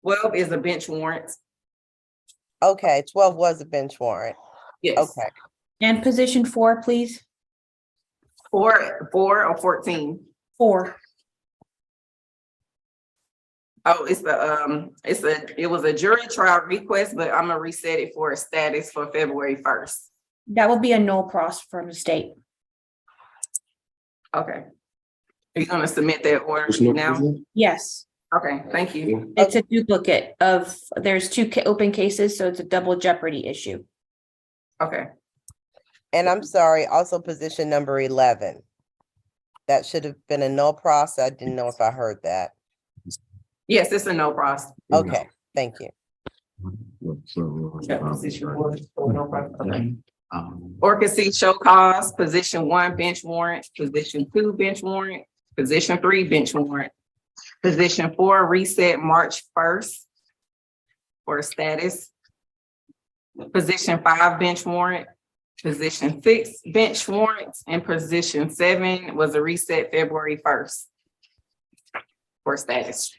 12 is a bench warrant. Okay, 12 was a bench warrant. Yes. Okay. And position 4, please. 4 or 14? 4. Oh, it was a jury trial request, but I'm gonna reset it for a status for February 1st. That will be a no pros from the state. Okay. Are you gonna submit that order now? Yes, Okay, thank you. it's a duplicate of, there's two open cases, so it's a double jeopardy issue. Okay. And I'm sorry, also position number 11. That should have been a no process. I didn't know if I heard that. Yes, it's a no pros. Okay, thank you. Yeah, position one, no pros. Okay. Orca C show cause, position 1 bench warrant, position 2 bench warrant, position 3 bench warrant, position 4 reset March 1st for status, position 5 bench warrant, position 6 bench warrants, and position 7 was a reset February 1st for status.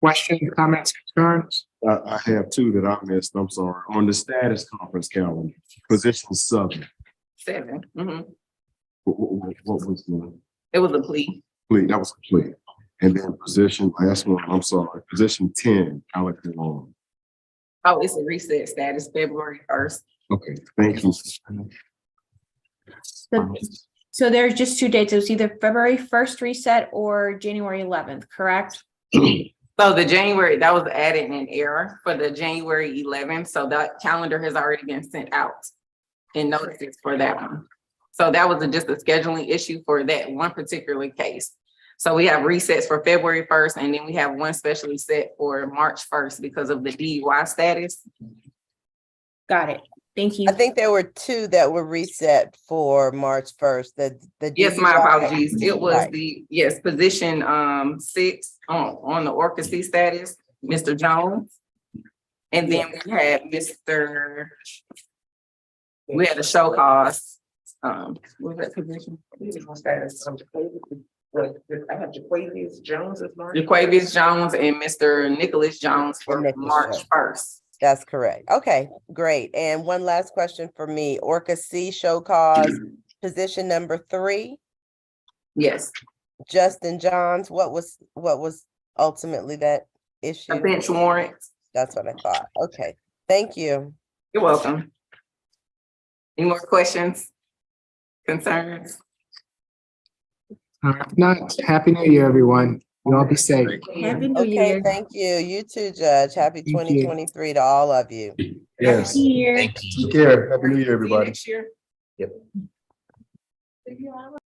Questions, comments, concerns? I have two that I missed. I'm sorry. On the status conference calendar, position 7. 7. Mhm. What was the It was a plea. complete? That was complete. And then position, last one, I'm sorry, position 10, Alec Long. Oh, it's a reset status February 1st. Okay, thank you. So there's just two dates. It was either February 1st reset or January 11th, correct? So the January, that was added in error for the January 11th. So that calendar has already been sent out and notices for that one. So that was just a scheduling issue for that one particular case. So we have resets for February 1st, and then we have one specially set for March 1st because of the DUI status. Got it. Thank you. I think there were 2 that were reset for March 1st. The Yes, my DUI apologies. It was Right. position 6 on the Orca C status, Mr. Jones. And then we had we had a show cause. What was that position? I have Jaquavius Jones as well. Jaquavius Jones and Mr. Nicholas Jones for March 1st. That's correct. Okay, great. And one last question for me. Orca C show cause, position number 3. Yes. Justin Johns, what was ultimately that issue? A bench warrant. That's what I thought. Okay, thank you. You're welcome. Any more questions, concerns? If not, Happy New Year, everyone. You all be safe. Happy New Okay, Year. thank you. You too, Judge. Happy you. 2023 to all of you. Yes. Happy New Year. Take care. Happy New Year, everybody. See you next year. Yep.